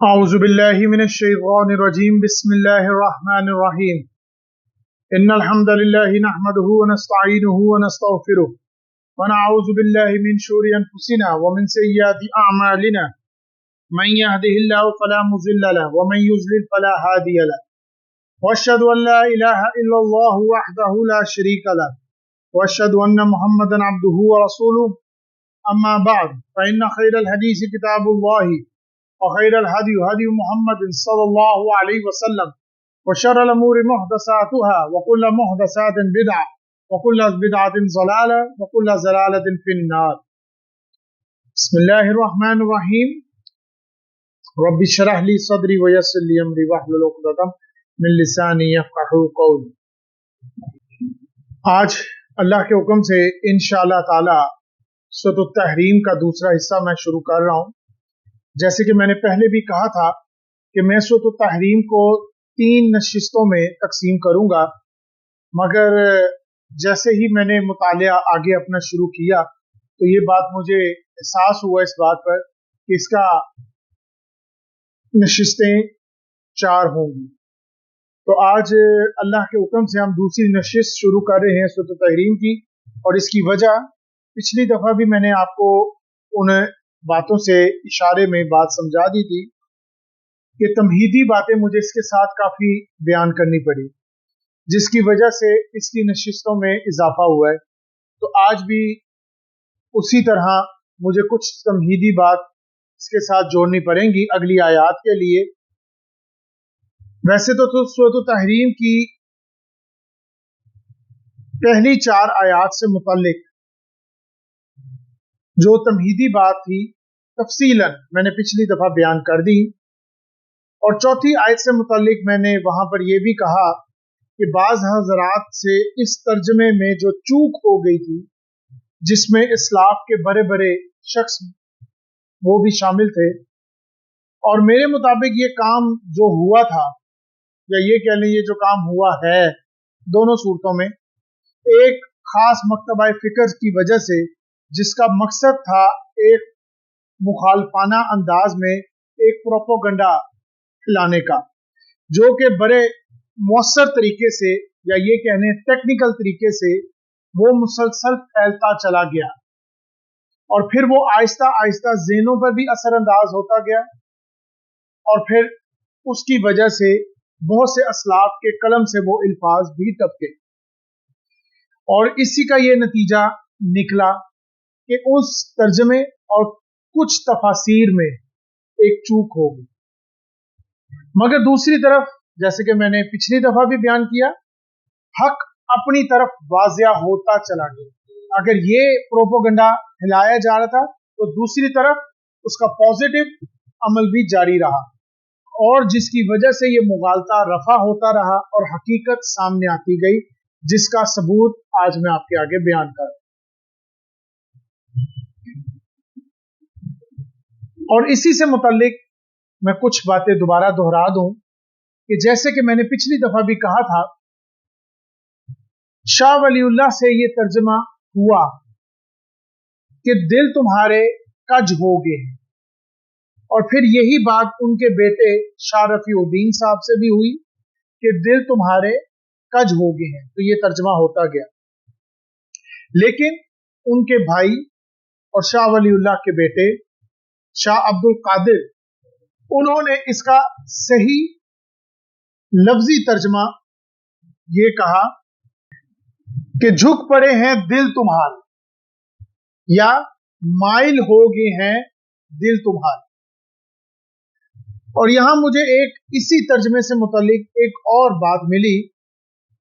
أعوذ بالله من الشيطان الرجيم بسم الله الرحمن الرحيم إن الحمد لله نحمده ونستعينه ونستغفره ونعوذ بالله من شرور أنفسنا ومن سيئات أعمالنا من يهده الله فلا مضل له ومن يضلل فلا هادي له وأشهد أن لا إله إلا الله وحده لا شريك له وأشهد أن محمدا عبده ورسوله أما بعد فإن خير الحديث كتاب الله وخير الهدي هدي محمد صلى الله عليه وسلم وشر الأمور محدثاتها وكل محدثات بدعة وكل بدعة ضلالة وكل ضلالة في النار. بسم الله الرحمن الرحيم. رب اشرح لي صدري ويسر لي أمري واحلل عقدة من لساني يفقهوا قولي. آج اللہ کے حکم سے انشاءاللہ تعالی سورۃ التحریم کا دوسرا حصہ میں شروع کر رہا ہوں. جیسے کہ میں نے پہلے بھی کہا تھا کہ میں سورۃ التحریم کو 3 نشستوں میں تقسیم کروں گا، مگر جیسے ہی میں نے مطالعہ آگے اپنا شروع کیا تو یہ بات مجھے احساس ہوا اس بات پر کہ اس کا نشستیں 4 ہوں گی. تو آج اللہ کے حکم سے ہم دوسری نشست شروع کر رہے ہیں سورۃ التحریم کی، اور اس کی وجہ پچھلی دفعہ بھی میں نے آپ کو ان باتوں سے اشارے میں بات سمجھا دی تھی کہ تمہیدی باتیں مجھے اس کے ساتھ کافی بیان کرنی پڑی، جس کی وجہ سے اس کی نشستوں میں اضافہ ہوا ہے. تو آج بھی اسی طرح مجھے کچھ تمہیدی بات اس کے ساتھ جوڑنی پڑیں گی اگلی آیات کے لیے. ویسے تو سورۃ التحریم کی پہلی 4 آیات سے متعلق جو تمہیدی بات تھی تفصیلاً میں نے پچھلی دفعہ بیان کر دی، اور چوتھی آیت سے متعلق میں نے وہاں پر یہ بھی کہا کہ بعض حضرات سے اس ترجمے میں جو چوک ہو گئی تھی، جس میں اسلاف کے بڑے بڑے شخص وہ بھی شامل تھے، اور میرے مطابق یہ کام جو ہوا تھا، یا یہ کہہ لیں یہ جو کام ہوا ہے دونوں صورتوں میں، ایک خاص مکتبہ فکر کی وجہ سے، جس کا مقصد تھا ایک مخالفانہ انداز میں ایک پروپوگنڈا پھیلانے کا، جو کہ بڑے مؤثر طریقے سے، یا یہ کہنے ٹیکنیکل طریقے سے وہ مسلسل پھیلتا چلا گیا، اور پھر وہ آہستہ آہستہ ذہنوں پر بھی اثر انداز ہوتا گیا، اور پھر اس کی وجہ سے بہت سے اسلاف کے قلم سے وہ الفاظ بھی ٹپکے، اور اسی کا یہ نتیجہ نکلا کہ اس ترجمے اور کچھ تفاسیر میں ایک چوک ہوگی. مگر دوسری طرف جیسے کہ میں نے پچھلی دفعہ بھی بیان کیا، حق اپنی طرف واضح ہوتا چلا گیا. اگر یہ پروپوگنڈا پھیلایا جا رہا تھا تو دوسری طرف اس کا پازیٹو عمل بھی جاری رہا، اور جس کی وجہ سے یہ مغالطہ رفع ہوتا رہا اور حقیقت سامنے آتی گئی، جس کا ثبوت آج میں آپ کے آگے بیان کر رہا ہوں. اور اسی سے متعلق میں کچھ باتیں دوبارہ دہرا دوں کہ جیسے کہ میں نے پچھلی دفعہ بھی کہا تھا، شاہ ولی اللہ سے یہ ترجمہ ہوا کہ دل تمہارے کج ہو گئے ہیں، اور پھر یہی بات ان کے بیٹے شاہ رفیع الدین صاحب سے بھی ہوئی کہ دل تمہارے کج ہو گئے ہیں، تو یہ ترجمہ ہوتا گیا. لیکن ان کے بھائی اور شاہ ولی اللہ کے بیٹے شاہ عبد القادر، انہوں نے اس کا صحیح لفظی ترجمہ یہ کہا کہ جھک پڑے ہیں دل تمہارے، یا مائل ہو گئے ہیں دل تمہارے. اور یہاں مجھے ایک اسی ترجمے سے متعلق ایک اور بات ملی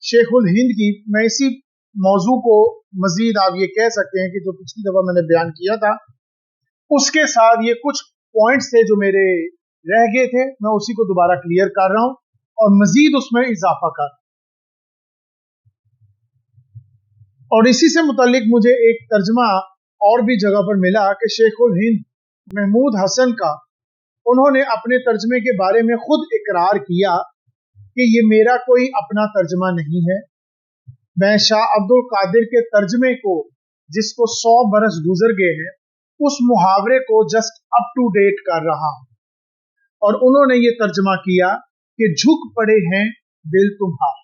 شیخ الہند کی. میں اسی موضوع کو مزید آپ یہ کہہ سکتے ہیں کہ جو پچھلی دفعہ میں نے بیان کیا تھا، اس کے ساتھ یہ کچھ پوائنٹس تھے جو میرے رہ گئے تھے، میں اسی کو دوبارہ کلیئر کر رہا ہوں اور مزید اس میں اضافہ کر رہا ہوں. اور اسی سے متعلق مجھے ایک ترجمہ اور بھی جگہ پر ملا کہ شیخ الہند محمود حسن کا، انہوں نے اپنے ترجمے کے بارے میں خود اقرار کیا کہ یہ میرا کوئی اپنا ترجمہ نہیں ہے، میں شاہ عبد القادر کے ترجمے کو، جس کو 100 برس گزر گئے ہیں، اس محاورے کو جسٹ اپ ٹو ڈیٹ کر رہا ہوں. और उन्होंने ये तर्जमा किया कि झुक पड़े हैं दिल तुम्हारे।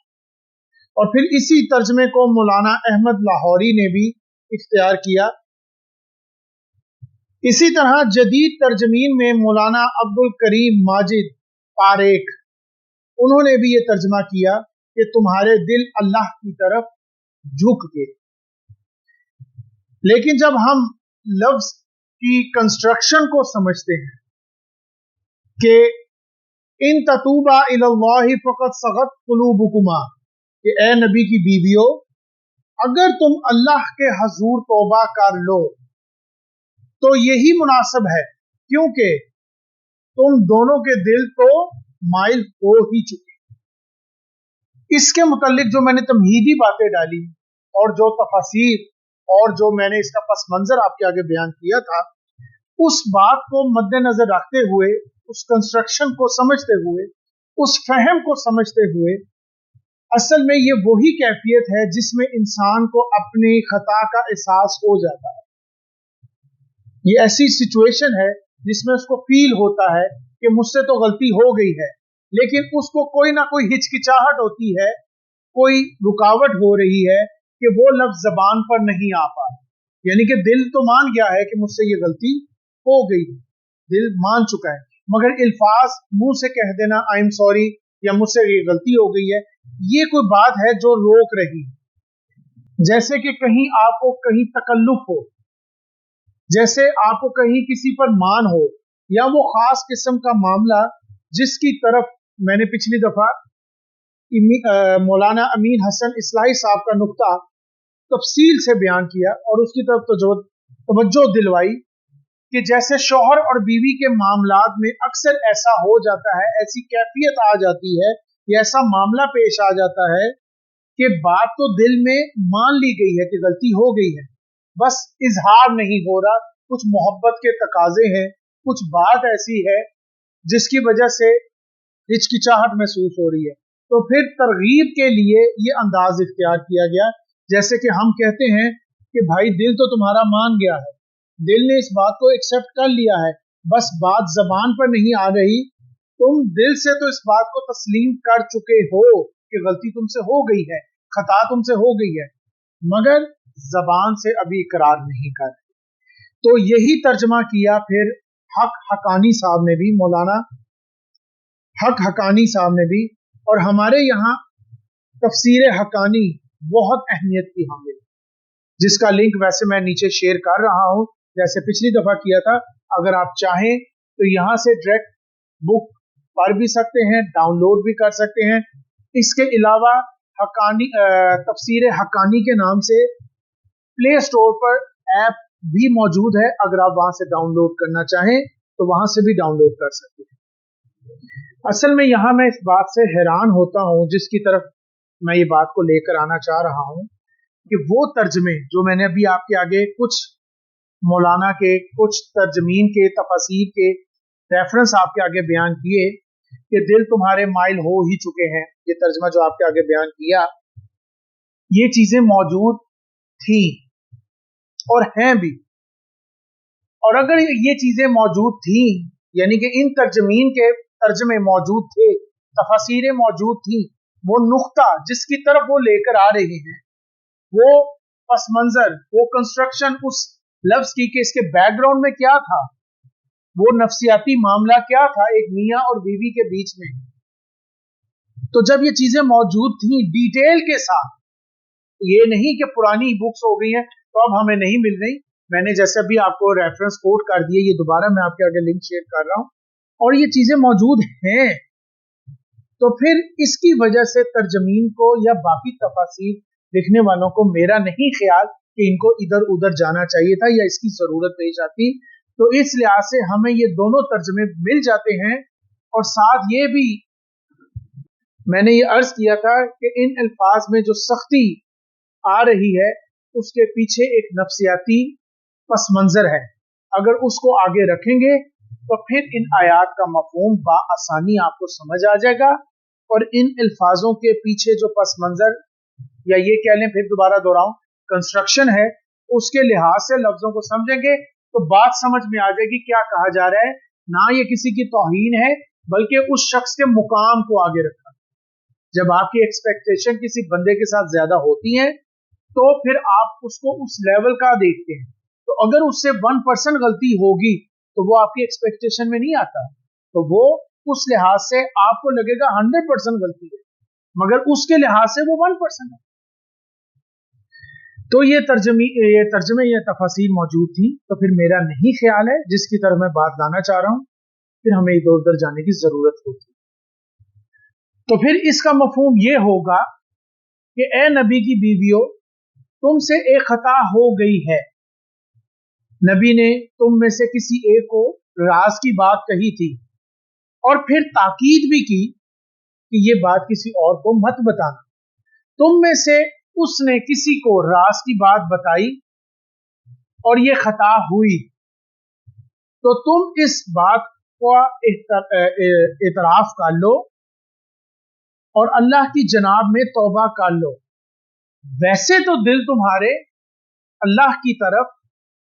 और फिर इसी तर्जमे को मौलाना अहमद लाहौरी ने भी इख्तियार किया। इसी तरह जदीद तर्जमीन में मौलाना अब्दुल करीम माजिद पारेख, उन्होंने भी ये तर्जमा किया कि तुम्हारे दिल अल्लाह की तरफ झुक के। लेकिन जब हम लफ्ज की कंस्ट्रक्शन को समझते हैं कि इन ततूबा इलल्लाहि फक़द सग़त क़ुलूबुकुमा, कि ए नबी की बीवियों, अगर तुम अल्लाह के हजूर तौबा कर लो तो यही मुनासिब है, क्योंकि तुम दोनों के दिल तो माइल हो ही चुके। इसके मुतालिक जो मैंने तमहीदी बातें डाली और जो तफसीर और जो मैंने इसका पस मंजर आपके आगे बयान किया था, उस बात को मद्देनजर रखते हुए, उस कंस्ट्रक्शन को समझते हुए, उस फहम को समझते हुए, असल में ये वही कैफियत है जिसमें इंसान को अपनी खता का एहसास हो जाता है। ये ऐसी सिचुएशन है जिसमें उसको फील होता है कि मुझसे तो गलती हो गई है, लेकिन उसको कोई ना कोई हिचकिचाहट होती है, कोई रुकावट हो रही है कि वो लफ्ज जबान पर नहीं आ पा रहा। यानी कि दिल तो मान गया है कि मुझसे ये गलती हो गई, दिल मान चुका है, मगर इल्फाज मुंह से कह देना आई एम सॉरी या मुझसे ये गलती हो गई है, ये कोई बात है जो रोक रही है। जैसे कि कहीं आपको कहीं तकल्लुफ हो, जैसे आपको कहीं किसी पर मान हो, या वो खास किस्म का मामला जिसकी तरफ मैंने पिछली दफा मौलाना अमीन हसन इस्लाही साहब का नुक्ता तफसील से बयान किया और उसकी तरफ तो तवज्जो दिलवाई कि जैसे शौहर और बीवी के मामलात में अक्सर ऐसा हो जाता है, ऐसी कैफियत आ जाती है, या ऐसा मामला पेश आ जाता है कि बात तो दिल में मान ली गई है कि गलती हो गई है, बस इजहार नहीं हो रहा, कुछ मोहब्बत के तकाजे हैं, कुछ बात ऐसी है जिसकी वजह से हिचकिचाहट महसूस हो रही है। तो फिर तरगीब के लिए ये अंदाज इख्तियार किया गया, जैसे कि हम कहते हैं कि भाई दिल तो तुम्हारा मान गया है, दिल ने इस बात को एक्सेप्ट कर लिया है, बस बात जबान पर नहीं आ रही, तुम दिल से तो इस बात को तस्लीम कर चुके हो कि गलती तुमसे हो गई है, खता तुमसे हो गई है, मगर जबान से अभी इकरार नहीं कर। तो यही तर्जमा किया फिर हक हकानी साहब ने भी, मौलाना हक हकानी साहब ने भी, और हमारे यहाँ तफसीर हकानी बहुत अहमियत की हामिल, जिसका लिंक वैसे मैं नीचे शेयर कर रहा हूं जैसे पिछली दफा किया था। अगर आप चाहें तो यहाँ से डायरेक्ट बुक पढ़ भी सकते हैं, डाउनलोड भी कर सकते हैं। इसके अलावा हकानी तफसीर हकानी के नाम से प्ले स्टोर पर ऐप भी मौजूद है, अगर आप वहां से डाउनलोड करना चाहें तो वहां से भी डाउनलोड कर सकते हैं। असल में यहाँ मैं इस बात से हैरान होता हूँ, जिसकी तरफ मैं ये बात को लेकर आना चाह रहा हूँ, कि वो तर्जमे जो मैंने अभी आपके आगे कुछ मौलाना के, कुछ तर्जमीन के, तफसीर के रेफरेंस आपके आगे बयान किए कि दिल तुम्हारे माइल हो ही चुके हैं, ये तर्जमा जो आपके आगे बयान किया, ये चीजें मौजूद थी और हैं भी। और अगर ये चीजें मौजूद थी, यानी कि इन तर्जमीन के तर्जमे मौजूद थे, तफसीरें मौजूद थी, वो नुक्ता जिसकी तरफ वो लेकर आ रहे हैं, वो पस मंजर, वो कंस्ट्रक्शन उस लफ्ज की कि इसके बैकग्राउंड में क्या था, वो नफ्सियाती मामला क्या था एक मियां और बीवी के बीच में। तो जब ये चीजें मौजूद थी डिटेल के साथ, ये नहीं कि पुरानी बुक्स हो गई हैं तो अब हमें नहीं मिल रही, मैंने जैसे अभी आपको रेफरेंस कोट कर दिए, ये दोबारा मैं आपके आगे लिंक शेयर कर रहा हूं, और ये चीजें मौजूद हैं। तो फिर इसकी वजह से तर्जमीन को या बाकी तफासीर लिखने वालों को मेरा नहीं ख्याल कि इनको इधर उधर जाना चाहिए था या इसकी जरूरत पेश आती। तो इस लिहाज से हमें ये दोनों तर्जमे मिल जाते हैं। और साथ ये भी मैंने ये अर्ज किया था कि इन अल्फाज में जो सख्ती आ रही है उसके पीछे एक नफ्सियाती पस मंजर है। अगर उसको आगे रखेंगे तो फिर इन आयात का मफहूम बआसानी आपको समझ आ जाएगा, और इन अल्फाजों के पीछे जो पस मंजर, या ये कह लें, फिर दोबारा दोहराऊं, कंस्ट्रक्शन है, उसके लिहाज से लफ्जों को समझेंगे तो बात समझ में आ जाएगी क्या कहा जा रहा है। ना ये किसी की तौहीन है, बल्कि उस शख्स के मुकाम को आगे रखा। जब आपकी एक्सपेक्टेशन किसी बंदे के साथ ज्यादा होती है तो फिर आप उसको उस लेवल का देखते हैं। तो अगर उससे 1% गलती होगी तो वो आपकी एक्सपेक्टेशन में नहीं आता, तो वो उस लिहाज से आपको लगेगा 100% गलती है, मगर उसके लिहाज से वो 1% है। तो ये तर्जमे ये तफासील मौजूद थी। तो फिर मेरा नहीं ख्याल है जिसकी तरफ मैं बात लाना चाह रहा हूं, फिर हमें इधर उधर जाने की जरूरत होती। तो फिर इसका मफहूम ये होगा कि ए नबी की बीवियों, तुमसे एक खता हो गई है। नबी ने तुम में से किसी एक को राज की बात कही थी और फिर ताकीद भी की कि ये बात किसी और को मत बताना। तुम में से उसने किसी को राज की बात बताई और ये खता हुई, तो तुम इस बात का इतराफ कर लो और अल्लाह की जनाब में तौबा कर लो। वैसे तो दिल तुम्हारे अल्लाह की तरफ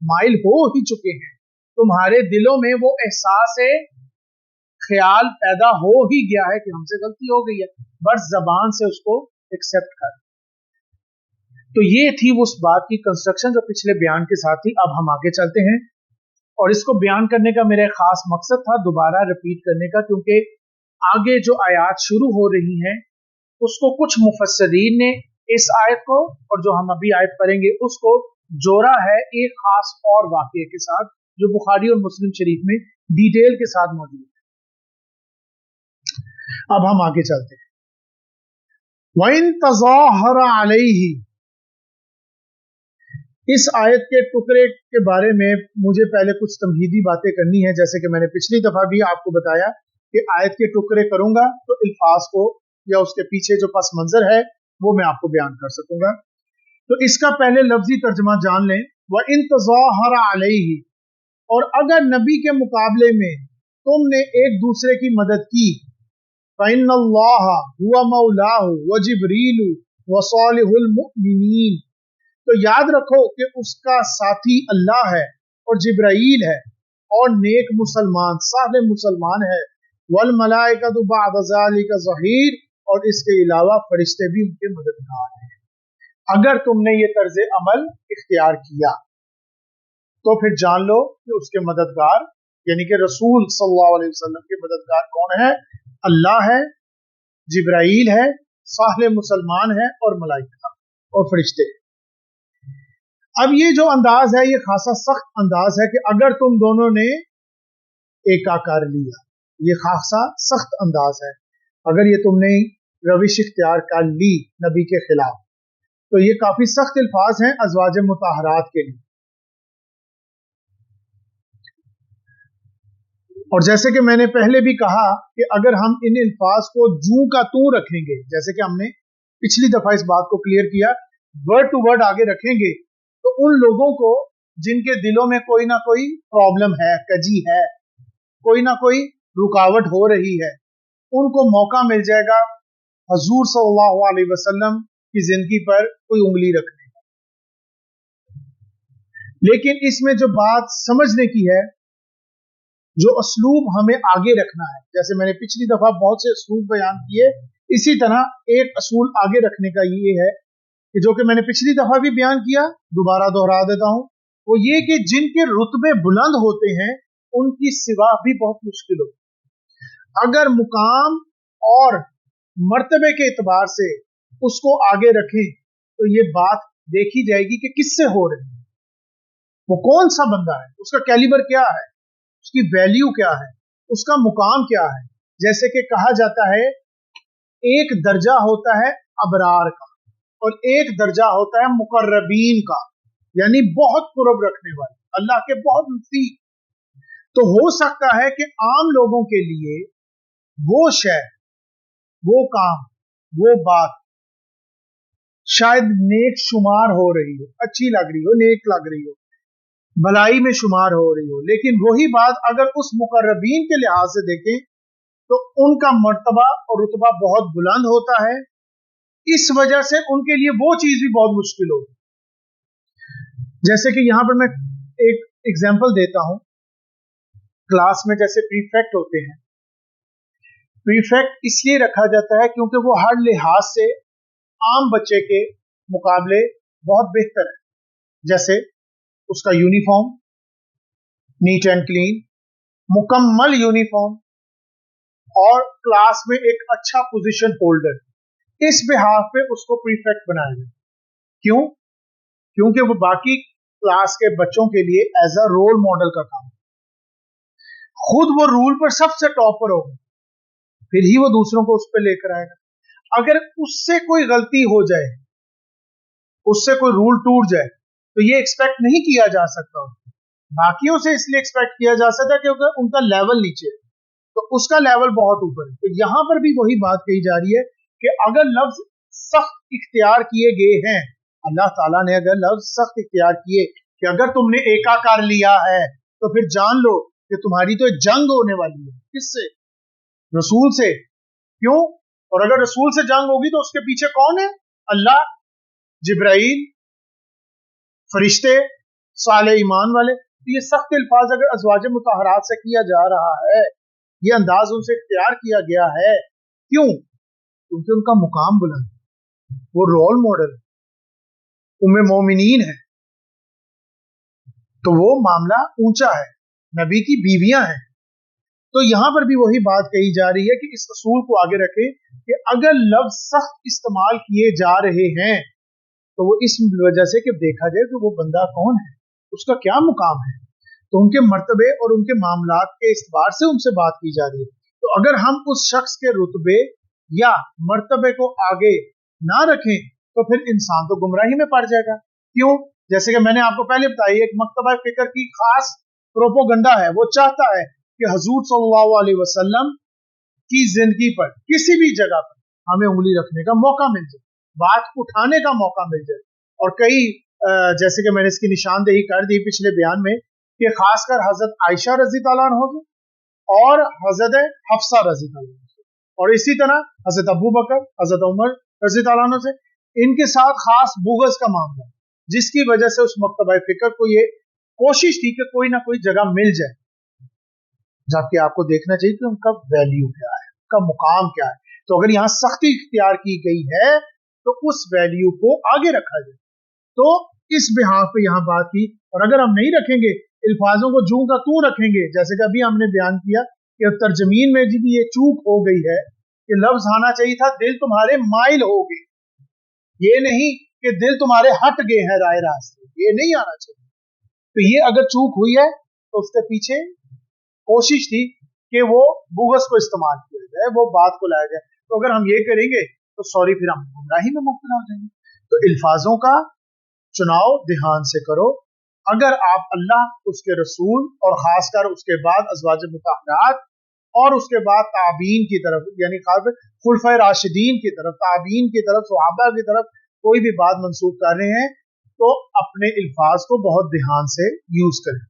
माइल हो ही चुके हैं, तुम्हारे दिलों में वो एहसास है, ख्याल पैदा हो ही गया है कि हमसे गलती हो गई है, बस जबान से उसको एक्सेप्ट कर। तो ये थी उस बात की कंस्ट्रक्शन जो पिछले बयान के साथ थी। अब हम आगे चलते हैं और इसको बयान करने का मेरा खास मकसद था दोबारा रिपीट करने का, क्योंकि आगे जो आयत शुरू हो रही हैं उसको कुछ मुफस्सिरीन ने इस आयत को और जो हम अभी आयत पढ़ेंगे उसको जोड़ा है एक खास और वाक़ये के साथ जो बुखारी और मुस्लिम शरीफ में डिटेल के साथ मौजूद है। अब हम आगे चलते हैं। वइन तज़ाहर अलैहि, इस आयत के टुकड़े के बारे में मुझे पहले कुछ तमहीदी बातें करनी है। जैसे कि मैंने पिछली दफा भी आपको बताया कि आयत के टुकड़े करूंगा तो अल्फाज को या उसके पीछे जो पस मंजर है वो मैं आपको बयान कर सकूंगा। तो इसका पहले लफ्जी तर्जमा जान लें। वह इन तज़ाहर अलैहि, और अगर नबी के मुकाबले में तुमने एक दूसरे की मदद की, फ़इन्नल्लाह हुवा मौलाहु व जिब्रीलु व सालिहुल मुमिनीन, तो याद रखो कि उसका साथी अल्लाह है और जिब्राईल है और नेक मुसलमान साले मुसलमान है, वल मलाइकतु बअद ज़ालिका ज़हीर, और इसके अलावा फरिश्ते भी उनके मददगार हैं। अगर तुमने ये तर्ज अमल इख्तियार किया तो फिर जान लो कि उसके मददगार यानी कि रसूल सल्लल्लाहु अलैहि वसल्लम के मददगार कौन है? अल्लाह है, जिब्राईल है, साले मुसलमान है और मलाइका और फरिश्ते। अब ये जो अंदाज है ये खासा सख्त अंदाज है कि अगर तुम दोनों ने एका कर लिया, ये खासा सख्त अंदाज है। अगर ये तुमने रविश इख्तियार कर ली नबी के खिलाफ, तो ये काफी सख्त अल्फाज हैं अज़वाज मुताहरात के लिए। और जैसे कि मैंने पहले भी कहा कि अगर हम इन अल्फाज को जू का तू रखेंगे, जैसे कि हमने पिछली दफा इस बात को क्लियर किया, वर्ड टू वर्ड आगे रखेंगे, तो उन लोगों को जिनके दिलों में कोई ना कोई प्रॉब्लम है, कजी है, कोई ना कोई रुकावट हो रही है, उनको मौका मिल जाएगा हजूर सल्लल्लाहु अलैहि वसल्लम की जिंदगी पर कोई उंगली रखने का। लेकिन इसमें जो बात समझने की है, जो असलूब हमें आगे रखना है, जैसे मैंने पिछली दफा बहुत से असलूब बयान किए, इसी तरह एक असूल आगे रखने का ये है कि जो कि मैंने पिछली दफा भी बयान किया, दोबारा दोहरा देता हूं, वो ये कि जिनके रुतबे बुलंद होते हैं उनकी सिवा भी बहुत मुश्किल होती। अगर मुकाम और मर्तबे के एतबार से उसको आगे रखें तो ये बात देखी जाएगी कि किससे हो रही है, वो कौन सा बंदा है, उसका कैलिबर क्या है, उसकी वैल्यू क्या है, उसका मुकाम क्या है। जैसे कि कहा जाता है एक दर्जा होता है अबरार का और एक दर्जा होता है मुकर्रबीन का, यानी बहुत कुर्ब रखने वाले, अल्लाह के बहुत नज़दीक। तो हो सकता है कि आम लोगों के लिए वो शय, वो काम, वो बात शायद नेक शुमार हो रही हो, अच्छी लग रही हो, नेक लग रही हो, भलाई में शुमार हो रही हो, लेकिन वही बात अगर उस मुकर्रबीन के लिहाज से देखें तो उनका मर्तबा और रुतबा बहुत बुलंद होता है। इस वजह से उनके लिए वो चीज भी बहुत मुश्किल होगी। जैसे कि यहां पर मैं एक एग्जांपल देता हूं, क्लास में जैसे प्रीफेक्ट होते हैं, प्रीफेक्ट इसलिए रखा जाता है क्योंकि वो हर लिहाज से आम बच्चे के मुकाबले बहुत बेहतर है, जैसे उसका यूनिफॉर्म नीट एंड क्लीन, मुकम्मल यूनिफॉर्म, और क्लास में एक अच्छा पोजीशन होल्डर। इस बिहाफ पे उसको प्रीफेक्ट बनाया गया। क्यों? क्योंकि वो बाकी क्लास के बच्चों के लिए एज अ रोल मॉडल का काम, खुद वो रूल पर सबसे टॉपर होगा, फिर ही वो दूसरों को उस पर लेकर आएगा। अगर उससे कोई गलती हो जाए, उससे कोई रूल टूट जाए, तो ये एक्सपेक्ट नहीं किया जा सकता। बाकियों से इसलिए एक्सपेक्ट किया जा सकता है क्योंकि उनका लेवल नीचे है, तो उसका लेवल बहुत ऊपर है। तो यहां पर भी वही बात कही जा रही है कि अगर लफ्ज सख्त इख्तियार किए गए हैं, अल्लाह ताला ने अगर लफ्ज सख्त इख्तियार किए कि अगर तुमने एका कर लिया है तो फिर जान लो कि तुम्हारी तो जंग होने वाली है। किससे? रसूल से। क्यों? और अगर रसूल से जंग होगी तो उसके पीछे कौन है? अल्लाह, जिब्राइल, फरिश्ते, साले ईमान वाले। तो ये सख्त अल्फाज अगर अज़वाज मुतहरात से किया जा रहा है, ये अंदाज उनसे इख्तियार किया गया है, क्यों? क्योंकि उनका मुकाम बुलंद, वो रोल मॉडल उम्मे मोमिनीन है, तो वो मामला ऊंचा है, नबी की बीवियां हैं। तो यहां पर भी वही बात कही जा रही है कि इस असूल को आगे रखें कि अगर लफ्ज सख्त इस्तेमाल किए जा रहे हैं तो वो इस वजह से कि देखा जाए कि वो बंदा कौन है, उसका क्या मुकाम है, तो उनके मर्तबे और उनके मामलात के इस्तेबार से उनसे बात की जा रही है। तो अगर हम उस शख्स के रुतबे या मर्तबे को आगे ना रखें तो फिर इंसान तो गुमराही में पड़ जाएगा। क्यों? जैसे कि मैंने आपको पहले बताई, एक मकतबा फिक्र की खास प्रोपोगंडा है, वो चाहता है कि हुजूर सल्लल्लाहु अलैहि वसल्लम की जिंदगी पर किसी भी जगह पर हमें उंगली रखने का मौका मिल जाए, बात उठाने का मौका मिल जाए। और कई जैसे कि मैंने इसकी निशानदेही कर दी पिछले बयान में कि खासकर हजरत आयशा रजी तआला अन्हा और हजरत हफ्सा रजी तआला अन्हा, और इसी तरह हजरत अबू बकर, हजरत उमर रजी तआला अन्हा से इनके साथ खास बुग़्ज़ का मामला, जिसकी वजह से उस मकतबा फिक्र को ये कोशिश थी कि कोई ना कोई जगह मिल जाए, जबकि आपको देखना चाहिए कि उनका वैल्यू क्या है, उनका मुकाम क्या है। तो अगर यहाँ सख्ती इख्तियार की गई है तो उस वैल्यू को आगे रखा जाए। तो इस बिहाफ पे यहाँ बात की। और अगर हम नहीं रखेंगे, अल्फाजों को जूं का तू रखेंगे, जैसे कि अभी हमने बयान किया कि तर्जमीन में भी ये चूक हो गई है कि लफ्ज आना चाहिए था दिल तुम्हारे माइल हो गए, ये नहीं कि दिल तुम्हारे हट गए हैं राय रास्ते, ये नहीं आना चाहिए। तो ये अगर चूक हुई है तो उसके पीछे कोशिश थी कि वो बुग़्ज़ को इस्तेमाल किया जाए, वो बात को लाया जाए। तो अगर हम ये करेंगे तो सॉरी फिर हम गुमराही में मुब्तला हो जाएंगे। तो अल्फाजों का चुनाव ध्यान से करो। अगर आप अल्लाह, उसके रसूल और खासकर उसके बाद अज़वाज मुतहरात और उसके बाद ताबीन की तरफ, यानी खास खुलफाए राशिदीन की तरफ, ताबीन की तरफ, सहाबा की तरफ कोई भी बात मंसूब कर रहे हैं तो अपने अल्फाज को बहुत ध्यान से यूज करें।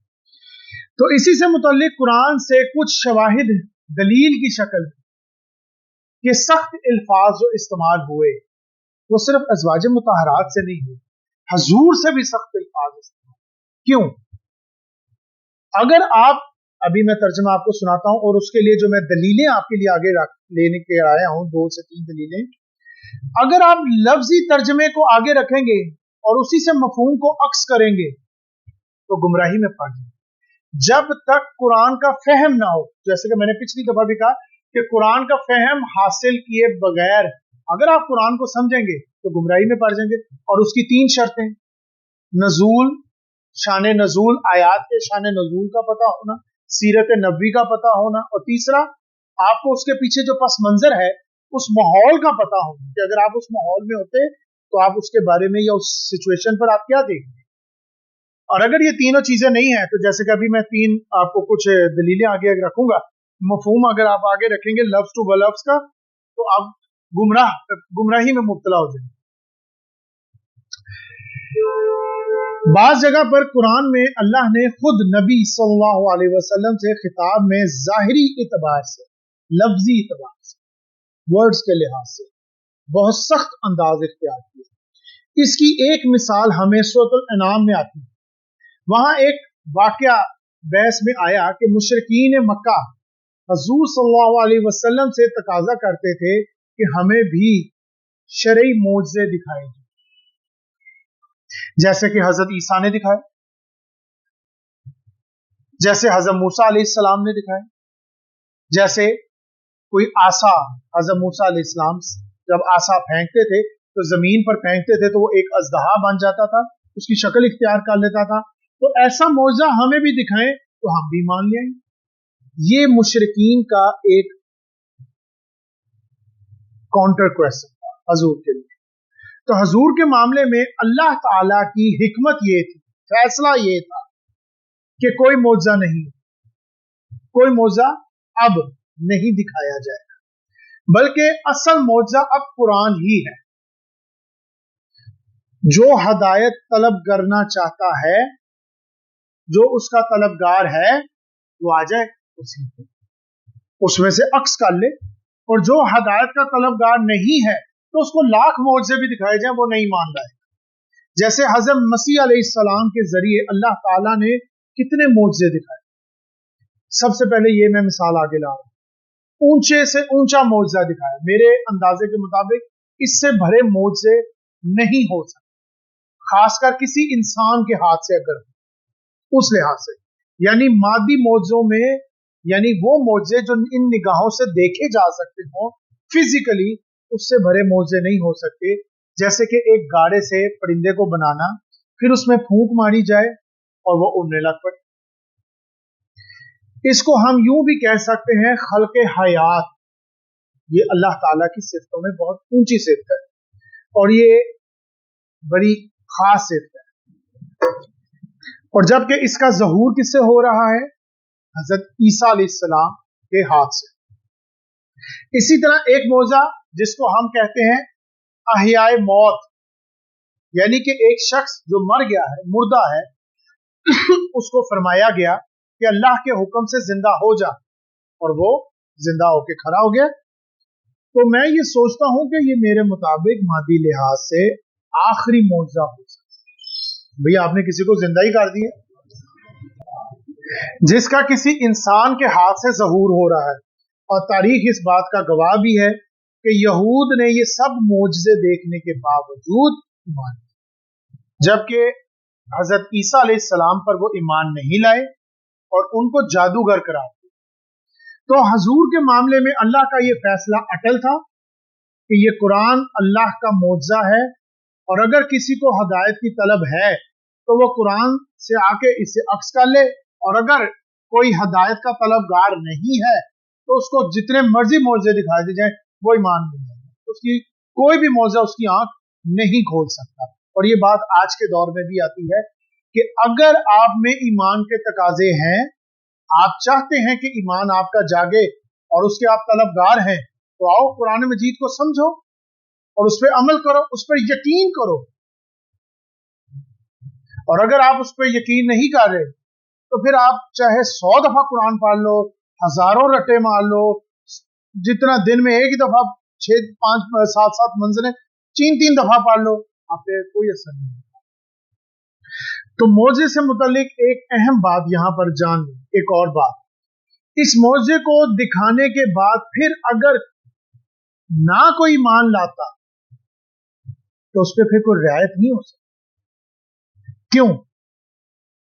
तो इसी से मुतल्लिक कुरान से कुछ शवाहिद दलील की शक्ल में कि सख्त अल्फाज जो इस्तेमाल हुए वो सिर्फ अज़वाज मुतहरात से नहीं हुए, हुजूर से भी सख्त अल्फाज इस्तेमाल। क्यों? अगर आप, अभी मैं तर्जुमा आपको सुनाता हूं और उसके लिए जो मैं दलीलें आपके लिए आगे लेने के आया हूं, 2 से 3 दलीलें। अगर आप लफ्जी तर्जमे को आगे रखेंगे और उसी से मफहूम को अक्स करेंगे तो गुमराही में पड़ जाएंगे। जब तक कुरान का फहम ना हो, जैसे कि मैंने पिछली दफा भी कहा कि कुरान का फहम हासिल किए बगैर अगर आप कुरान को समझेंगे तो गुमराही में पड़ जाएंगे। और उसकी 3 शर्तें, नजूल, शान नजूल, आयात के शान नजूल का पता होना, सीरत नबी का पता होना, और तीसरा आपको उसके पीछे जो पस मंजर है उस माहौल का पता होना कि अगर आप उस माहौल में होते तो आप उसके बारे में या उस सिचुएशन पर आप क्या देखेंगे। और अगर ये तीनों चीजें नहीं है तो जैसे कि अभी मैं 3 आपको कुछ दलीलें आगे रखूंगा, मफहूम अगर आप आगे रखेंगे लफ्ज टू लफ्ज का तो आप गुमराही में मुब्तला हो जाएंगे। बाज जगह पर कुरान में अल्लाह ने खुद नबी सल्लल्लाहु अलैहि वसल्लम से खिताब में जाहिरी इतबार से, लफ्जी इतबार से, वर्ड्स के लिहाज से बहुत सख्त अंदाज इख्तियार किया। इसकी एक मिसाल हमें सूरह अनाम में आती है। वहां एक वाकया बहस में आया कि मुशरिकीन मक्का हुजूर सल्लल्लाहु अलैहि वसल्लम से तकाजा करते थे कि हमें भी शरई मोज़े दिखाए जाएं, जैसे कि हजरत ईसा ने दिखाए, जैसे हजरत मूसा अलैहिस्सलाम ने दिखाए, जैसे कोई आसा, हजरत मूसा अलैहिस्सलाम जब आसा फेंकते थे तो जमीन पर फेंकते थे तो वो एक अजदहा बन जाता था, उसकी शक्ल इख्तियार कर लेता था। तो ऐसा मौजज़ा हमें भी दिखाएं तो हम भी मान लें। ये मुशरिकीन का एक काउंटर क्वेश्चन था हजूर के लिए। तो हजूर के मामले में अल्लाह ताला की हिकमत ये थी, फैसला ये था कि कोई मौजज़ा नहीं, कोई मौजज़ा अब नहीं दिखाया जाएगा, बल्कि असल मौजज़ा अब कुरान ही है। जो हदायत तलब करना चाहता है, जो उसका तलबगार है, वो आ जाए उसी को, उसमें से अक्स कर ले। और जो हदायत का तलबगार नहीं है तो उसको लाख मौजज़े भी दिखाए जाए वो नहीं मान रहा है। जैसे हज़रत मसीह अलैहिस्सलाम के जरिए अल्लाह ताला ने कितने मौजज़े दिखाए। सबसे पहले ये मैं मिसाल आगे ला रहा हूं, ऊंचे से ऊंचा मौजज़ा दिखाया। मेरे अंदाजे के मुताबिक इससे भरे मौजज़े नहीं हो सकते, खासकर किसी इंसान के हाथ से अगर उस लिहाज से, यानी मादी मौजों में, यानी वो मौजे जो इन निगाहों से देखे जा सकते हो फिजिकली, उससे भरे मौजे नहीं हो सकते। जैसे कि एक गाड़े से परिंदे को बनाना, फिर उसमें फूंक मारी जाए और वो उड़ने लग पड़े। इसको हम यूं भी कह सकते हैं खल्के हयात। ये अल्लाह ताला की सिफतों में बहुत ऊंची सिफत है और ये बड़ी खास सिफत है। और जबकि इसका ज़हूर किससे हो रहा है? हजरत ईसा अलैहिस्सलाम के हाथ से। इसी तरह एक मौजा जिसको हम कहते हैं अहियाए मौत, यानी कि एक शख्स जो मर गया है, मुर्दा है, उसको फरमाया गया कि अल्लाह के हुक्म से जिंदा हो जा, और वो जिंदा होके खड़ा हो गया। तो मैं ये सोचता हूं कि ये मेरे मुताबिक मादी लिहाज से आखिरी मौजा हो सकता। भैया आपने किसी को जिंदा ही कर दिया, जिसका किसी इंसान के हाथ से ज़हूर हो रहा है। और तारीख इस बात का गवाह भी है कि यहूद ने ये सब मोजज़े देखने के बावजूद ईमान, जबकि हजरत ईसा अलैहिस्सलाम पर वो ईमान नहीं लाए और उनको जादूगर करार दिया। तो हजूर के मामले में अल्लाह का ये फैसला अटल था कि ये कुरान अल्लाह का मोजज़ा है, और अगर किसी को हदायत की तलब है तो वो कुरान से आके इसे अक्स कर ले, और अगर कोई हदायत का तलबगार नहीं है तो उसको जितने मर्जी मौजे दिखाई दे जाए वो ईमान नहीं है, उसकी कोई भी मौजा उसकी आंख नहीं खोल सकता। और ये बात आज के दौर में भी आती है कि अगर आप में ईमान के तकाजे हैं, आप चाहते हैं कि ईमान आपका जागे और उसके आप तलबगार हैं, तो आओ कुरान मजीद को समझो और उस पर अमल करो, उस पर यकीन करो। और अगर आप उस पर यकीन नहीं कर रहे तो फिर आप चाहे 100 दफा कुरान पढ़ लो, हजारों रटे मार लो, जितना दिन में एक ही दफा 6, 5, 7, 7 मंजिलें 3 दफा पढ़ लो, आप पे कोई असर नहीं। तो मौजे से मुतालिक एक अहम बात यहां पर जान लो। एक और बात, इस मौजे को दिखाने के बाद फिर अगर ना कोई मान लाता तो उस पर फिर कोई रियायत नहीं हो सकती। क्यों?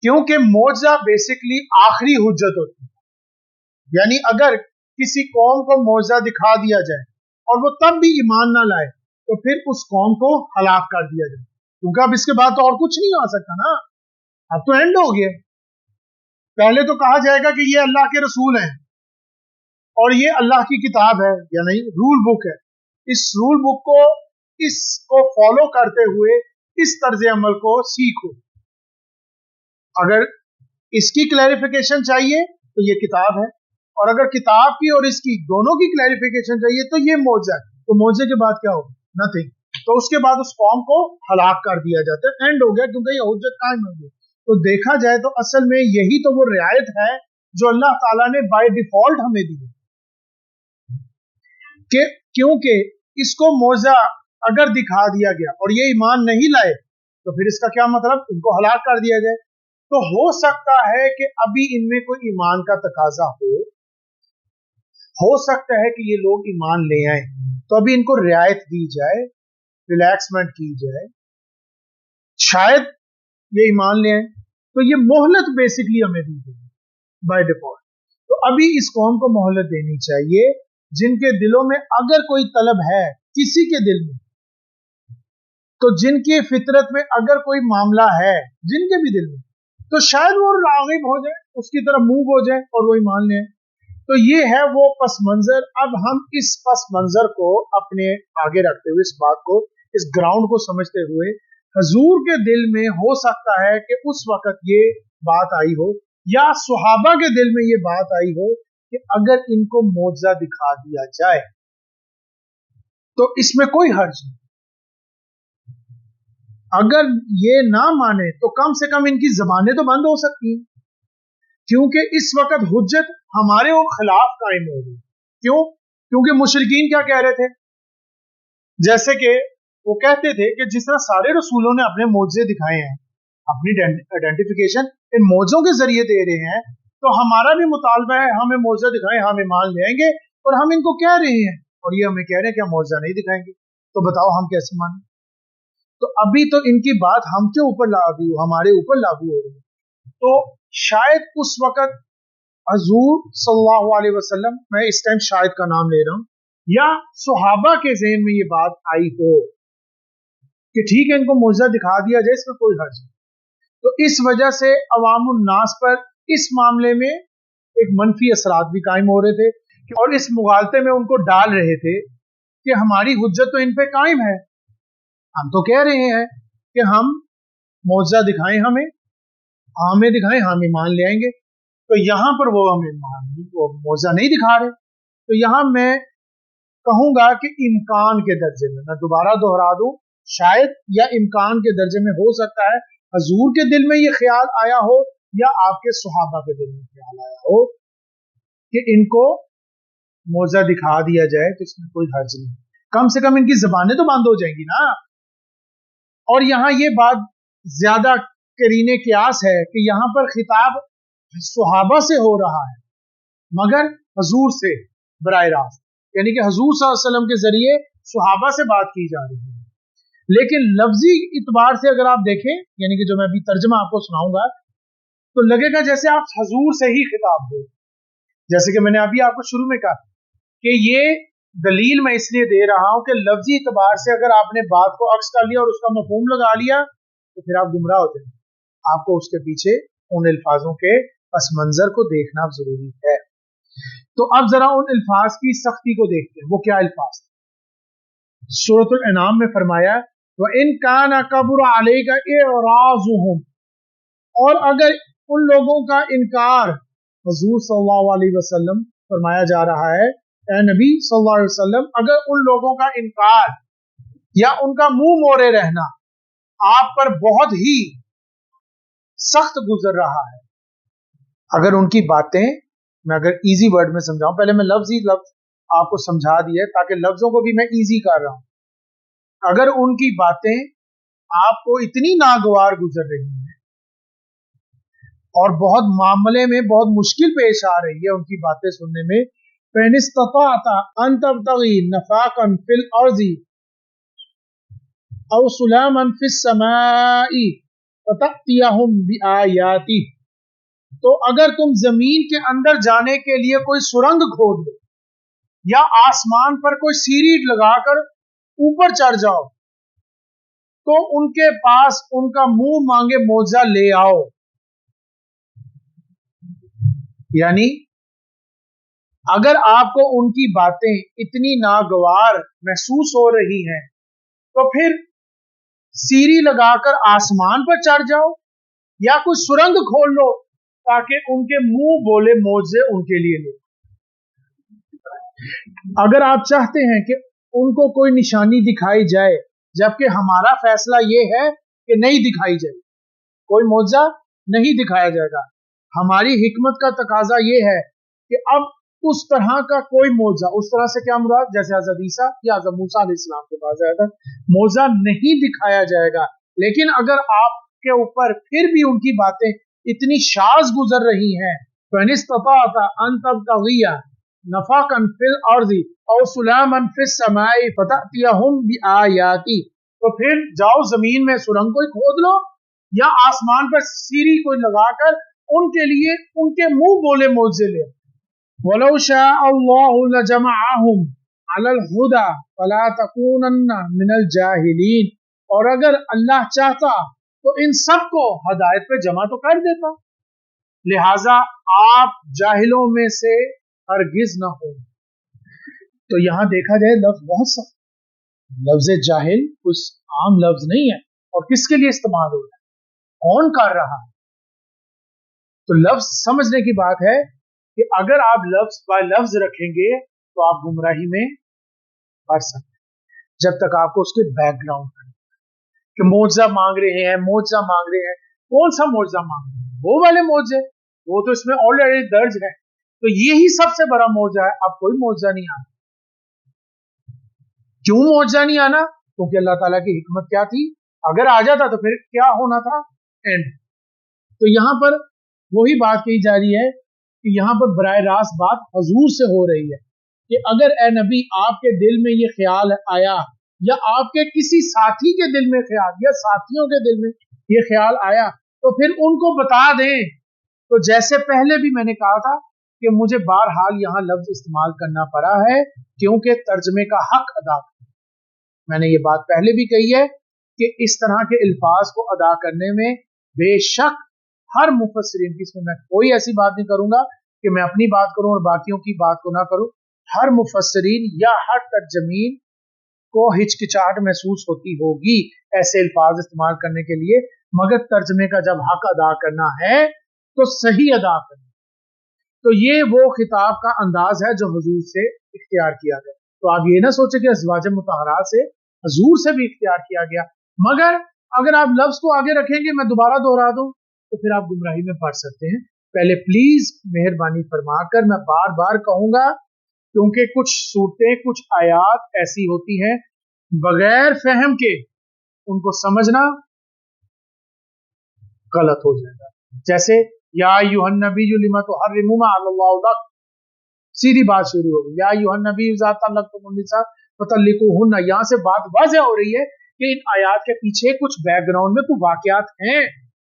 क्योंकि मौजा बेसिकली आखिरी हुज्जत होती है। यानी अगर किसी कौम को मौजा दिखा दिया जाए और वो तब भी ईमान ना लाए तो फिर उस कौम को हलाक कर दिया जाए, क्योंकि अब इसके बाद तो और कुछ नहीं आ सकता ना, अब तो एंड हो गया। पहले तो कहा जाएगा कि ये अल्लाह के रसूल हैं और ये अल्लाह की किताब है, या नहीं रूल बुक है। इस रूल बुक को, इसको फॉलो करते हुए इस तर्ज अमल को सीखो। अगर इसकी क्लैरिफिकेशन चाहिए तो ये किताब है, और अगर किताब की और इसकी दोनों की क्लैरिफिकेशन चाहिए तो ये मौजा है। तो मौजे के बाद क्या होगा? नथिंग। तो उसके बाद उस कौम को हलाक कर दिया जाता है, एंड हो गया, क्योंकि ये हुज्जत कायम हो गई। तो देखा जाए तो असल में यही तो वो रियायत है जो अल्लाह ताला ने बाय डिफॉल्ट हमें दी, कि क्योंकि इसको मौजा अगर दिखा दिया गया और ये ईमान नहीं लाए तो फिर इसका क्या मतलब? इनको हलाक कर दिया जाए। तो हो सकता है कि अभी इनमें कोई ईमान का तकाजा हो, हो सकता है कि ये लोग ईमान ले आए, तो अभी इनको रियायत दी जाए, रिलैक्समेंट की जाए, शायद ये ईमान ले आए। तो ये मोहलत बेसिकली हमें दी गई बाय डिफॉल्ट। तो अभी इस कौम को मोहलत देनी चाहिए जिनके दिलों में अगर कोई तलब है, किसी के दिल में, तो जिनकी फितरत में अगर कोई मामला है, जिनके भी दिल में, तो शायद वो राग़िब हो जाए, उसकी तरफ मूव हो जाए और वो ईमान ले। तो ये है वो पस मंजर। अब हम इस पस मंजर को अपने आगे रखते हुए, इस बात को, इस ग्राउंड को समझते हुए, हजूर के दिल में हो सकता है कि उस वक्त ये बात आई हो, या सुहाबा के दिल में ये बात आई हो कि अगर इनको मौजज़ा दिखा दिया जाए तो इसमें कोई हर्ज नहीं। अगर ये ना माने तो कम से कम इनकी जबानें तो बंद हो सकती हैं, क्योंकि इस वक्त हुज्जत हमारे खिलाफ कायम हो गई। क्यों? क्योंकि मुशरिकीन क्या कह रहे थे, जैसे कि वो कहते थे कि जिस तरह सारे रसूलों ने अपने मौजज़े दिखाए हैं, अपनी आइडेंटिफिकेशन इन मौजों के जरिए दे रहे हैं, तो हमारा भी मुतालबा है हमें मौजज़ा दिखाएं, हम ईमान ले आएंगे। और हम इनको कह रहे हैं और ये हमें कह रहे हैं कि हम मौजज़ा नहीं दिखाएंगे, तो बताओ हम कैसे माने? तो अभी तो इनकी बात हमके ऊपर लागू, हमारे ऊपर लागू हो रही है। तो शायद उस वक्त हजूर सल्लल्लाहु अलैहि वसल्लम, मैं इस टाइम शायद का नाम ले रहा हूं, या सुहाबा के ज़हन में ये बात आई हो कि ठीक है इनको मौजज़ा दिखा दिया जाए, इसमें कोई हर्ज नहीं। तो इस वजह से अवामुन नास पर इस मामले में एक मनफी असरात भी कायम हो रहे थे, और इस मुगालते में उनको डाल रहे थे कि हमारी हुज्जत तो इन पे कायम है, हम तो कह रहे हैं कि हम मौजज़ा दिखाएं, हमें दिखाएं, हम ईमान ले आएंगे। तो यहां पर वो हमें मौजज़ा नहीं दिखा रहे। तो यहां मैं कहूंगा कि इम्कान के दर्जे में, मैं दोबारा दोहरा दूं, शायद या इम्कान के दर्जे में हो सकता है हजूर के दिल में ये ख्याल आया हो या आपके सुहाबा के दिल में ख्याल आया हो कि इनको मौजज़ा दिखा दिया जाए, तो इसमें कोई हर्ज नहीं। कम से कम इनकी जबानें तो बंद हो जाएंगी ना। और यहां ये बात ज्यादा करीने क्यास है कि यहां पर खिताब सुहाबा से हो रहा है, मगर हजूर से बराह रास्त, यानी कि हजूर सल्लल्लाहु अलैहि वसल्लम के जरिए सुहाबा से बात की जा रही है। लेकिन लफ्जी इतबार से अगर आप देखें, यानी कि जो मैं अभी तर्जमा आपको सुनाऊंगा, तो लगेगा जैसे आप हजूर से ही खिताब हो। जैसे कि मैंने अभी आपको शुरू में कहा कि ये दलील मैं इसलिए दे रहा हूं कि लफ्जी इतबार से अगर आपने बात को अक्स कर लिया और उसका मफहूम लगा लिया, तो फिर आप गुमराह हो जाएंगे। आपको उसके पीछे उन अल्फाजों के पस मंजर को देखना जरूरी है। तो अब जरा उन अल्फाज की सख्ती को देखते हैं, वो क्या अल्फाज? सूरतुल अनाम में फरमाया, व इन काना कबुर अलैका इराज़ुहुम, और अगर उन लोगों का इनकार, हुजूर सल्लल्लाहु अलैहि वसल्लम फरमाया जा रहा है, ए नबी सल्लल्लाहु अलैहि वसल्लम, अगर उन लोगों का इनकार या उनका मुंह मोड़े रहना आप पर बहुत ही सख्त गुजर रहा है, अगर उनकी बातें, मैं अगर इजी वर्ड में समझाऊं, पहले मैं लफ्ज आपको समझा दिया ताकि लफ्जों को भी मैं इजी कर रहा हूं, अगर उनकी बातें आपको इतनी नागवार गुजर रही हैं और बहुत मामले में बहुत मुश्किल पेश आ रही है उनकी बातें सुनने में, फ़इनिस्तताअता अन तब्तगी नफ़ाक़न फ़िल अर्ज़ि औ सुलामन फ़िस समाई फ़तअतियहुम बिआयाति, तो अगर तुम जमीन के अंदर जाने के लिए कोई सुरंग खोद लो या आसमान पर कोई सीढ़ी लगाकर ऊपर चढ़ जाओ, तो उनके पास उनका मुंह मांगे मौजज़ा ले आओ। यानी अगर आपको उनकी बातें इतनी नागवार महसूस हो रही हैं, तो फिर सीढ़ी लगाकर आसमान पर चढ़ जाओ या कोई सुरंग खोल लो ताकि उनके मुंह बोले मौजज़े उनके लिए लो। अगर आप चाहते हैं कि उनको कोई निशानी दिखाई जाए, जबकि हमारा फैसला यह है कि नहीं दिखाई जाए, कोई मौजज़ा नहीं दिखाया जाएगा, हमारी हिकमत का तकाजा यह है कि अब उस तरह का कोई मौजज़ा, उस तरह से क्या मुराद, जैसे हज़रत ईसा या हज़रत मूसा अलैहिस्सलाम के पास आया था, मौजज़ा नहीं दिखाया जाएगा। लेकिन अगर आपके ऊपर फिर भी उनकी बातें इतनी शाज़ गुजर रही हैं, फ़इनिस्तताअता अन तब्तगिया नफाकन फिल अर्ज़ि औ सुलामन फिस समाई फतअतियहुम बिआयाती, तो फिर जाओ जमीन में सुरंग कोई खोद लो या आसमान पर सीढ़ी कोई लगाकर उनके लिए उनके मुंह बोले मौजे ले। वलौ शाअ अल्लाहु लजमअहुम अलल हुदा फला तकूनन्ना मिनल जाहिलीन, और अगर अल्लाह चाहता तो इन सबको हदायत पे जमा तो कर देता, लिहाजा आप जाहिलों में से हरगिज न हो। तो यहां देखा जाए लफ्ज बहुत सा, लफ्ज जाहिल कुछ आम लफ्ज नहीं है, और किसके लिए इस्तेमाल हो रहा है, कौन कर रहा है। तो लफ्ज समझने की बात है कि अगर आप लफ्ज बाय लफ्ज रखेंगे तो आप गुमराही में पड़ सकते हैं, जब तक आपको उसके बैकग्राउंड कि मोजा मांग रहे हैं, मोजा मांग रहे हैं, कौन सा मोजा मांग रहे हैं, वो वाले मोजे, वो तो इसमें ऑलरेडी दर्ज है, तो यही सबसे बड़ा मोजा है। अब कोई मोजा नहीं आना। क्यों मोजा नहीं आना? क्योंकि अल्लाह ताला की हिकमत क्या थी, अगर आ जाता तो फिर क्या होना था, एंड। तो यहां पर वही बात कही जा रही है कि यहां पर बराह रास्त बात हुजूर से हो रही है कि अगर ए नबी आपके दिल में ये ख्याल आया, या आपके किसी साथी के दिल में ख्याल, या साथियों के दिल में ये ख्याल आया, तो फिर उनको बता दें। तो जैसे पहले भी मैंने कहा था कि मुझे बहरहाल यहाँ लफ्ज इस्तेमाल करना पड़ा है क्योंकि तर्जमे का हक अदा करना। मैंने ये बात पहले भी कही है कि इस तरह के अल्फाज को अदा करने में बेशक हर मुफस्सिरीन की, इसमें मैं कोई ऐसी बात नहीं करूंगा कि मैं अपनी बात करूं और बाकियों की बात को ना करूं, हर मुफस्सिरीन या हर तर्जमीन को हिचकिचाहट महसूस होती होगी ऐसे अल्फाज इस्तेमाल करने के लिए, मगर तर्जमे का जब हक अदा करना है तो सही अदा करना। तो ये वो खिताब का अंदाज है जो हुजूर से इख्तियार किया गया। तो आप ये ना सोचे कि अज़वाज मुतहरात से हुजूर से भी इख्तियार किया गया, मगर अगर आप लफ्ज को आगे रखेंगे, मैं दोबारा दोहरा दूं, तो फिर आप गुमराही में पड़ सकते हैं। पहले प्लीज मेहरबानी फरमाकर मैं बार बार कहूंगा, क्योंकि कुछ सूरतें, कुछ आयात ऐसी होती हैं बगैर फहम के उनको समझना गलत हो जाएगा। जैसे या अय्युहन नबिय्यु लिमा तुहर्रिमू मा अहल्लल्लाहु लक, सीधी बात शुरू हो गई, या अय्युहन नबिय्यु इज़ा तल्लक़्तुमुन निसा फतल्लिक़ूहुन्ना। यहां से बात वाज़ेह हो रही है कि इन आयात के पीछे कुछ बैकग्राउंड में कुछ वाकयात हैं,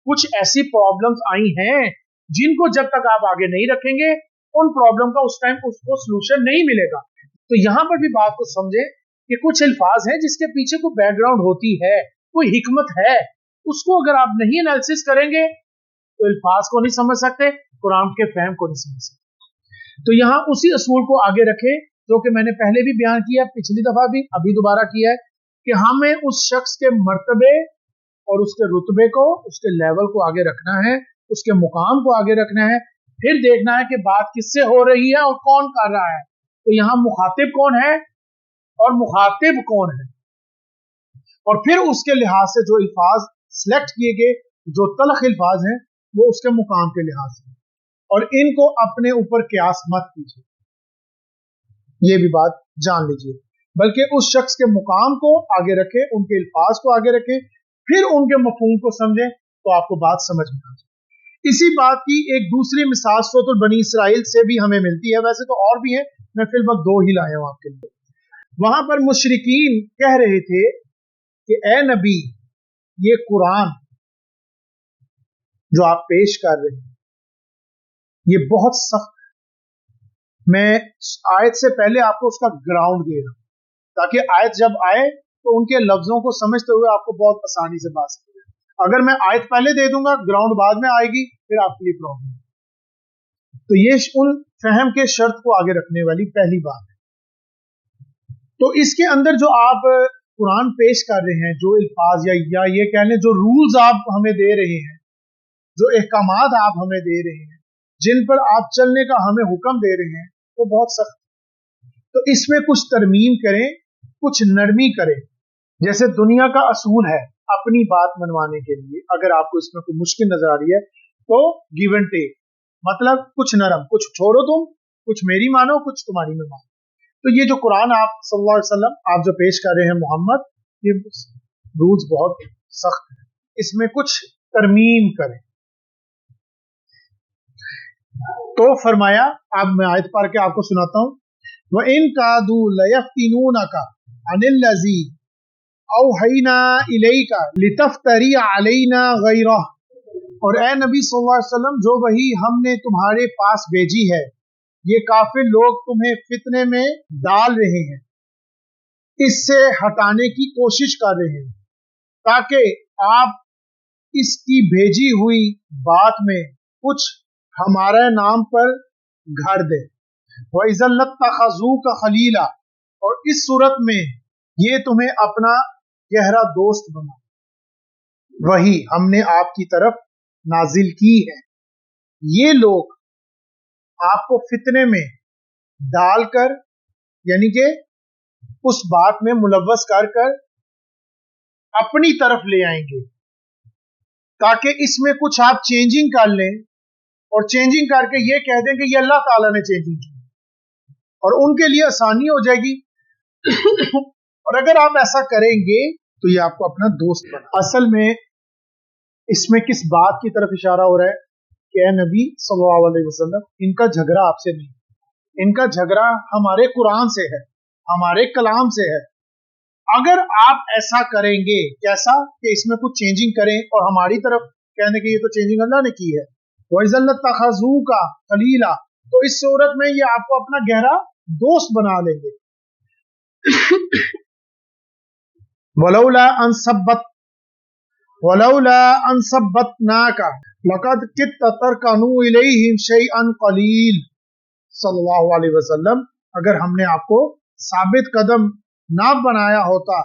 कुछ ऐसी प्रॉब्लम्स आई हैं जिनको जब तक आप आगे नहीं रखेंगे उन प्रॉब्लम का उस टाइम उसको सलूशन नहीं मिलेगा। तो यहां पर भी बात को समझे कि कुछ अल्फाज हैं जिसके पीछे कोई बैकग्राउंड होती है, कोई हिकमत है, उसको अगर आप नहीं एनालिसिस करेंगे तो अल्फाज को नहीं समझ सकते, कुरान के फहम को नहीं समझ सकते। तो यहां उसी असूल को आगे रखे जो कि मैंने पहले भी बयान किया, पिछली दफा भी, अभी दोबारा किया है, कि हमें उस शख्स के मर्तबे और उसके रुतबे को, उसके लेवल को आगे रखना है, उसके मुकाम को आगे रखना है, फिर देखना है कि बात किससे हो रही है और कौन कर रहा है। तो यहां मुखातिब कौन है और मुखातिब कौन है, और फिर उसके लिहाज से जो अल्फाज सिलेक्ट किए गए, जो तलख अल्फाज हैं, वो उसके मुकाम के लिहाज से, और इनको अपने ऊपर क्यास मत कीजिए, ये भी बात जान लीजिए, बल्कि उस शख्स के मुकाम को आगे रखे, उनके अल्फाज को आगे रखे, फिर उनके मफहूम को समझें, तो आपको बात समझ में आ जाए। इसी बात की एक दूसरी मिसाल सूरह बनी इसराइल से भी हमें मिलती है, वैसे तो और भी है, मैं फिर वक्त दो ही लाया हूं आपके लिए। वहां पर मुशरिकीन कह रहे थे कि ए नबी, ये कुरान जो आप पेश कर रहे हैं ये बहुत सख्त है। मैं आयत से पहले आपको उसका ग्राउंड दे रहा हूं, ताकि आयत जब आए तो उनके लफ्जों को समझते हुए आपको बहुत आसानी से बात समझ आए। अगर मैं आयत पहले दे दूंगा, ग्राउंड बाद में आएगी, फिर आपके लिए प्रॉब्लम। तो ये उन फहम के शर्त को आगे रखने वाली पहली बात है। तो इसके अंदर जो आप कुरान पेश कर रहे हैं, जो अल्फाज या ये कह लें जो रूल्स आप हमें दे रहे हैं, जो अहकामात आप हमें दे रहे हैं, जिन पर आप चलने का हमें हुक्म दे रहे हैं, वो बहुत सख्त है। तो इसमें कुछ तरमीम करें, कुछ नरमी करें। जैसे दुनिया का असूल है अपनी बात मनवाने के लिए, अगर आपको इसमें कोई मुश्किल नजर आ रही है तो गिव एंड टेक, मतलब कुछ नरम, कुछ छोड़ो तुम, कुछ मेरी मानो, कुछ तुम्हारी में मानो। तो ये जो कुरान आप सल्लल्लाहु अलैहि वसल्लम आप जो पेश कर रहे हैं मोहम्मद, ये रूल्स बहुत सख्त है, इसमें कुछ तरमीम करें। तो फरमाया, अब मैं आयत पढ़ के आपको सुनाता हूँ, वइन कादू लयफ्तिनूनका अनिल्लज़ी औहैना इलैका लितफ्तरी अलैना गैरह। और ए नबी सल्लल्लाहु अलैहि वसल्लम, जो वही हमने तुम्हारे पास भेजी है, ये काफिर लोग तुम्हें फितने में डाल रहे हैं, इससे हटाने की कोशिश कर रहे हैं, ताकि आप इसकी भेजी हुई बात में कुछ हमारे नाम पर घर दे। वइज़ल लत्तख़ज़ूका खलीला, और इस सूरत में ये तुम्हें अपना गहरा दोस्त बना, वही हमने आपकी तरफ नाजिल की है। ये लोग आपको फितने में डालकर, यानी कि उस बात में मुलव्वस कर कर अपनी तरफ ले आएंगे, ताकि इसमें कुछ आप चेंजिंग कर लें और चेंजिंग करके ये कह दें कि ये अल्लाह ताला ने चेंजिंग की, और उनके लिए आसानी हो जाएगी। और अगर आप ऐसा करेंगे तो ये आपको अपना दोस्त बना। असल में इसमें किस बात की तरफ इशारा हो रहा है कि ए नबी सल्लल्लाहु अलैहि वसल्लम, इनका झगड़ा आपसे नहीं, इनका झगड़ा हमारे कुरान से है, हमारे कलाम से है। अगर आप ऐसा करेंगे, कैसा कि इसमें कुछ चेंजिंग करें और हमारी तरफ कहने की ये तो चेंजिंग अल्लाह ने की है, वइज़ल लत्तख़ज़ूका खलीला, तो इस सूरत में ये आपको अपना गहरा दोस्त बना लेंगे। वलौला अनसब्बतनाका लक़द कित्ता तरकनू इलैहिम शैअन क़लील। सल्लल्लाहु अलैहि वसल्लम, अगर हमने आपको साबित कदम ना बनाया होता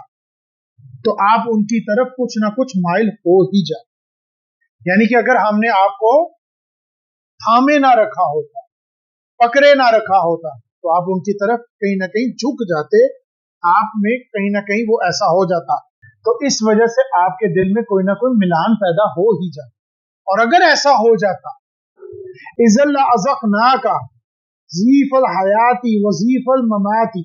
तो आप उनकी तरफ कुछ ना कुछ माइल हो ही जाए। यानी कि अगर हमने आपको थामे ना रखा होता, पकड़े ना रखा होता, तो आप उनकी तरफ कहीं ना कहीं झुक जाते, आप में कहीं ना कहीं वो ऐसा हो जाता, तो इस वजह से आपके दिल में कोई ना कोई मिलान पैदा हो ही जाता। और अगर ऐसा हो जाता, इज़ल अज़क़नाका ज़ीफ़ल हयाती वज़ीफ़ल ममाती,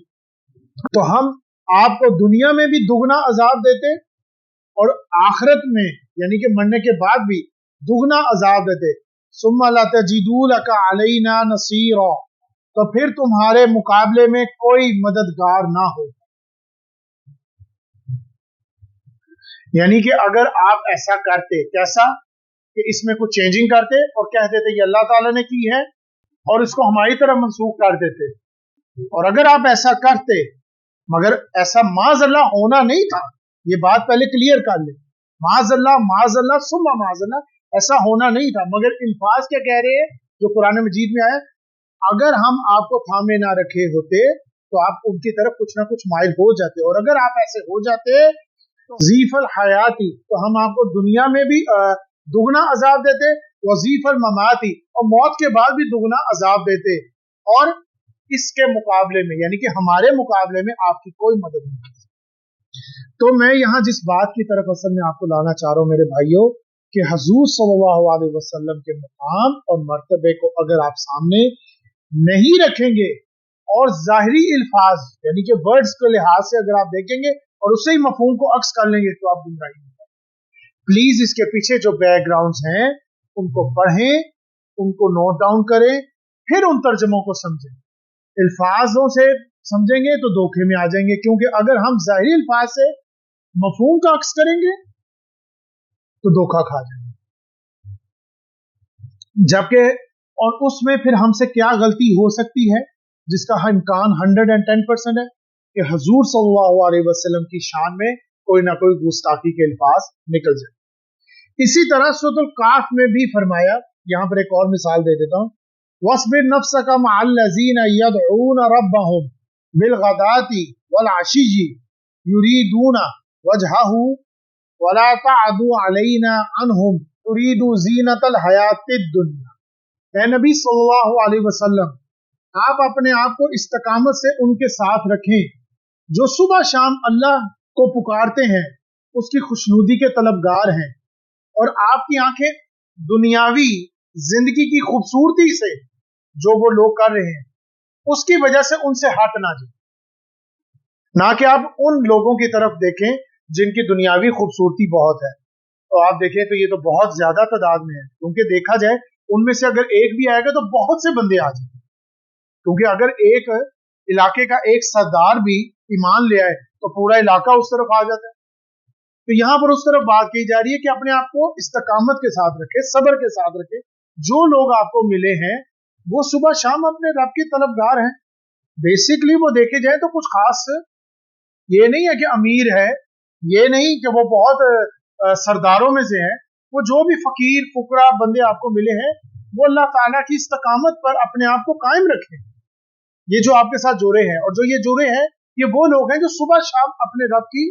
तो हम आपको दुनिया में भी दुगना अजाब देते और आखिरत में यानी कि मरने के बाद भी दुगना अजाब देते। सुम्मा ला तजिदू लका अलैना नसीरा, तो फिर तुम्हारे मुकाबले में कोई मददगार ना हो। यानी कि अगर आप ऐसा करते, कैसा कि इसमें कुछ चेंजिंग करते और कह देते ये अल्लाह ताला ने की है और इसको हमारी तरफ मंसूख कर देते, और अगर आप ऐसा करते, मगर ऐसा माज़अल्लाह होना नहीं था, ये बात पहले क्लियर कर ले, माज़अल्लाह सुम्मा माज़अल्लाह, ऐसा होना नहीं था। मगर अल्फाज क्या कह रहे हैं जो कुरान मजीद में आया, अगर हम आपको थामे ना रखे होते तो आप उनकी तरफ कुछ ना कुछ माइल हो जाते, और अगर आप ऐसे हो जाते तो ज़ीफ़ल हयाती, तो हम आपको दुनिया में भी दुगना अजाब देते, वज़ीफ़ल ममाती, और मौत के बाद भी दुगना अजाब देते, और इसके मुकाबले में यानी कि हमारे मुकाबले में आपकी कोई मदद नहीं। तो मैं यहाँ जिस बात की तरफ असल में आपको लाना चाह रहा हूँ मेरे भाइयों, कि हुज़ूर सल्लल्लाहु अलैहि वसल्लम के मुकाम और मर्तबे को अगर आप सामने नहीं रखेंगे और ज़ाहिरी अल्फाज यानी कि वर्ड्स के लिहाज से अगर आप देखेंगे और उसे ही मफहूम को अक्स कर लेंगे तो आप गुमराही होंगे। प्लीज इसके पीछे जो बैकग्राउंड्स हैं उनको पढ़ें, उनको नोट डाउन करें, फिर उन तर्जुमों को समझें। अल्फाजों से समझेंगे तो धोखे में आ जाएंगे, क्योंकि अगर हम ज़ाहिरी अल्फाज से मफहूम का अक्स करेंगे तो धोखा खा जाएंगे। जबकि और उसमें फिर हमसे क्या गलती हो सकती है जिसका इम्कान 110% है कि हुजूर सल्लल्लाहु अलैहि वसल्लम की शान में कोई ना कोई गुस्ताखी के अल्फाज निकल जाए। इसी तरह सूरह काफ में भी फरमाया, यहां पर एक और मिसाल दे देता हूं, वस्बिर नफ्सका मअल्लज़ीना यदऊना रब्बहुम बिलगदाती वल अशिय्यि युरीदूना वजहहु वला तअदू अलैना अन्हुम तुरीदू ज़ीनतल हयातिद दुनिया। ए नबी सल्लल्लाहु अलैहि वसल्लम, आप अपने आप को इस्तकामत से उनके साथ रखें जो सुबह शाम अल्लाह को पुकारते हैं, उसकी खुशनुदी के तलबगार हैं, और आपकी आंखें दुनियावी जिंदगी की खूबसूरती से जो वो लोग कर रहे हैं उसकी वजह से उनसे हट ना जाए, ना कि आप उन लोगों की तरफ देखें जिनकी दुनियावी खूबसूरती बहुत है। तो आप देखें तो ये तो बहुत ज्यादा तादाद में है, क्योंकि देखा जाए उनमें से अगर एक भी आएगा तो बहुत से बंदे आ जाएंगे, क्योंकि अगर एक इलाके का एक सरदार भी ईमान ले आए तो पूरा इलाका उस तरफ आ जाता है। तो यहाँ पर उस तरफ बात की जा रही है कि अपने आप को इस्तकामत के साथ रखे, सब्र के साथ रखे। जो लोग आपको मिले हैं वो सुबह शाम अपने रब के तलबगार हैं। बेसिकली वो देखे जाए तो कुछ खास ये नहीं है कि अमीर है, ये नहीं कि वो बहुत सरदारों में से है। वो जो भी फकीर फुकरा बंदे आपको मिले हैं वो अल्लाह ताला की इस्तकामत पर अपने आप को कायम रखें। ये जो आपके साथ जुड़े हैं, और जो ये जुड़े हैं ये वो लोग हैं जो सुबह शाम अपने रब की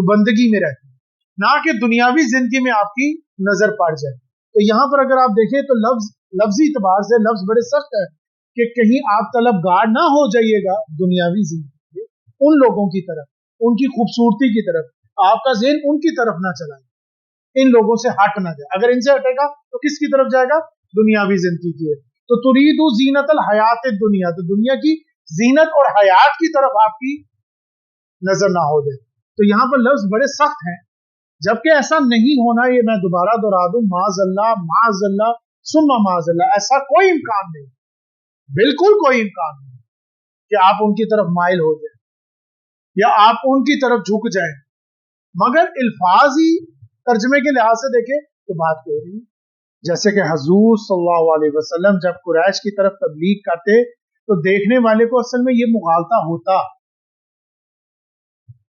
बंदगी में रहते हैं, ना कि दुनियावी जिंदगी में आपकी नजर पड़ जाए। तो यहाँ पर अगर आप देखें तो लफ्जी इतबार से लफ्ज बड़े सख्त है कि कहीं आप तलबगार ना हो जाइएगा दुनियावी जिंदगी में, उन लोगों की तरफ, उनकी खूबसूरती की तरफ आपका ज़हन उनकी तरफ ना चलाए, इन लोगों से हट ना जाए। अगर इनसे हटेगा तो किसकी तरफ जाएगा? दुनियावी जिंदगी की। तो तुरीदु जीनतल हयात दुनिया, तो दुनिया की जीनत और हयात की तरफ आपकी नजर ना हो जाए। तो यहाँ पर लफ्ज बड़े सख्त हैं, जबकि ऐसा नहीं होना, ये मैं दोबारा दोहरा दूं, माज़अल्लाह सुम्मा माज़अल्लाह, ऐसा कोई इम्कान नहीं, बिल्कुल कोई इम्कान नहीं कि आप उनकी तरफ माइल हो जाए या आप उनकी तरफ झुक जाए। मगर अल्फाजी तर्जमे के लिहाज से देखें तो बात हो रही है जैसे कि हुजूर सल्लल्लाहु अलैहि वसल्लम जब कुरैश की तरफ तबलीग करते तो देखने वाले को असल में ये मुगालता होता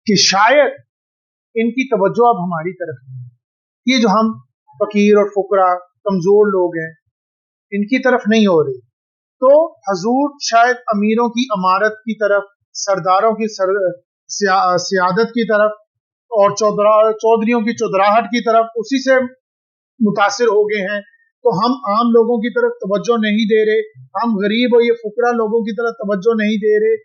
कि शायद इनकी तवज्जो अब हमारी तरफ नहीं, ये जो हम फकीर और फुकरा कमजोर लोग हैं इनकी तरफ नहीं हो रही। तो हुजूर शायद अमीरों की अमारत की तरफ, सरदारों की सियादत की तरफ और चौधरियों की चौधराहट की तरफ उसी से मुतासिर हो गए हैं। तो हम आम लोगों की तरफ तवज्जो नहीं दे रहे, हम गरीब और ये फुकरा लोगों की तरफ तवज्जो नहीं दे रहे।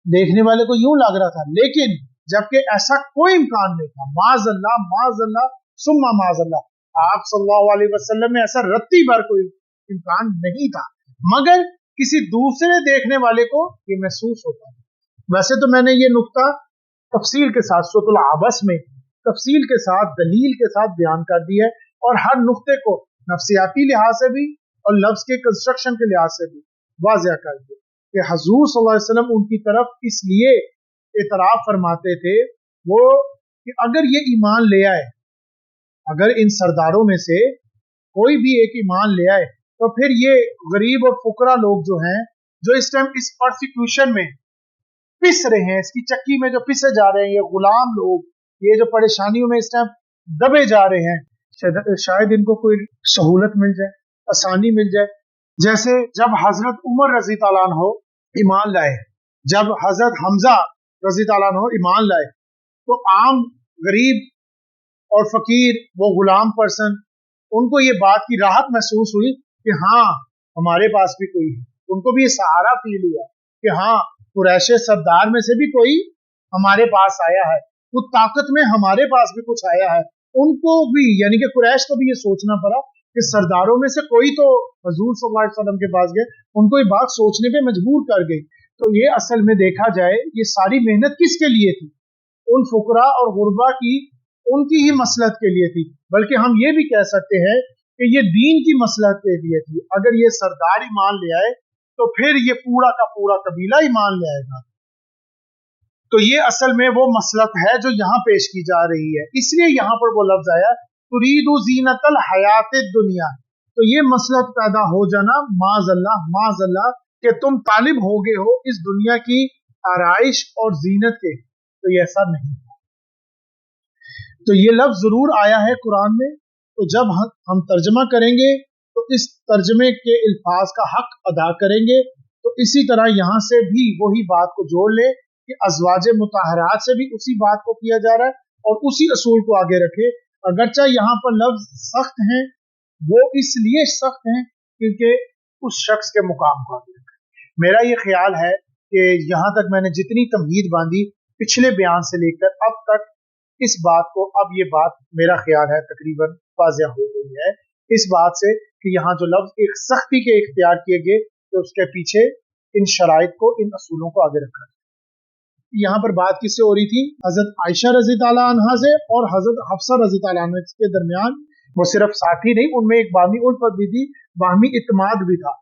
देखने वाले को यूं लग रहा था, लेकिन जबकि ऐसा कोई इम्कान नहीं था। माज़अल्लाह सुम्मा माज़अल्लाह, आप सल्लल्लाहु अलैहि वसल्लम में ऐसा रत्ती भर कोई इम्कान नहीं था, मगर किसी दूसरे देखने वाले को ये महसूस होता है। वैसे तो मैंने ये नुक्ता तफसील के साथ सूरह अल-अबस में तफसील के साथ दलील के साथ बयान कर दिया है, और हर नुक्ते को नफ्सियाती लिहाज से भी और लफ्ज के कंस्ट्रक्शन के लिहाज से भी वाज़ेह कर दिया कि हुजूर सल्लल्लाहु अलैहि वसल्लम उनकी तरफ इसलिए इतराफ फरमाते थे वो कि अगर ये ईमान ले आए, अगर इन सरदारों में से कोई भी एक ईमान ले आए तो फिर ये गरीब और फुकरा लोग जो हैं, जो इस टाइम इस परसिक्यूशन में पिस रहे हैं, इसकी चक्की में जो पिसे जा रहे हैं, ये गुलाम लोग, ये जो परेशानियों में इस टाइम दबे जा रहे हैं, शायद इनको कोई सहूलत मिल जाए, आसानी मिल जाए। जैसे जब हजरत उमर रजी तआला अन्हु ईमान लाए, जब हजरत हमजा रजी तआला अन्हु ईमान लाए, तो आम गरीब और फकीर वो गुलाम पर्सन, उनको ये बात की राहत महसूस हुई कि हाँ हमारे पास भी कोई है। उनको भी ये सहारा फील हुआ कि हाँ कुरैश सरदार में से भी कोई हमारे पास आया है, कुछ ताकत में हमारे पास भी कुछ आया है। उनको भी, यानी कि कुरैश को भी ये सोचना पड़ा कि सरदारों में से कोई तो हुजूर सल्लल्लाहु अलैहि वसल्लम के पास गए, उनको ये बात सोचने पे मजबूर कर गई। तो ये असल में देखा जाए ये सारी मेहनत किसके लिए थी? उन फुकरा और गुरबा की, उनकी ही मसलहत के लिए थी। बल्कि हम ये भी कह सकते हैं कि ये दीन की मसलहत के लिए थी। अगर ये सरदार ईमान ले आए तो फिर ये पूरा का पूरा कबीला ईमान ले आएगा। तो ये असल में वो मसलहत है जो यहाँ पेश की जा रही है, इसलिए यहाँ पर वो लफ्ज आया तुरीदु ज़ीनतल हयात दुनिया। तो ये मसलहत पैदा हो जाना, माज़अल्लाह कि तुम तालिब हो गए हो इस दुनिया की आराइश और जीनत के, तो ये ऐसा नहीं है। तो ये लफ्ज जरूर आया है कुरान में। तो जब हम तर्जमा करेंगे तो इस तर्जमे के अल्फाज का हक अदा करेंगे। तो इसी तरह यहाँ से भी वही बात को जोड़ ले कि अज़वाजे मुताहरात से भी उसी बात को किया जा रहा है और उसी असूल को आगे रखे। अगरचा यहाँ पर लफ्ज सख्त हैं, वो इसलिए सख्त हैं क्योंकि उस शख्स के मुकाम को आगे रखे। मेरा ये ख्याल है कि यहाँ तक मैंने जितनी तमहीद बांधी पिछले बयान से लेकर अब तक, इस बात को, अब ये बात मेरा ख्याल है तकरीबन वाज़ेह हो गई है इस बात से कि यहाँ जो लफ्ज एक सख्ती के इख्तियार किए गए तो उसके पीछे इन शराइत को, इन असूलों को आगे रखा। यहाँ पर बात किससे हो रही थी? हजरत आयशा रज़ी ताला अन्हा से और हजरत हफ्सा रज़ी ताला अन्हा के दरमियान वो सिर्फ साथी नहीं, उनमें एक बाहमी उल्फत भी थी, बाहमी इत्माद भी था,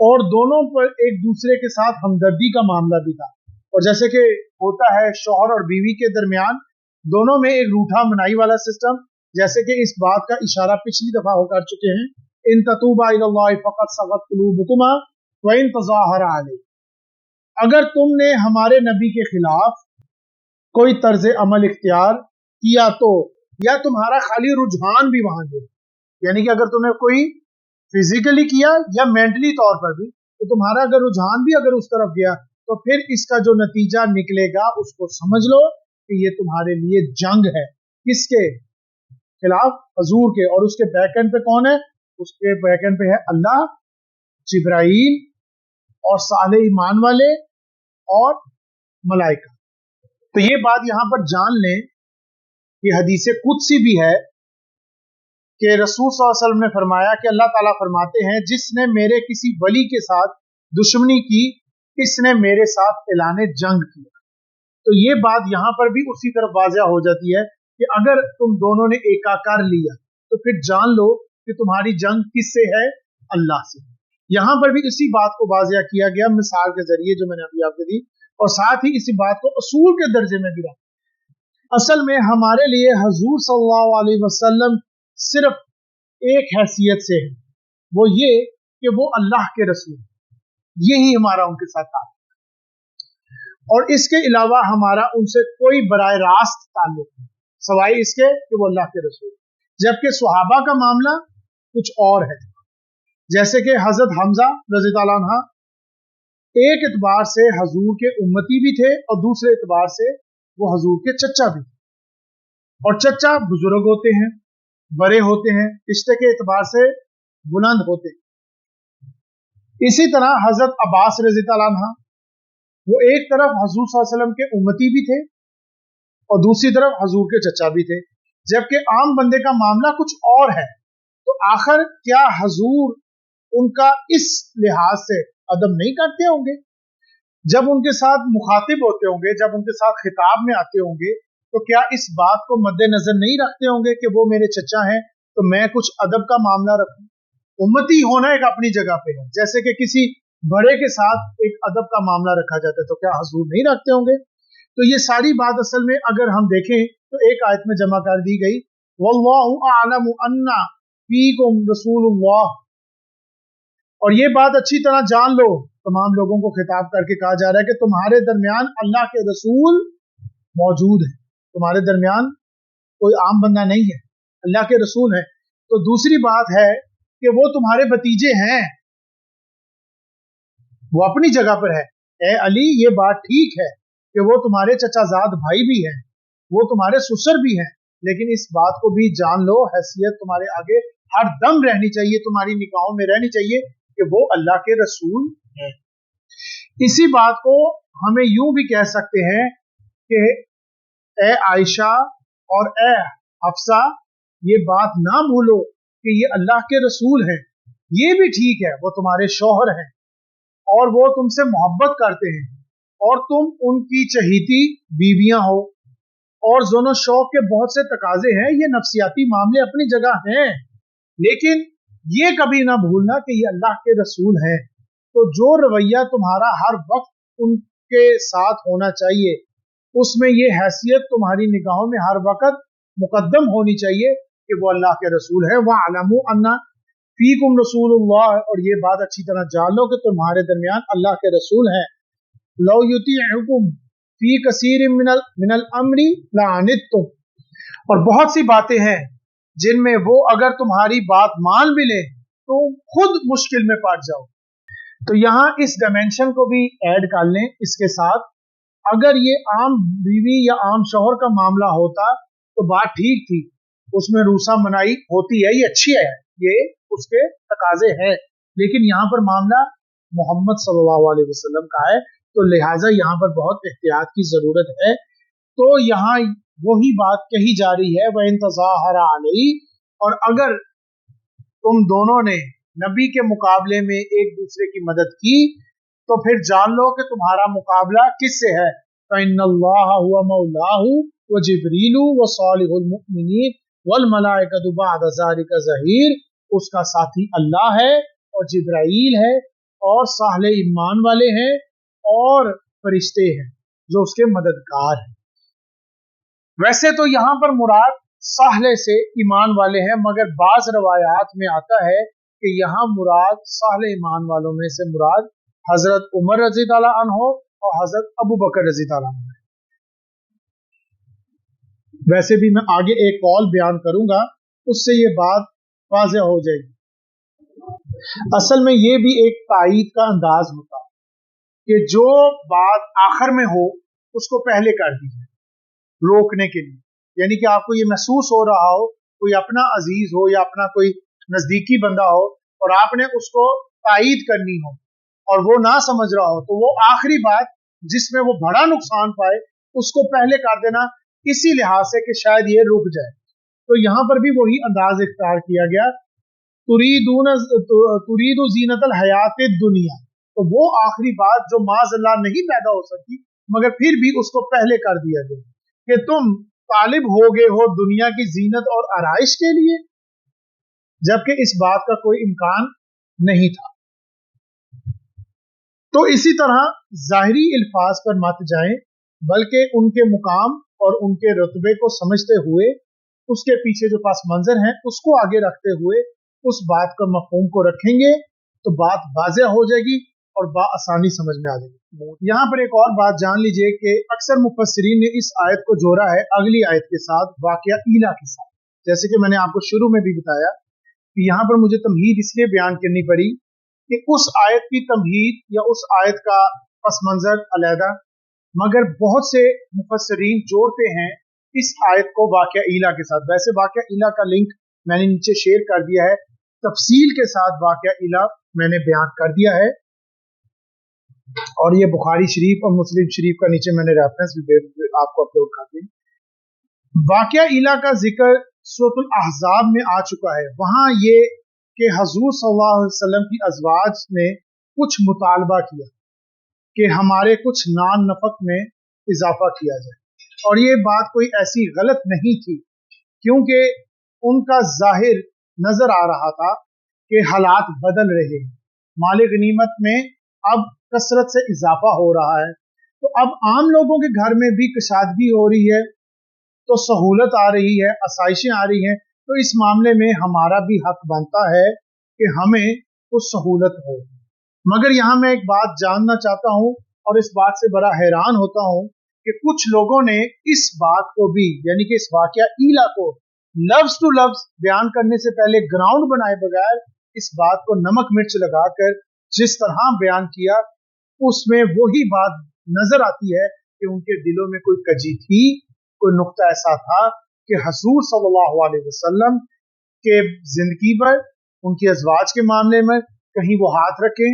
और दोनों पर एक दूसरे के साथ हमदर्दी का मामला भी था। और जैसे कि होता है शौहर और बीवी के दरमियान, दोनों में एक रूठा मनाई वाला सिस्टम, जैसे कि इस बात का इशारा पिछली दफा हो कर चुके हैं, इन ततूबा इलल्लाहि फक़द सग़त कुलूबुकुमा व इन तज़ाहरा अलैहि, अगर तुमने हमारे नबी के खिलाफ कोई तर्ज अमल इख्तियार किया तो, या तुम्हारा खाली रुझान भी वहां गया, यानी कि अगर तुमने कोई फिजिकली किया या मेंटली तौर पर भी, तो तुम्हारा अगर रुझान भी अगर उस तरफ गया, तो फिर इसका जो नतीजा निकलेगा उसको समझ लो कि ये तुम्हारे लिए जंग है। किसके खिलाफ? हजूर के। और उसके बैकेंड पे कौन है? उसके बैकेंड पे है अल्लाह, जिब्राइल और साले ईमान वाले और मलाइका। तो ये बात यहां पर जान लें, ये हदीस कुदसी भी है कि रसूल सल्लल्लाहु अलैहि वसल्लम ने फरमाया कि अल्लाह ताला फरमाते हैं, जिसने मेरे किसी वली के साथ दुश्मनी की, इसने मेरे साथ ऐलाने जंग किया। तो ये बात यहां पर भी उसी तरफ वाज़िह हो जाती है कि अगर तुम दोनों ने एकाकार लिया, तो फिर जान लो कि तुम्हारी जंग किससे है? अल्लाह से। यहां पर भी इसी बात को वाज़िह किया गया मिसाल के जरिए जो मैंने अभी आपको दी, और साथ ही इसी बात को असूल के दर्जे में भी रखा। असल में हमारे लिए हजूर सल्लल्लाहु अलैहि वसल्लम सिर्फ एक हैसियत से है, वो ये कि वो अल्लाह के रसूल, यही हमारा उनके साथ था, और इसके अलावा हमारा उनसे कोई बराह रास्त ताल्लुक नहीं, सवाए इसके कि वो अल्लाह के रसूल। जबकि सुहाबा का मामला कुछ और है, जैसे कि हजरत हमजा रज़ी अल्लाह अन्हा एक एतबार से हजूर के उम्मती भी थे और दूसरे एतबार से वो हजूर के चचा भी थे, और चचा बुजुर्ग होते हैं, बड़े होते हैं, रिश्ते के एतबार से बुलंद होते हैं। इसी तरह हजरत अब्बास रज़ी अल्लाह अन्हा, वो एक तरफ हजूर सल्लल्लाहु अलैहि वसल्लम के उम्मती भी थे और दूसरी तरफ हजूर के चचा भी थे। जबकि आम बंदे का मामला कुछ और है। तो आखिर क्या हजूर उनका इस लिहाज से अदब नहीं करते होंगे? जब उनके साथ मुखातिब होते होंगे, जब उनके साथ खिताब में आते होंगे, तो क्या इस बात को मद्देनजर नहीं रखते होंगे कि वो मेरे चचा हैं, तो मैं कुछ अदब का मामला रखूं? उम्मती होना एक अपनी जगह पे है, जैसे कि किसी बड़े के साथ एक अदब का मामला रखा जाता है, तो क्या हजूर नहीं रखते होंगे? तो ये सारी बात असल में अगर हम देखें तो एक आयत में जमा कर दी गई, वल्लाहु अअलमु अन्ना फीकुम रसूलुल्लाह, और ये बात अच्छी तरह जान लो, तमाम लोगों को खिताब करके कहा जा रहा है कि तुम्हारे दरमियान अल्लाह के रसूल मौजूद है, तुम्हारे दरमियान कोई आम बंदा नहीं है, अल्लाह के रसूल है। तो दूसरी बात है कि वो तुम्हारे भतीजे हैं, वो अपनी जगह पर है। ए अली, ये बात ठीक है कि वो तुम्हारे चचाजाद भाई भी हैं, वो तुम्हारे ससुर भी हैं, लेकिन इस बात को भी जान लो, हैसियत तुम्हारे आगे हर दम रहनी चाहिए, तुम्हारी निगाहों में रहनी चाहिए कि वो अल्लाह के रसूल हैं। इसी बात को हमें यूं भी कह सकते हैं कि ए आयशा और ए हफ्सा, ये बात ना भूलो कि ये अल्लाह के रसूल हैं। ये भी ठीक है, वो तुम्हारे शौहर हैं और वो तुमसे मोहब्बत करते हैं और तुम उनकी चहीती बीवियां हो, और ज़ोनो शौक के बहुत से तकाजे हैं, ये नफ्सियाती मामले अपनी जगह हैं, लेकिन ये कभी ना भूलना कि ये अल्लाह के रसूल हैं। तो जो रवैया तुम्हारा हर वक्त उनके साथ होना चाहिए, उसमें ये हैसियत तुम्हारी निगाहों में हर वक्त मुकद्दम होनी चाहिए कि वो अल्लाह के रसूल है। वह अलमु अन्ना फीकुम रसूलुल्लाह, और ये बात अच्छी तरह जान लो कि तुम्हारे दरमियान अल्लाह के रसूल हैं। लौ युतीउकुम फी कसीर मिनल अमरी लअनित्तुम, और बहुत सी बातें हैं जिनमें वो अगर तुम्हारी बात मान भी ले तो खुद मुश्किल में पड़ जाओ। तो यहाँ इस डायमेंशन को भी ऐड कर लें इसके साथ। अगर ये आम बीवी या आम शौहर का मामला होता तो बात ठीक थी, उसमें रूसा मनाई होती है, ये अच्छी है, ये उसके तकाजे हैं, लेकिन यहाँ पर मामला मोहम्मद सल्लल्लाहु अलैहि वसल्लम का है, तो लिहाजा यहाँ पर बहुत एहतियात की जरूरत है। तो यहाँ वही बात कही जा रही है, वह इंतज़ाहरा अलैहि, और अगर तुम दोनों ने नबी के मुकाबले में एक दूसरे की मदद की, तो फिर जान लो कि तुम्हारा मुकाबला किससे है। फ़इन्नल्लाह हुवा मौलाहु व जिब्रीलु व सालिहुल मुमिनीन वल मलाइकतु बअद ज़ालिका ज़हीर, उसका साथी अल्लाह है और जिब्राईल है और साहले ईमान वाले हैं और फरिश्ते हैं जो उसके मददगार हैं। वैसे तो यहाँ पर मुराद साहले से ईमान वाले हैं, मगर बाज रवायात में आता है कि यहाँ मुराद साहले ईमान वालों में से मुराद हजरत उमर रज़ी अल्लाह अन्हो और हजरत अबू बकर रज़ी अल्लाह अन्हो है। वैसे भी मैं आगे एक कौल बयान करूंगा, उससे ये बात वाज़ेह हो जाएगी। असल में ये भी एक तायीद का अंदाज होता है कि जो बात आखिर में हो उसको पहले कर दीजिए, रोकने के लिए। यानी कि आपको ये महसूस हो रहा हो कोई अपना अजीज हो या अपना कोई नजदीकी बंदा हो और आपने उसको तायीद करनी हो और वो ना समझ रहा हो, तो वो आखिरी बात जिसमें वो बड़ा नुकसान पाए उसको पहले कर देना, इसी लिहाज से कि शायद ये रुक जाए। तो यहाँ पर भी वही अंदाज इख्तियार किया गया, तुरीदु ज़ीनतल हयातिद दुनिया, तो वो आखिरी बात जो माज़अल्लाह नहीं पैदा हो सकती मगर फिर भी उसको पहले कर दिया गया कि तुम तालिब हो गए हो दुनिया की जीनत और आराइश के लिए, जबकि इस बात का कोई इम्कान नहीं था। तो इसी तरह ज़ाहिरी अल्फाज पर मत जाएं, बल्कि उनके मुकाम और उनके रुतबे को समझते हुए उसके पीछे जो पास मंजर है उसको आगे रखते हुए उस बात का मफहूम को रखेंगे तो बात वाज़ेह हो जाएगी और आसानी समझ में आ जाएगी। यहाँ पर एक और बात जान लीजिए कि अक्सर मुफस्सिरीन ने इस आयत को जोड़ा है अगली आयत के साथ, वाक़या ईला के साथ। जैसे कि मैंने आपको शुरू में भी बताया कि यहाँ पर मुझे तमहीद इसलिए बयान करनी पड़ी कि उस आयत की तमहीद या उस आयत का पस मंजर अलहदा, मगर बहुत से मुफस्सिरीन जोड़ते हैं इस आयत को वाक़या ईला के साथ। वैसे वाक़या ईला का लिंक मैंने नीचे शेयर कर दिया है, तफसील के साथ वाक़या ईला मैंने बयान कर दिया है और ये बुखारी शरीफ और मुस्लिम शरीफ का नीचे मैंने रेफरेंस भी आपको अपलोड कर दी। वाक़या ईला का जिक्र सूरतुल अहज़ाब में आ चुका है। वहां ये कि हजूर सल्लल्लाहु अलैहि वसल्लम की अज़वाज ने कुछ मुतालबा किया कि हमारे कुछ नान नफक में इजाफा किया जाए, और ये बात कोई ऐसी गलत नहीं थी क्योंकि उनका जाहिर नजर आ रहा था कि हालात बदल रहे हैं, माल गनीमत में अब कसरत से इजाफा हो रहा है, तो अब आम लोगों के घर में भी कशादगी हो रही है, तो सहूलत आ रही है, आसाइशें आ रही हैं, तो इस मामले में हमारा भी हक बनता है कि हमें कुछ सहूलत हो। मगर यहाँ मैं एक बात जानना चाहता हूँ और इस बात से बड़ा हैरान होता हूँ कि कुछ लोगों ने इस बात को भी, यानी कि इस वाक़या ईला को लफ्ज टू लफ्ज बयान करने से पहले ग्राउंड बनाए बगैर इस बात को नमक मिर्च लगाकर जिस तरह बयान किया, उसमें वही बात नजर आती है कि उनके दिलों में कोई कजी थी, कोई नुक्ता ऐसा था कि हुजूर सल्लल्लाहु अलैहि वसल्लम के जिंदगी पर उनकी अज़वाज के मामले में कहीं वो हाथ रखें,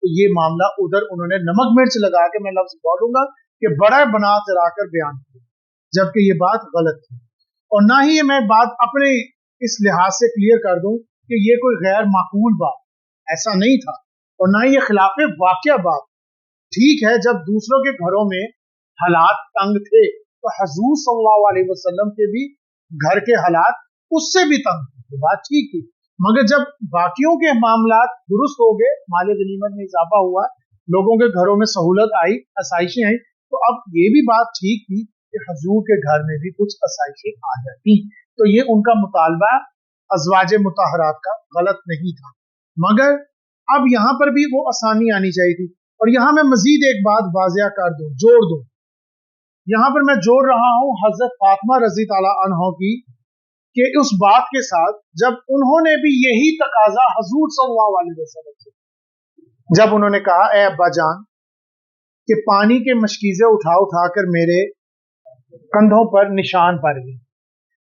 तो ये मामला उधर उन्होंने नमक मिर्च लगा के, मैं लफ्ज बोलूंगा कि बड़ा बना चढ़ाकर बयान किया, जबकि ये बात गलत थी। और ना ही ये मैं बात अपने इस लिहाज से क्लियर कर दूं कि ये कोई गैर माकूल बात, ऐसा नहीं था, और ना ही ये खिलाफे वाक़या बात। ठीक है, जब दूसरों के घरों में हालात तंग थे तो हुजूर सल्लल्लाहु अलैहि वसल्लम के भी घर के हालात उससे भी तंग थे, बात ठीक थी। मगर जब बाकियों के मामलात दुरुस्त हो गए, माले गनीमत में इजाफा हुआ, लोगों के घरों में सहूलत आई, आसाइशें आई, तो अब ये भी बात ठीक थी कि हुजूर के घर में भी कुछ आसाइशें आ जाती। तो ये उनका मुतालबा अज़वाज मुताहरात का गलत नहीं था, मगर अब यहाँ पर भी वो आसानी आनी चाहिए थी। और यहाँ मैं मजीद एक बात वाज़िया कर दूं, जोड़ दूं, यहाँ पर मैं जोड़ रहा हूँ हजरत फातिमा रज़ी अल्लाह अन्हा की, कि उस बात के साथ जब उन्होंने भी यही तकाजा हुजूर सल्लल्लाहु अलैहि वसल्लम से, जब उन्होंने कहा ए अब्बा जान कि पानी के मशकीज़े उठा उठाकर मेरे कंधों पर निशान पड़ गए,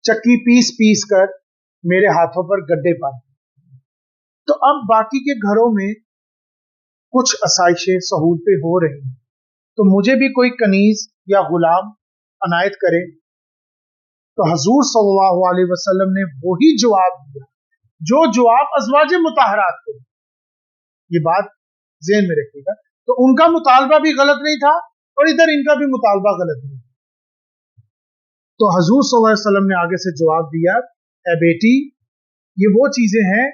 चक्की पीस पीस कर मेरे हाथों पर गड्ढे पड़ गए, तो अब बाकी के घरों में कुछ आसाइशें सहूलतें हो रही हैं, तो मुझे भी कोई कनीज या गुलाम अनायत करे। तो हुजूर सल्लल्लाहु अलैहि वसल्लम ने वही जवाब दिया जो जवाब अज़वाज मुताहरात को, ये बात ज़हन में रखिएगा। तो उनका मुतालबा भी गलत नहीं था और इधर इनका भी मुतालबा गलत नहीं था। तो हुजूर सल्लल्लाहु अलैहि वसल्लम ने आगे से जवाब दिया اے بیٹی یہ وہ چیزیں ہیں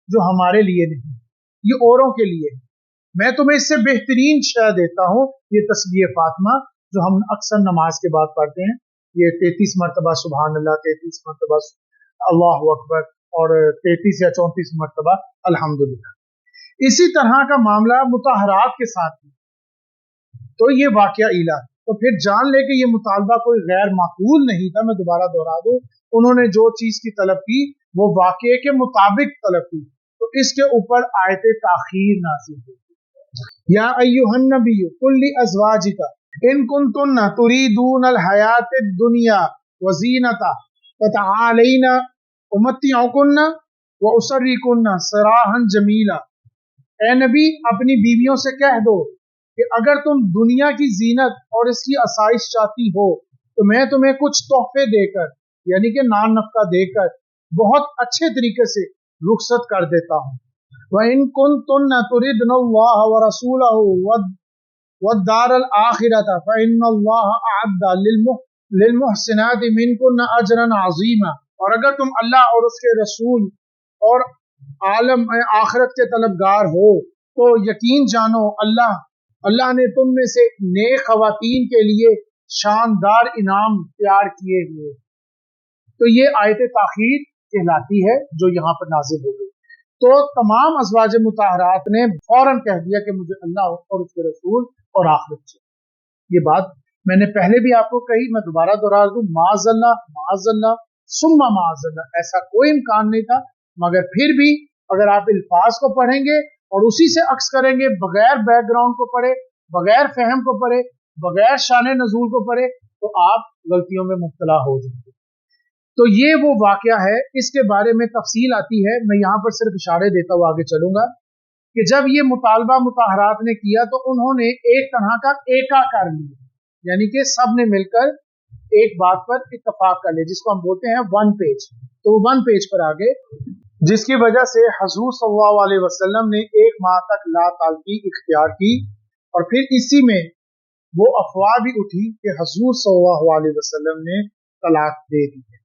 جو ہمارے لیے نہیں، یہ اوروں کے لیے ہے، میں تمہیں اس سے بہترین شے دیتا ہوں، یہ تسبیح فاطمہ جو ہم اکثر نماز کے بعد پڑھتے ہیں، یہ 33 مرتبہ سبحان اللہ، 33 مرتبہ اللہ اکبر اور 33 یا 34 مرتبہ الحمدللہ۔ اسی طرح کا معاملہ مطہرات کے ساتھ ہے، تو یہ واقعہ الہ، تو پھر جان لے کہ یہ مطالبہ کوئی غیر معقول نہیں تھا۔ میں دوبارہ دہرا دوں، انہوں نے جو چیز کی طلب کی وہ واقعے کے مطابق طلب کی، تو اس کے اوپر آیت تاخیر نازل ہوئی۔ یا ایھا النبی قل لازواجک ان کنتن تریدون الحیات الدنیا وزینتها فتعالین امتعکن واسرحکن سراحا جمیلا۔ اے نبی اپنی بیویوں سے کہہ دو کہ اگر تم دنیا کی زینت اور اس کی آسائش چاہتی ہو تو میں تمہیں کچھ تحفے دے کر، یعنی کہ نان نفقہ دے کر بہت اچھے طریقے سے رخصت کر دیتا ہوں۔ وَإِن كُنتُنَّ تُرِدْنَ اللَّهَ وَرَسُولَهُ وَالدَّارَ الْآخِرَةَ فَإِنَّ اللَّهَ أَعَدَّ لِلْمُحْسِنَاتِ مِنكُنَّ أَجْرًا عَظِيمًا، اور اگر تم اللہ اور اس کے رسول اور عالم آخرت کے طلبگار ہو تو یقین جانو اللہ نے تم میں سے نیک خواتین کے لیے شاندار انعام تیار کیے ہوئے۔ تو یہ آیت تاخیر کہلاتی ہے جو یہاں پر نازل ہو گئی۔ تو تمام ازواج مطہرات نے فوراً کہہ دیا کہ مجھے اللہ اور اس کے رسول اور آخرت سے۔ یہ بات میں نے پہلے بھی آپ کو کہی، میں دوبارہ دہرا دوں، معاذ اللہ ثم معاذ اللہ، ایسا کوئی امکان نہیں تھا، مگر پھر بھی اگر آپ الفاظ کو پڑھیں گے اور اسی سے عکس کریں گے، بغیر بیک گراؤنڈ کو پڑھے، بغیر فہم کو پڑھے، بغیر شان نزول کو پڑھے، تو آپ غلطیوں میں مبتلا ہو جائیں گے۔ تو یہ وہ واقعہ ہے، اس کے بارے میں تفصیل آتی ہے، میں یہاں پر صرف اشارے دیتا ہوا آگے چلوں گا کہ جب یہ مطالبہ مطہرات نے کیا تو انہوں نے ایک طرح کا ایکا کر لیا، یعنی کہ سب نے مل کر ایک بات پر اتفاق کر لیا، جس کو ہم بولتے ہیں ون پیج۔ تو ون پیج پر آگے، جس کی وجہ سے حضور صلی اللہ علیہ وسلم نے 1 ماہ تک لا تعلقی اختیار کی، اور پھر اسی میں وہ افواہ بھی اٹھی کہ حضور صلی اللہ علیہ وسلم نے طلاق دے دی ہے۔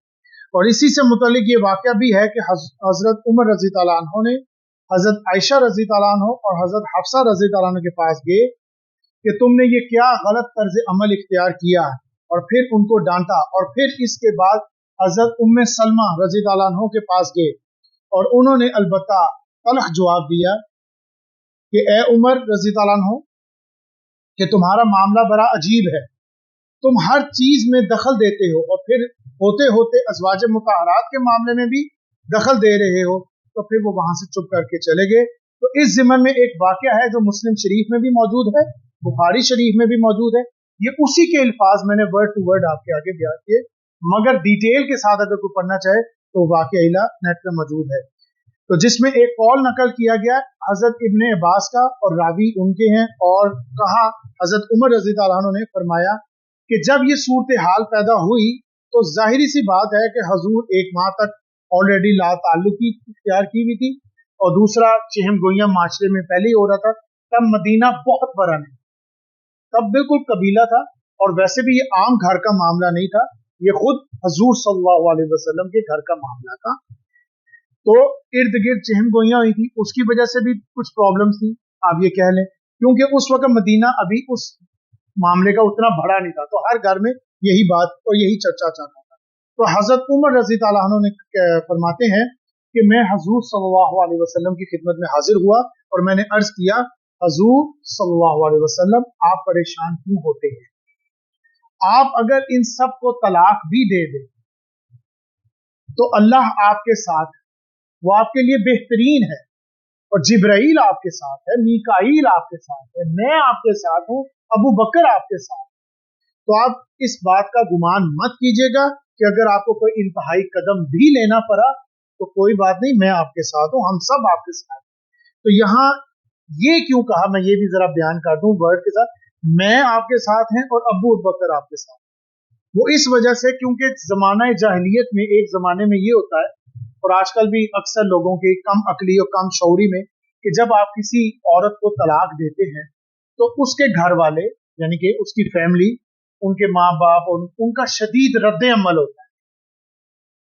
اور اسی سے متعلق یہ واقعہ بھی ہے کہ حضرت عمر رضی اللہ عنہ نے حضرت عائشہ رضی اللہ عنہ اور حضرت حفصہ رضی اللہ عنہ کے پاس گئے کہ تم نے یہ کیا غلط طرز عمل اختیار کیا ہے، اور پھر ان کو ڈانٹا، اور پھر اس کے بعد حضرت ام سلمہ رضی اللہ عنہ کے پاس گئے اور انہوں نے البتہ تلخ جواب دیا کہ اے عمر رضی اللہ عنہ کہ تمہارا معاملہ بڑا عجیب ہے، تم ہر چیز میں دخل دیتے ہو اور پھر ہوتے ہوتے ازواج مطہرات کے معاملے میں بھی دخل دے رہے ہو۔ تو پھر وہ وہاں سے چپ کر کے چلے گئے۔ تو اس ضمن میں ایک واقعہ ہے جو مسلم شریف میں بھی موجود ہے، بخاری شریف میں بھی موجود ہے، یہ اسی کے الفاظ میں نے ورڈ ٹو ورڈ آپ کے آگے بیان کیے، مگر ڈیٹیل کے ساتھ اگر کوئی پڑھنا چاہے تو واقعہ الہ نیٹ پہ موجود ہے۔ تو جس میں ایک قول نقل کیا گیا حضرت ابن عباس کا، اور راوی ان کے ہیں، اور کہا حضرت عمر رضی اللہ عنہ نے فرمایا کہ جب یہ صورتحال پیدا ہوئی تو ظاہری سی بات ہے کہ حضور 1 ماہ تک آلریڈی لا تعلقی اختیار کی ہوئی تھی، اور دوسرا چہم گوئیاں معاشرے میں پہلے ہی ہو رہا تھا۔ تب مدینہ بہت بڑا نہیں، تب بالکل قبیلہ تھا، اور ویسے بھی یہ عام گھر کا معاملہ نہیں تھا، یہ خود حضور صلی اللہ علیہ وسلم کے گھر کا معاملہ تھا۔ تو ارد گرد چہم گوئیاں ہوئی تھی، اس کی وجہ سے بھی کچھ پرابلمس تھی آپ یہ کہہ لیں، کیونکہ اس وقت مدینہ ابھی اس معاملے کا اتنا بڑا نہیں تھا، تو ہر گھر میں یہی بات اور یہی چرچا چلتا تھا۔ تو حضرت عمر رضی اللہ عنہ نے فرماتے ہیں کہ میں حضور صلی اللہ علیہ وسلم کی خدمت میں حاضر ہوا اور میں نے عرض کیا حضور صلی اللہ علیہ وسلم آپ پریشان کیوں ہوتے ہیں؟ آپ اگر ان سب کو طلاق بھی دے دیں تو اللہ آپ کے ساتھ، وہ آپ کے لیے بہترین ہے، اور جبرائیل آپ کے ساتھ ہے، میکائیل آپ کے ساتھ ہے، میں آپ کے ساتھ ہوں، ابو بکر آپ کے ساتھ۔ تو آپ اس بات کا گمان مت کیجیے گا کہ اگر آپ کو کوئی انتہائی قدم بھی لینا پڑا تو کوئی بات نہیں، میں آپ کے ساتھ ہوں، ہم سب آپ کے ساتھ ہیں۔ تو یہاں یہ کیوں کہا، میں یہ بھی ذرا بیان کر دوں ورڈ کے ساتھ، میں آپ کے ساتھ ہیں اور ابو بکر آپ کے ساتھ، وہ اس وجہ سے کیونکہ زمانہ جاہلیت میں ایک زمانے میں یہ ہوتا ہے، اور آج کل بھی اکثر لوگوں کی کم عقلی اور کم شعوری میں، کہ جب آپ کسی عورت کو طلاق دیتے ہیں تو اس کے گھر والے یعنی کہ اس کی فیملی، ان کے ماں باپ اور ان کا شدید رد عمل ہوتا ہے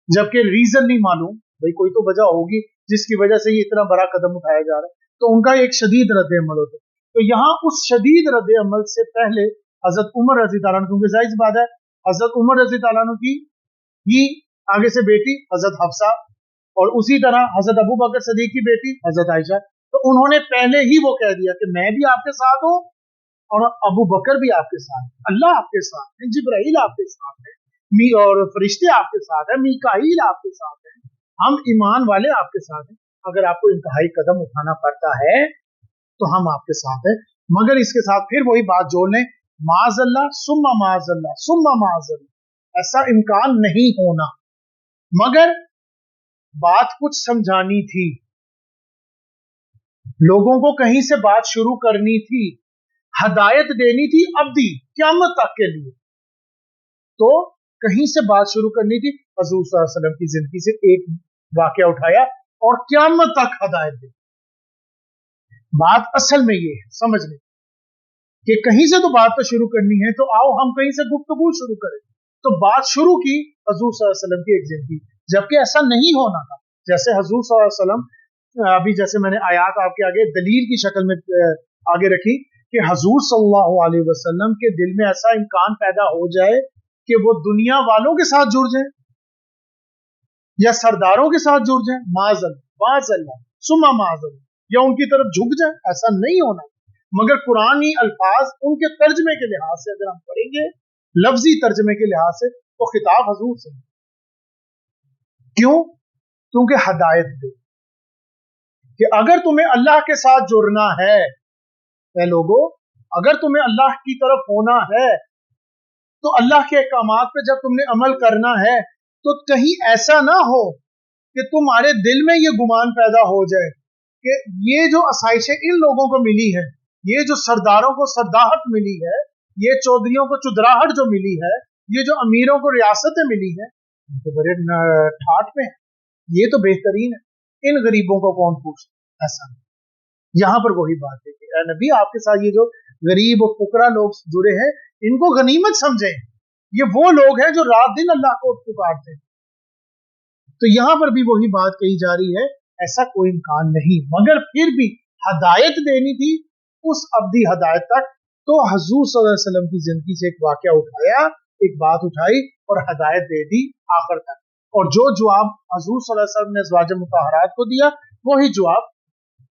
जबकि रीजन नहीं मालूम, भाई कोई तो वजह होगी जिसकी वजह से ये इतना बड़ा कदम उठाया जा रहा है, तो उनका एक शदीद रद्द अमल होता है। तो यहाँ उस शदीद रद्द अमल से पहले हजरत उमर रजी तआला अन्हु, क्योंकि जाहिर सी बात है हजरत उमर रजी तआला अन्हु की ही आगे से बेटी हजरत हफ्सा, और उसी तरह हजरत अबू बकर सदीक की बेटी हजरत आयशा, तो उन्होंने पहले ही वो कह दिया कि मैं भी आपके साथ हूँ और अबू बकर भी आपके साथ है, अल्लाह आपके साथ है, जिब्राइल आपके साथ है, और फरिश्ते आपके साथ है, मीकाईल आपके साथ है, हम ईमान वाले आपके साथ हैं, अगर आपको इंतहाई कदम उठाना पड़ता है तो हम आपके साथ हैं। मगर इसके साथ फिर वही बात जोड़ लें, माज़ल्ला सुम्मा माज़ल्ला सुम्मा माज़ल्ला, ऐसा इम्कान नहीं होना, मगर बात कुछ समझानी थी, लोगों को कहीं से बात शुरू करनी थी, हदायत देनी थी अब्दी क़यामत तक के लिए, तो कहीं से बात शुरू करनी थी। हुज़ूर सल्लल्लाहु अलैहि वसल्लम की जिंदगी से एक वाकया उठाया और क़यामत तक हदायत दी। बात असल में ये है समझने कि कहीं से तो बात तो शुरू करनी है, तो आओ हम कहीं से गुफ्तगू शुरू करें। तो बात शुरू की हुज़ूर सल्लल्लाहु अलैहि वसल्लम की एक जिंदगी, जबकि ऐसा नहीं होना था। जैसे हुज़ूर सल्लल्लाहु अलैहि वसल्लम, अभी जैसे मैंने आयात आपके आगे दलील की शक्ल में आगे रखी कि हुज़ूर सल्लल्लाहु अलैहि वसल्लम के दिल में ऐसा इम्कान पैदा हो जाए कि वो दुनिया वालों के साथ जुड़ जाए या सरदारों के साथ जुड़ जाए, माज़ल्ला सुम्मा माज़ल्ला, या उनकी तरफ झुक जाए, ऐसा नहीं होना। मगर कुरानी अल्फाज उनके तर्जमे के लिहाज से अगर हम पढ़ेंगे, लफ्जी तर्जमे के लिहाज से, तो खिताब हुज़ूर से, क्यों? क्योंकि हदायत दे कि अगर तुम्हें अल्लाह के साथ जुड़ना है, लोगों अगर तुम्हें अल्लाह की तरफ होना है, तो अल्लाह के अहकामात पे जब तुमने अमल करना है, तो कहीं ऐसा ना हो कि तुम्हारे दिल में ये गुमान पैदा हो जाए कि ये जो आसाइशें इन लोगों को मिली है, ये जो सरदारों को सरदाहत मिली है, ये चौधरियों को चुदराहट जो मिली है, ये जो अमीरों को रियासतें मिली है, तो बड़े ठाट में है, ये तो बेहतरीन है, इन गरीबों को कौन पूछता? ऐसा यहां पर वही बात है कि नबी आपके साथ ये जो गरीब और फुकरा लोग जुड़े हैं, इनको गनीमत समझें, ये वो लोग हैं जो रात दिन अल्लाह को पुकारते हैं। तो यहां पर भी वही बात कही जा रही है, ऐसा कोई इम्कान नहीं, मगर फिर भी हदायत देनी थी उस अवधि हदायत तक। तो हुज़ूर सल्लल्लाहु अलैहि वसल्लम की जिंदगी से एक वाकया उठाया, एक बात उठाई और हदायत दे दी आखिर तक, और जो जवाब हुज़ूर सल्लल्लाहु अलैहि वसल्लम ने अज़वाज मुतहहरात को दिया, वही जवाब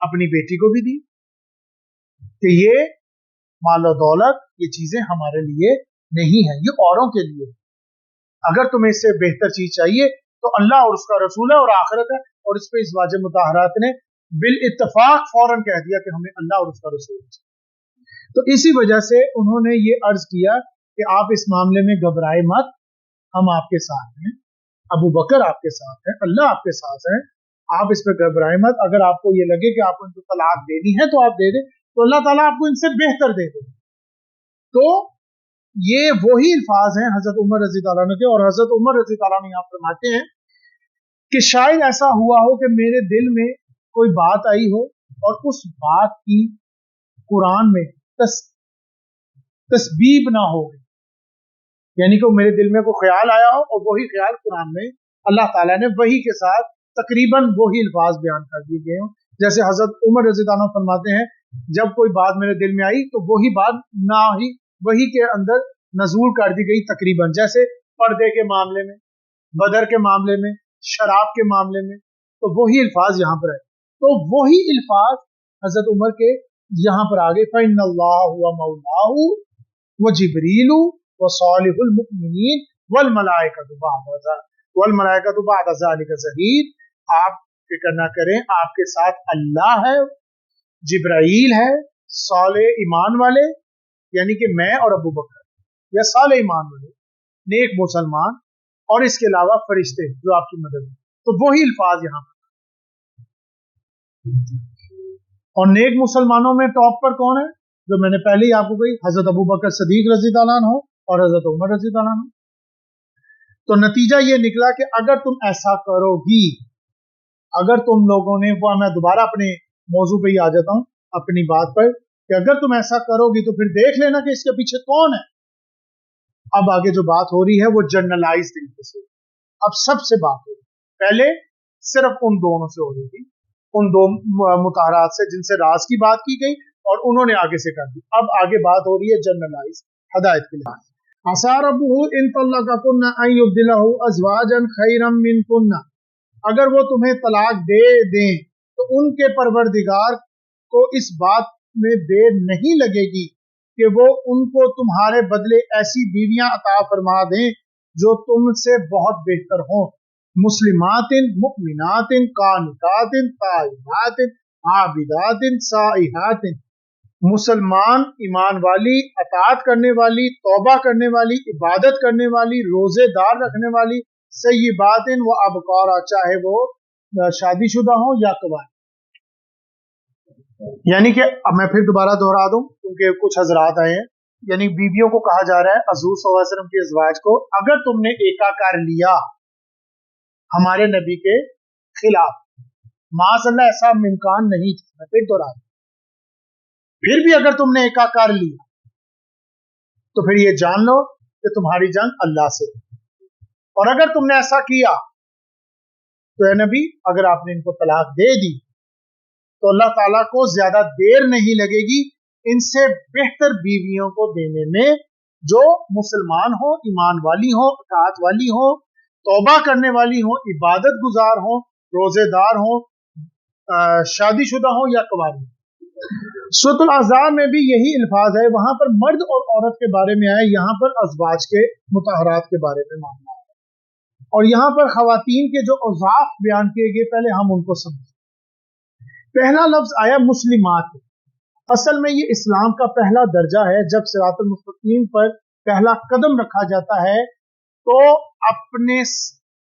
अपनी बेटी को भी दी कि ये माल और दौलत, ये चीजें हमारे लिए नहीं है, ये औरों के लिए। अगर तुम्हें इससे बेहतर चीज चाहिए तो अल्लाह और उसका रसूल है और आखिरत है। और इस पे अज़वाज मुतहहरात ने बिल इत्तफाक फौरन कह दिया कि हमें अल्लाह और उसका रसूल है। तो इसी वजह से उन्होंने ये अर्ज किया कि आप इस मामले में घबराए मत, हम आपके साथ हैं, अबू बकर आपके साथ है, अल्लाह आपके साथ है, आप इस पर घबराए मत। अगर आपको ये लगे कि आपको इनको तलाक देनी है तो आप दे दें, तो अल्लाह ताला आपको इनसे बेहतर दे दे। तो ये वही अल्फाज हैं हजरत उमर रज़ी अल्लाह अन्हु के, और हजरत उमर रज़ी अल्लाह अन्हु यहाँ फरमाते हैं कि शायद ऐसा हुआ हो कि मेरे दिल में कोई बात आई हो और उस बात की कुरान में तस्बीब ना हो, यानी कि मेरे दिल में कोई ख्याल आया हो और वही ख्याल कुरान में अल्लाह ताला ने वही के साथ तकरीबन वही अल्फाज बयान कर दिए गए हों। जैसे हजरत उमर रज़ी अल्लाह अन्हु फरमाते हैं, जब कोई बात मेरे दिल में आई तो वही बात ना ही वही के अंदर नजूल कर दी गई तकरीबन, जैसे पर्दे के मामले में, बदर के मामले में, शराब के मामले में, तो वही अल्फाज यहाँ पर है। तो वही अल्फाज हजरत उमर के यहाँ पर आ गए, फ़इन्नल्लाह हुवा मौलाहु व जिब्रीलु व सालिहुल मुमिनीन वल मलाइकतु बअद ज़ालिका ज़हीर। आप फिक्र ना करें, आपके साथ अल्लाह है, जिब्राइल है, सालेह ईमान वाले यानी कि मैं और अबू बकर, या सालेह ईमान वाले नेक मुसलमान, और इसके अलावा फरिश्ते जो आपकी मदद में। तो वही अल्फाज यहाँ पर। और नेक मुसलमानों में टॉप पर कौन है? जो मैंने पहले ही आपको कही, हजरत अबू बकर सदीक रज़ी अल्लाह अन्हु और हजरत उमर रज़ी अल्लाह अन्हु। तो नतीजा ये निकला कि अगर तुम ऐसा करोगी, अगर तुम लोगों ने, वो मैं दोबारा अपने मौजू पे ही आ जाता हूं, अपनी बात पर, कि अगर तुम ऐसा करोगी तो फिर देख लेना कि इसके पीछे कौन है। अब आगे जो बात हो रही है वो जनरलाइज तरीके से, अब सबसे बात हो रही, पहले सिर्फ उन दोनों से हो रही थी, उन दो मुताहरात से जिनसे राज की बात की गई और उन्होंने आगे से कर दी। अब आगे बात हो रही है जनरलाइज हदायत के लिए। असा रब्बुहु इन तल्लक़कुन्ना अन युब्दिलहु अज़वाजन खैरम मिनकुन्ना, अगर वो तुम्हें तलाक दे दें तो उनके परवरदिगार को इस बात में देर नहीं लगेगी कि वो उनको तुम्हारे बदले ऐसी बीवियां अता फरमा दें जो तुमसे बहुत बेहतर हों, मुस्लिमातिन मुमिनातिन कानितातिन ताइबातिन आबिदातिन साइहातिन, मुसलमान ईमान वाली, अताअत करने वाली, तौबा करने वाली, इबादत करने वाली, रोजेदार रखने वाली, सय्यिबातिन व अबकारा, चाहे वो शादीशुदा हो या कुंवारी। यानी कि अब मैं फिर दोबारा दोहरा दूं क्योंकि कुछ हजरात आए हैं, यानी बीवियों को कहा जा रहा है हजूर सल्लल्लाहु अलैहि वसल्लम के अज़वाज को, अगर तुमने एकाकार लिया हमारे नबी के खिलाफ, माज़अल्लाह ऐसा इम्कान नहीं था, मैं फिर दोहरा दूं, फिर भी अगर तुमने एकाकार लिया तो फिर ये जान लो कि तुम्हारी जंग अल्लाह से, और अगर तुमने ऐसा किया तो ए नबी अगर आपने इनको तलाक दे दी तो अल्लाह ताला को ज्यादा देर नहीं लगेगी इनसे बेहतर बीवियों को देने में, जो मुसलमान हो, ईमान वाली हो, अताअत वाली हो, तौबा करने वाली हो, इबादत गुजार हो, रोजेदार हो, शादीशुदा हो या कुंवारी। सूरह अल-अहज़ाब में भी यही अल्फाज है, वहां पर मर्द और औरत के बारे में आया, यहाँ पर अज़वाज के मुताहरात के बारे में मामला है। और यहाँ पर खवातीन के जो औज़ाफ बयान किए गए, पहले हम उनको समझें। पहला लफ्ज आया मुस्लिमात, असल में ये इस्लाम का पहला दर्जा है। जब सिरातुल मुस्तकीम पर पहला कदम रखा जाता है तो अपने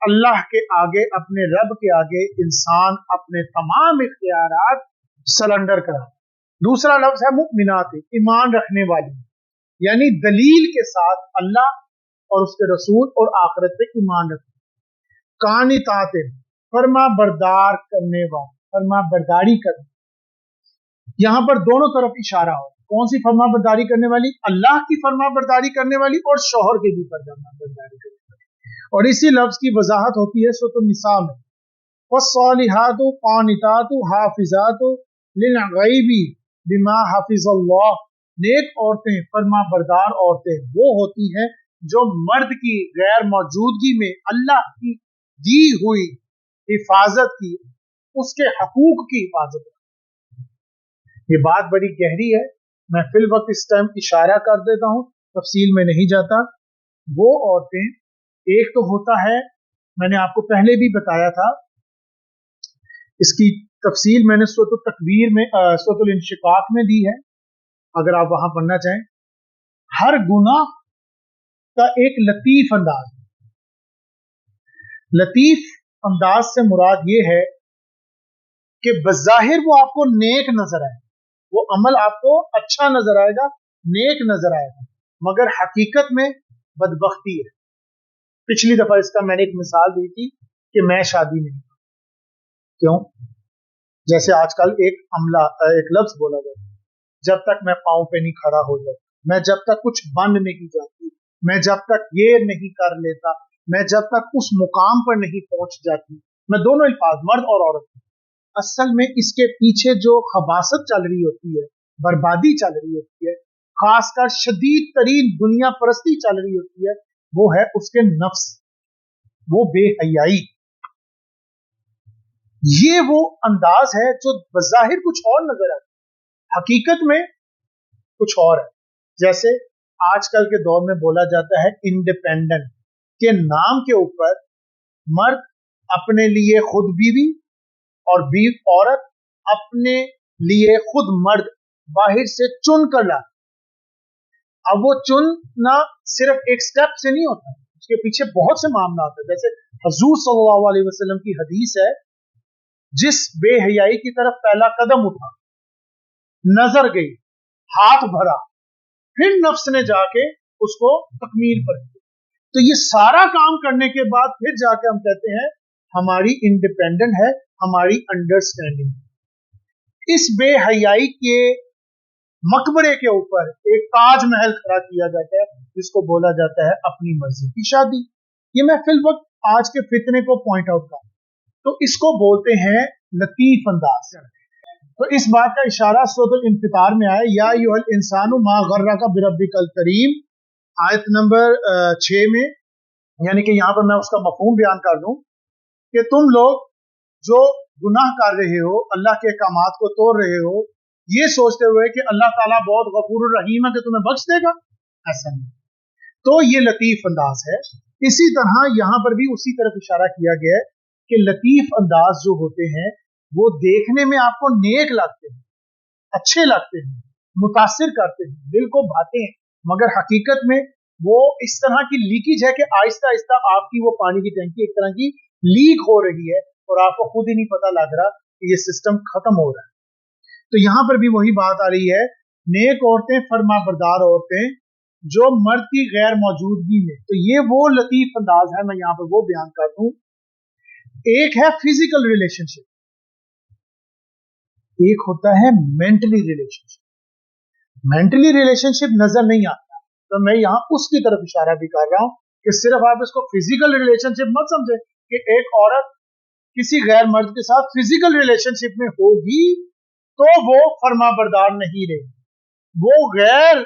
अल्लाह के आगे, अपने रब के आगे इंसान अपने तमाम इख्तियारात सरेंडर करा। दूसरा लफ्ज है मुमिनात, ईमान रखने वाली, यानी दलील के साथ अल्लाह और उसके रसूल और आखिरत पे ईमान रखने। कानितात, फरमा बरदार करने वाली, फरमा बरदारी करने, यहां पर दोनों तरफ इशारा हो, कौन सी फरमा बरदारी करने वाली, अल्लाह की फरमा बरदारी करने वाली और शौहर की भी फरमा बरदारी करने वाली। और इसी लफ्ज की वजाहत होती है सूरह निसा में, वस्सालिहातु कानितातु हाफिजातु लिलगैबि बिमा हाफिज़ल्लाह, नेक औरतें, फरमा बरदार औरतें वो होती हैं जो मर्द की गैर मौजूदगी में अल्लाह की दी हुई हिफाजत की, उसके हकूक की हिफाजत। ये बात बड़ी गहरी है, मैं फिल वक्त इस टाइम इशारा कर देता हूं, तफसील में नहीं जाता। वो औरतें, एक तो होता है, मैंने आपको पहले भी बताया था, इसकी तफसील मैंने सूरह तकवीर में, सूरह इंशिकाक में दी है, अगर आप वहां पढ़ना चाहें। हर गुनाह का एक लतीफ अंदाज, लतीफ अंदाज से मुराद ये है कि बज़ाहिर वो आपको नेक नजर आए, वो अमल आपको अच्छा नजर आएगा, नेक नजर आएगा, मगर हकीकत में बदबख्ती है। पिछली दफा इसका मैंने एक मिसाल दी थी कि मैं शादी नहीं, क्यों, जैसे आजकल एक अमला, एक लफ्ज बोला जाता है, जब तक मैं पांव पे नहीं खड़ा हो जाता, मैं जब तक कुछ बन नहीं जाती, मैं जब तक ये नहीं कर लेता, मैं जब तक उस मुकाम पर नहीं पहुंच जाती, मैं दोनों अल्फाज मर्द और औरत, असल में इसके पीछे जो खबासत चल रही होती है, बर्बादी चल रही होती है, खासकर शदीद तरीन दुनिया परस्ती चल रही होती है, वो है उसके नफ्स, वो बेहयाई। ये वो अंदाज है जो बज़ाहिर कुछ और नजर आता है, हकीकत में कुछ और है। जैसे आजकल के दौर में बोला जाता है इंडिपेंडेंट के नाम के ऊपर मर्द अपने लिए खुद बीवी और औरत अपने लिए खुद मर्द बाहर से चुन कर ला। अब वो चुनना सिर्फ एक स्टेप से नहीं होता, उसके पीछे बहुत से मामला होते हैं। जैसे हुजूर सल्लल्लाहु अलैहि वसल्लम की हदीस है, जिस बेहयाई की तरफ पहला कदम उठा, नजर गई, हाथ भरा, फिर नफ्स ने जाके उसको तकमील पर किया, तो ये सारा काम करने के बाद फिर जाके हम कहते हैं हमारी इंडिपेंडेंट है, हमारी अंडरस्टैंडिंग। इस बेहयाई के मकबरे के ऊपर एक ताजमहल खड़ा किया जाता है जिसको बोला जाता है अपनी मर्जी की शादी। ये मैं फिल वक्त आज के फितने को पॉइंट आउट कर, तो इसको बोलते हैं लतीफ अंदाज। तो इस बात का इशारा सूरह इंफितार में आया, या अय्युहल इंसानु मा गर्रका बिरब्बिकल करीम, आयत नंबर 6 में। यानी कि यहाँ पर मैं उसका मफहूम बयान कर दूं कि तुम लोग जो गुनाह कर रहे हो, अल्लाह के अहकामात को तोड़ रहे हो, ये सोचते हुए कि अल्लाह ताला बहुत गफूर रहीम है कि तुम्हें बख्श देगा, ऐसा नहीं। तो ये लतीफ अंदाज है। इसी तरह यहाँ पर भी उसी तरफ इशारा किया गया है कि लतीफ अंदाज जो होते हैं वो देखने में आपको नेक लगते हैं, अच्छे लगते हैं, मुतासिर करते हैं, दिल को भाते हैं, मगर हकीकत में वो इस तरह की लीकेज है कि आहिस्ता आहिस्ता आपकी वो पानी की टंकी एक तरह की लीक हो रही है और आपको खुद ही नहीं पता लग रहा कि ये सिस्टम खत्म हो रहा है। तो यहाँ पर भी वही बात आ रही है, नेक औरतें, फरमाबरदार औरतें जो मर्द की गैर मौजूदगी में, तो ये वो लतीफ अंदाज है, मैं यहाँ पर वो बयान कर दूं। एक है फिजिकल रिलेशनशिप, एक होता है मेंटली रिलेशनशिप। मेंटली रिलेशनशिप नजर नहीं आता, तो मैं यहाँ उसकी तरफ इशारा भी कर रहा हूं कि सिर्फ आप इसको फिजिकल रिलेशनशिप मत समझे कि एक औरत किसी गैर मर्द के साथ फिजिकल रिलेशनशिप में होगी तो वो फरमाबरदार नहीं रहेगी। वो गैर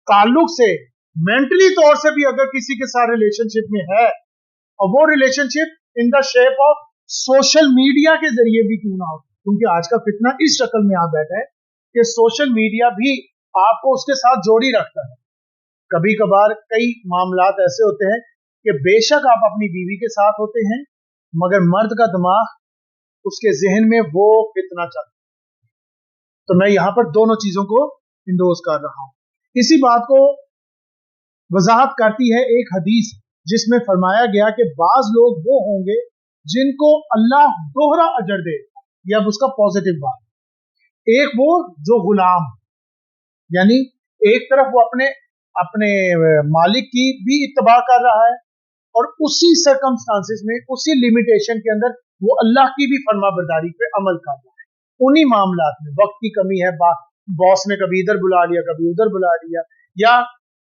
ताल्लुक से मेंटली तौर से भी अगर किसी के साथ रिलेशनशिप में है, और वो relationship in the shape of social media के जरिए भी क्यों ना हो, क्योंकि आज का फितना इस शक्ल में आ बैठा है कि सोशल मीडिया भी आपको उसके साथ जोड़ी रखता है। कभी कभार कई मामलात ऐसे होते हैं कि बेशक आप अपनी बीवी के साथ होते हैं, मगर मर्द का दिमाग, उसके जहन में वो फितना चलता है। तो मैं यहां पर दोनों चीजों को इंडोर्स कर रहा हूं। इसी बात को वजाहत करती है एक हदीस जिसमें फरमाया गया कि बाज लोग वो होंगे जिनको अल्लाह दोहरा अजर दे, या उसका पॉजिटिव बात, एक वो जो गुलाम, यानी एक तरफ वो अपने अपने मालिक की भी इत्तबा कर रहा है और उसी सर्कमस्टांसिस में, उसी लिमिटेशन के अंदर वो अल्लाह की भी फरमाबरदारी पे अमल कर रहा है। उन्हीं मामलात में वक्त की कमी है, बॉस ने कभी इधर बुला लिया, कभी उधर बुला लिया, या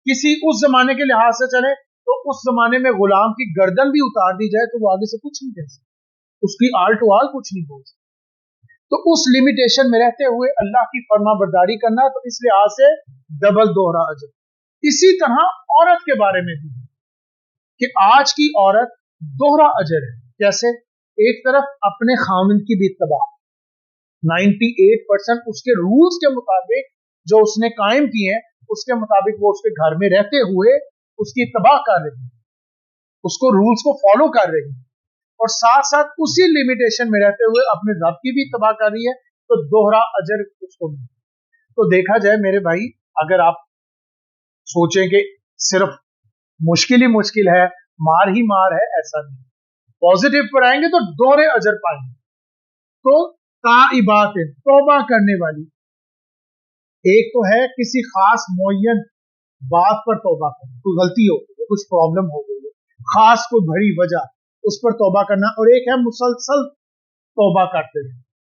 किसी उस जमाने के लिहाज से चले तो उस जमाने में गुलाम की गर्दन भी उतार दी जाए तो वो आगे से कुछ नहीं कह सकता, उसकी आल टू आल कुछ नहीं बोल सकता। तो उस लिमिटेशन में रहते हुए अल्लाह की फरमाबरदारी करना, तो इस लिहाज से डबल दोहरा अजर। इसी तरह औरत के बारे में भी कि आज की औरत दोहरा अजर है। कैसे? एक तरफ अपने खामिद की भी इत्तबा, 98% उसके रूल्स के मुताबिक जो उसने कायम किए हैं उसके मुताबिक वो उसके घर में रहते हुए उसकी इत्तबा कर रही है, उसको रूल्स को फॉलो कर रही है, और साथ साथ उसी लिमिटेशन में रहते हुए अपने रब की भी इत्तबा कर रही है, तो दोहरा अजर उसको मिले। तो देखा जाए मेरे भाई, अगर आप सोचें कि सिर्फ मुश्किल ही मुश्किल है, मार ही मार है, ऐसा नहीं। पॉजिटिव पर आएंगे तो दोहरे अजर पाएंगे। तो ताइबात, तौबा करने वाली, एक तो है किसी खास मुअय्यन बात पर तौबा करना, कोई गलती हो गई, कुछ प्रॉब्लम हो गई है, खास कोई बड़ी वजह, उस पर तौबा करना। और एक है मुसलसल तौबा करते रहे,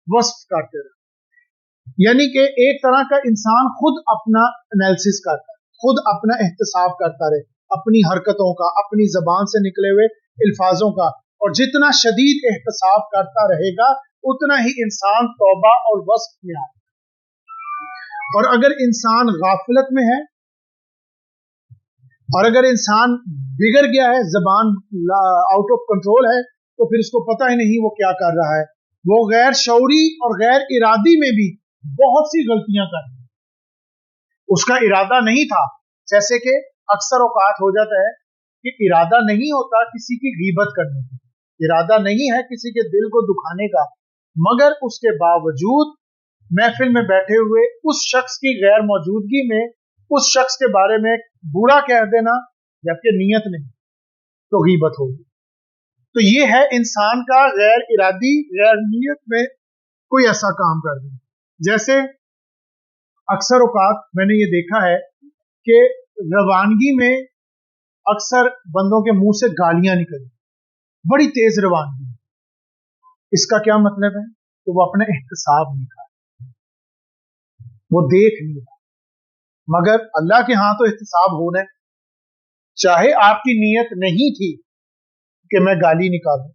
वस्फ करते रहे, यानी कि एक तरह का इंसान खुद अपना एनालिसिस करता है, खुद अपना एहतसाब करता रहे अपनी हरकतों का, अपनी जबान से निकले हुए अल्फाजों का, और जितना शदीद एहतसाब करता रहेगा उतना ही इंसान तौबा और वस्फ में आएगा। और अगर इंसान गाफिलत में है, और अगर इंसान बिगड़ गया है, जबान आउट ऑफ कंट्रोल है, तो फिर उसको पता ही नहीं वो क्या कर रहा है, वो गैर शऊरी और गैर इरादी में भी बहुत सी गलतियां कर रही है। उसका इरादा नहीं था, जैसे कि अक्सर औकात हो जाता है कि इरादा नहीं होता किसी की गीबत करने का, इरादा नहीं है किसी के दिल को दुखाने का, मगर उसके बावजूद महफिल में बैठे हुए उस शख्स की गैर मौजूदगी में उस शख्स के बारे में बुरा कह देना, जबकि नीयत नहीं, तो गीबत होगी। तो ये है इंसान का गैर इरादी, गैर नीयत में कोई ऐसा काम कर दे। जैसे अक्सर औकात मैंने ये देखा है कि रवानगी में अक्सर बंदों के मुंह से गालियां निकली, बड़ी तेज रवानगी। इसका क्या मतलब है? कि वो अपना एहतसाब नहीं कर, वो देख नहीं रहा, मगर अल्लाह के हाथ तो एहतसाब होना है। चाहे आपकी नीयत नहीं थी, कि मैं गाली निकालूं,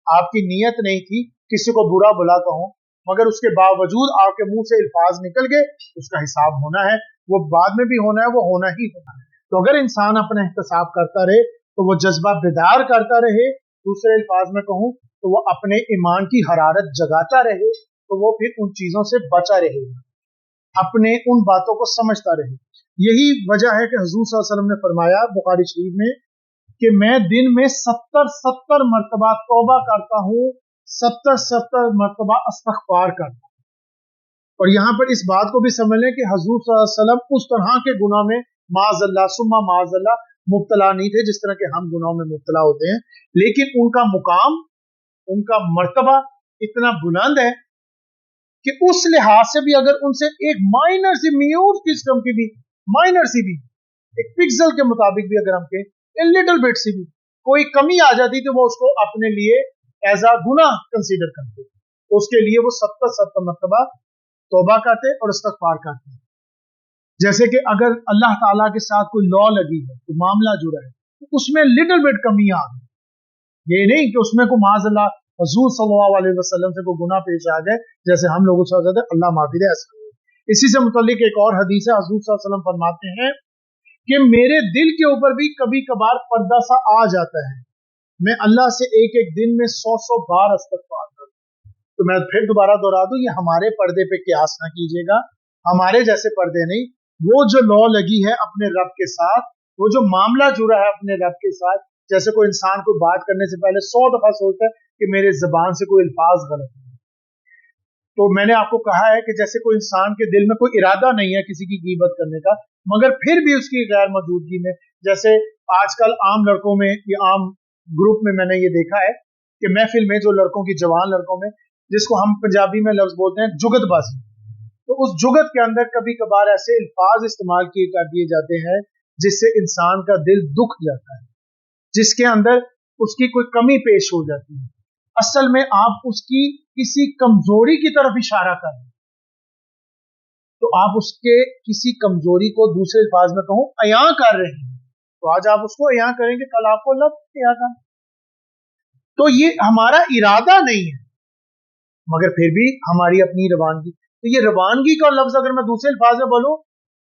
आपकी नीयत नहीं थी किसी को बुरा बुला कहूं, मगर उसके बावजूद आपके मुंह से अल्फाज निकल गए, उसका हिसाब होना है, वो बाद में भी होना है, वो होना ही होना है। तो अगर इंसान अपना एहतसाब करता रहे तो वो जज्बा बेदार करता रहे, दूसरे अल्फाज में कहूं तो वो अपने ईमान की हरारत जगाता रहे, तो वो फिर उन चीजों से बचा रहेगा, अपने उन बातों को समझता रहे। यही वजह है कि हुजूर सल्लल्लाहु अलैहि वसल्लम ने फरमाया बुखारी शरीफ में कि मैं दिन में 70 मरतबा तौबा करता हूँ, 70 मरतबा इस्तिग़फ़ार करता हूँ। और यहाँ पर इस बात को भी समझ लें कि हुजूर सल्लल्लाहु अलैहि वसल्लम उस तरह के गुनाह में माज़अल्लाह सुम्मा माज़अल्लाह मुब्तला नहीं थे जिस तरह के हम गुनाहों में मुब्तला होते हैं, लेकिन उनका मुकाम, उनका मर्तबा इतना बुलंद है कि उस लिहाज से भी अगर उनसे एक माइनर सी म्यूट किस्म की भी, माइनर सी भी, एक पिक्सल के मुताबिक भी अगर हम कहें लिटिल बिट सी भी कोई कमी आ जाती तो वो उसको अपने लिए एज अ गुनाह कंसीडर करते, तो उसके लिए वो 70 मरतबा तौबा करते और इस्तिग़फ़ार करते। जैसे कि अगर अल्लाह ताला के साथ कोई लॉ लगी है, कोई मामला जुड़ा है, तो उसमें लिटिल बिट कमी आ गई, ये नहीं कि उसमें को माज़अल्लाह हुजूर सल्लल्लाहु अलैहि वसल्लम से कोई गुनाह पेश आ गए जैसे हम लोगों से कहते हैं अल्लाह माफ़ी दे। इसी से मुतल्लिक एक और हदीस है, हुजूर सल्लल्लाहु अलैहि वसल्लम फरमाते हैं कि मेरे दिल के ऊपर भी कभी कभार पर्दा सा आ जाता है, मैं अल्लाह से एक एक दिन में 100 बार इस्तिग़फ़ार करता हूं। तो मैं फिर दोबारा दोहरा दूं, ये हमारे पर्दे पे क़यास ना कीजिएगा, हमारे जैसे पर्दे नहीं, वो जो लॉ लगी है अपने रब के साथ, वो जो मामला जुड़ा है अपने रब के साथ, जैसे कोई इंसान को बात करने से पहले 100 दफा सोचता है कि मेरे ज़बान से कोई अल्फाज गलत है। तो मैंने आपको कहा है कि जैसे कोई इंसान के दिल में कोई इरादा नहीं है किसी की गीबत करने का, मगर फिर भी उसकी गैर मौजूदगी में, जैसे आजकल आम लड़कों में या आम ग्रुप में मैंने ये देखा है कि महफिल में जो लड़कों की, जवान लड़कों में, जिसको हम पंजाबी में लफ्ज बोलते हैं जुगतबाजी, तो उस जुगत के अंदर कभी कभार ऐसे अल्फाज इस्तेमाल किए कर दिए जाते हैं जिससे इंसान का दिल दुख जाता है, जिसके अंदर उसकी कोई कमी पेश हो जाती है। असल में आप उसकी किसी कमजोरी की तरफ इशारा कर रहे हैं, तो आप उसके किसी कमजोरी को दूसरे अल्फाज में कहूं अयां कर रहे हैं, तो आज आप उसको अयां करेंगे, कल आपको लफ्ज अयां कर। तो ये हमारा इरादा नहीं है, मगर फिर भी हमारी अपनी रवानगी, तो ये रवानगी का लफ्ज अगर मैं दूसरे अल्फाज में बोलूं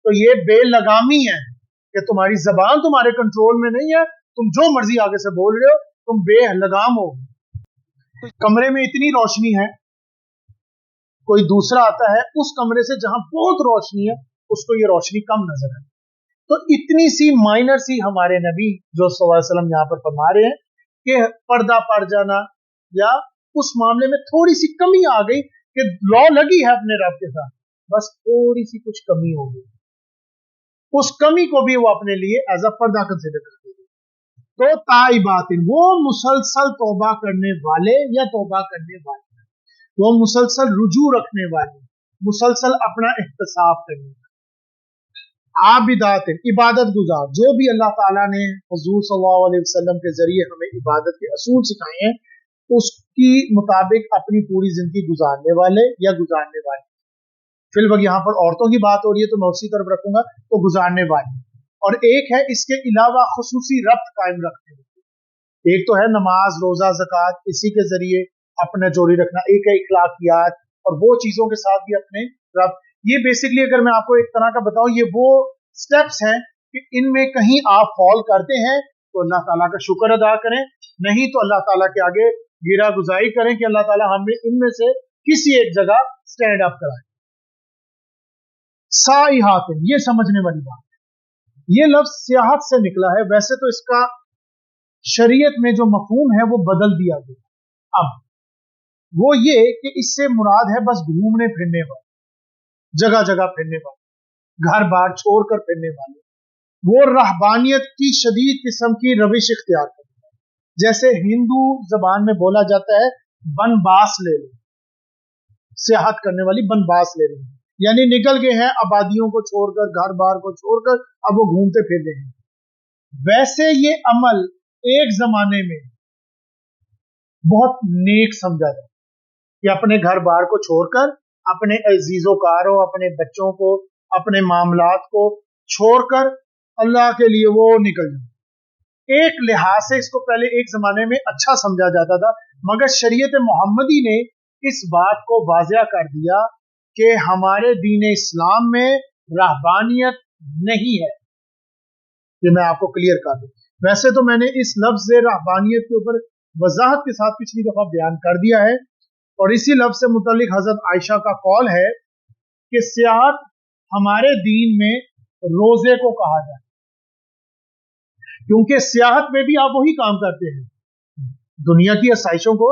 तो ये बेलगामी है कि तुम्हारी जबान तुम्हारे कंट्रोल में नहीं है, तुम जो मर्जी आगे से बोल रहे हो, तुम बेलगाम हो। कमरे में इतनी रोशनी है, कोई दूसरा आता है उस कमरे से जहां बहुत रोशनी है, उसको ये रोशनी कम नजर है। तो इतनी सी माइनर सी हमारे नबी जो सल्लल्लाहु अलैहि वसल्लम यहाँ पर फरमा रहे हैं कि पर्दा पड़ जाना या उस मामले में थोड़ी सी कमी आ गई कि लॉ लगी है अपने रब के साथ, बस थोड़ी सी कुछ कमी हो गई, उस कमी को भी वो अपने लिए एज अ पर्दा कंसिडर करते हैं। तो ताइबातिन, वो मुसलसल तौबा करने वाले या तौबा करने वाले, वो मुसलसल रुजू रखने वाले, मुसलसल अपना एहतसाब करने वाले, आबिदातिन, इबादत गुजार, जो भी अल्लाह ताला ने हुजूर सल्लल्लाहु अलैहि वसल्लम के जरिए हमें इबादत के असूल सिखाए हैं उसकी मुताबिक अपनी पूरी जिंदगी गुजारने वाले या गुजारने वाले। फिलहाल यहाँ पर औरतों की बात हो रही है तो मैं उसी तरफ रखूंगा, तो गुजारने वाले। और एक है इसके अलावा खुसूसी रब्त कायम रखने वाले, एक तो है नमाज, रोजा, ज़कात, इसी के जरिए अपना जोड़ी रखना, एक है इखलाकियात और वो चीजों के साथ भी अपने रब्त। ये बेसिकली अगर मैं आपको एक तरह का बताऊं, ये वो स्टेप्स हैं कि इनमें कहीं आप फॉल करते हैं तो अल्लाह ताला का शुक्र अदा करें, नहीं तो अल्लाह ताला के आगे गिरा गुजारी करें कि अल्लाह ताला हमें इनमें से किसी एक जगह स्टैंड अप कराए। साइहातिन, ये समझने वाली बात है, ये लफ्ज सियाहत से निकला है, वैसे तो इसका शरीयत में जो मफहूम है वो बदल दिया गया। अब वो ये कि इससे मुराद है बस घूमने फिरने वाले, जगह जगह फिरने वाले, घर बार छोड़कर फिरने वाले, वो रहबानियत की शदीद किस्म की रविश इख्तियार करते हैं, जैसे हिंदू जबान में बोला जाता है बनबास ले लो, सियाहत करने वाली बनबास ले लो, यानी निकल गए हैं आबादियों को छोड़कर, घर बार को छोड़कर, अब वो घूमते फिर रहे हैं। वैसे ये अमल एक जमाने में बहुत नेक समझा जाता कि अपने घर बार को छोड़कर, अपने अजीजों कारों, अपने बच्चों को, अपने मामलात को छोड़कर अल्लाह के लिए वो निकल जाए, एक लिहाज से इसको पहले एक जमाने में अच्छा समझा जाता था, मगर शरीयत मोहम्मदी ने इस बात को वाज़िया कर दिया कि हमारे दीन इस्लाम में रहबानियत नहीं है। ये मैं आपको क्लियर कर दूं। वैसे तो मैंने इस लफ्ज रहबानियत के ऊपर वजाहत के साथ पिछली दफा बयान कर दिया है, और इसी लफ्ज से मुतल्लिक हजरत आयशा का कौल है कि सियाहत हमारे दीन में रोजे को कहा जाए, क्योंकि सियाहत में भी आप वही काम करते हैं, दुनिया की आसाइशों को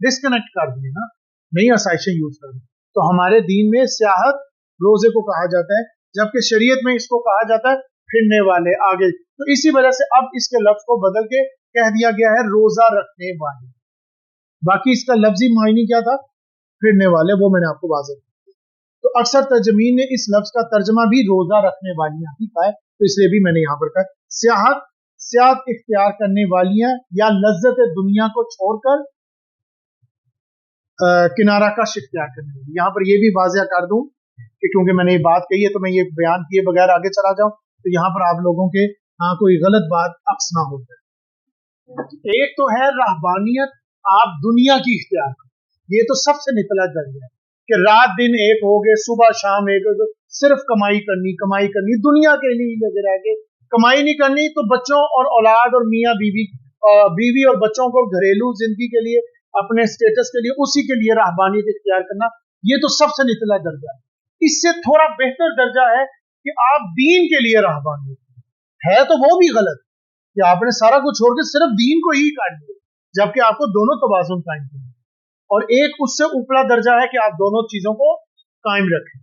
डिस्कनेक्ट कर दिए ना, नई आसाइशें यूज कर दी। तो हमारे दीन में सियाहत रोजे को कहा जाता है, जबकि शरीयत में इसको कहा जाता है फिरने वाले आगे। तो इसी वजह से अब इसके लफ्ज को बदल के कह दिया गया है रोजा रखने वाले। बाकी इसका लफ्जी मायने क्या था, फिरने वाले, वो मैंने आपको वाज़ेह किया। तो अक्सर तर्जमीन ने इस लफ्ज का तर्जमा भी रोजा रखने वालियां ही कहा है, तो इसलिए भी मैंने यहां पर कहा सियाहत इख्तियार करने वालियां या लज्जत दुनिया को छोड़कर किनारा कश इख्तियार करने वाली। यहां पर यह भी वाज़ेह कर दूं कि क्योंकि मैंने ये बात कही है तो मैं ये बयान किए बगैर आगे चला जाऊं, तो यहां पर आप लोगों के कोई गलत बात अक्स ना हो जाए। एक तो है रहबानियत, आप दुनिया की इख्तियार करो, ये तो सबसे निचला दर्जा है कि रात दिन एक हो गए, सुबह शाम एक हो गए, सिर्फ कमाई करनी दुनिया के लिए लगे रह गए। कमाई नहीं करनी तो बच्चों और औलाद और मियाँ बीवी और बच्चों को घरेलू जिंदगी के लिए, अपने स्टेटस के लिए, उसी के लिए रहबानियत इख्तियार करना, ये तो सबसे निचला दर्जा है। इससे थोड़ा बेहतर दर्जा है कि आप दीन के लिए रहबानियत है, तो वो भी गलत कि आपने सारा कुछ छोड़ के सिर्फ दीन को ही काट दिया, जबकि आपको दोनों तवाज़ुन कायम करना। और एक उससे ऊपरा दर्जा है कि आप दोनों चीजों को कायम रखें।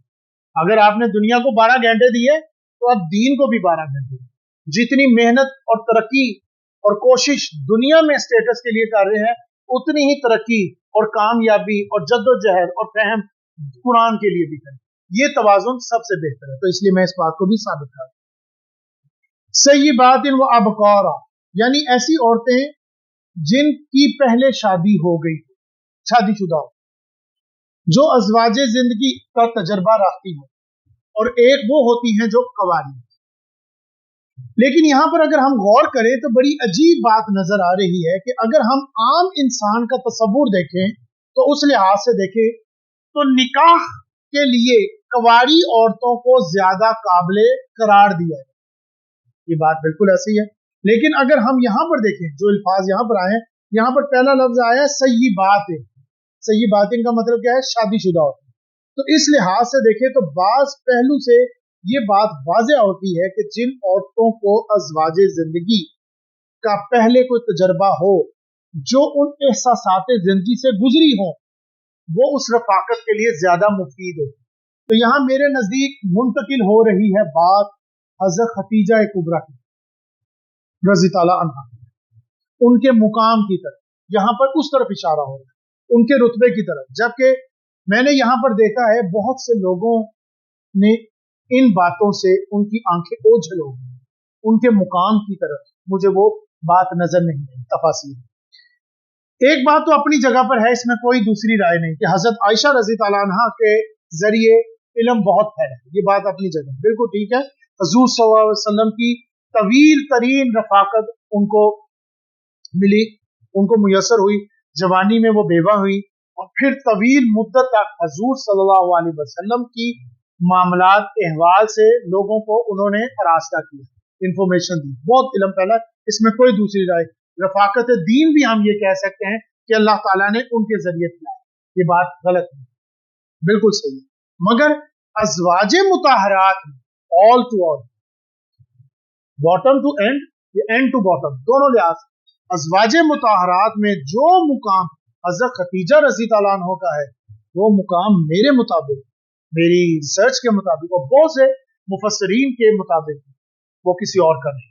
अगर आपने दुनिया को 12 घंटे दिए तो आप दीन को भी 12 घंटे। जितनी मेहनत और तरक्की और कोशिश दुनिया में स्टेटस के लिए कर रहे हैं, उतनी ही तरक्की और कामयाबी और जद्दोजहद और फहम कुरान के लिए भी करें। ये तवाज़ुन सबसे बेहतर है, तो इसलिए मैं इस बात को भी साबित कर। सही बात इन वो अबकारा, यानी ऐसी औरतें जिनकी पहले शादी हो गई, शादीशुदा हो, जो अज़वाजे जिंदगी का तजर्बा रखती हो, और एक वो होती हैं जो कवारी। लेकिन यहां पर अगर हम गौर करें तो बड़ी अजीब बात नजर आ रही है कि अगर हम आम इंसान का तस्वुर देखें तो उस लिहाज से देखें तो निकाह के लिए कवारी औरतों को ज्यादा काबिले करार दिया है। ये बात बिल्कुल ऐसी है। लेकिन अगर हम यहां पर देखें, जो अल्फाज यहां पर आए हैं, यहां पर पहला लफ्ज आया सही बात है। सही बात का मतलब क्या है, शादीशुदा औरत। तो इस लिहाज से देखें तो बाज पहलू से ये बात वाज़ेह होती है कि जिन औरतों को अज़वाजे जिंदगी का पहले कोई तजर्बा हो, जो उन एहसासात जिंदगी से गुजरी हो, वो उस रफाकत के लिए ज्यादा मुफीद हो। तो यहां मेरे नजदीक मुंतकिल हो रही है बात हज़रत खतीजा कुबरा की रज़ी ताला अन्हा, उनके मुकाम की तरफ, यहां पर उस तरफ इशारा हो रहा है, उनके रुतबे की तरफ। जबकि मैंने यहां पर देखा है बहुत से लोगों ने इन बातों से उनकी आंखें ओझल हो गई, उनके मुकाम की तरफ मुझे वो बात नजर नहीं आई। तफासील एक बात तो अपनी जगह पर है, इसमें कोई दूसरी राय नहीं कि हजरत आयशा रज़ी ताला अन्हा के जरिए इल्म बहुत फैला, ये बात अपनी जगह बिल्कुल ठीक है। हुजूर सल्लल्लाहु अलैहि वसल्लम की तवील तरीन रफाकत उनको मिली, उनको मुयसर हुई, जवानी में वो बेवा हुई, और फिर तवील मुद्दत तक हुजूर सल्लल्लाहु अलैहि वसल्लम की मामलात अहवाल से लोगों को उन्होंने आरास्ता किया, इंफॉर्मेशन दी, बहुत इल्म फैला, इसमें कोई दूसरी राय। रफाकत दीन भी हम ये कह सकते हैं कि अल्लाह ताला ने उनके जरिए किया, ये बात गलत नहीं, बिल्कुल सही है। मगर अज़वाजे मुताहरात all to all, bottom to end, end to bottom, दोनों लिहाज अज़वाजे मुताहरात में जो मुकाम हज़रत खतीजा रज़ी ताला अन्हा का है, वो मुकाम मेरे मुताबिक, मेरी रिसर्च के मुताबिक और बहुत से मुफस्सरीन के मुताबिक वो किसी और का नहीं।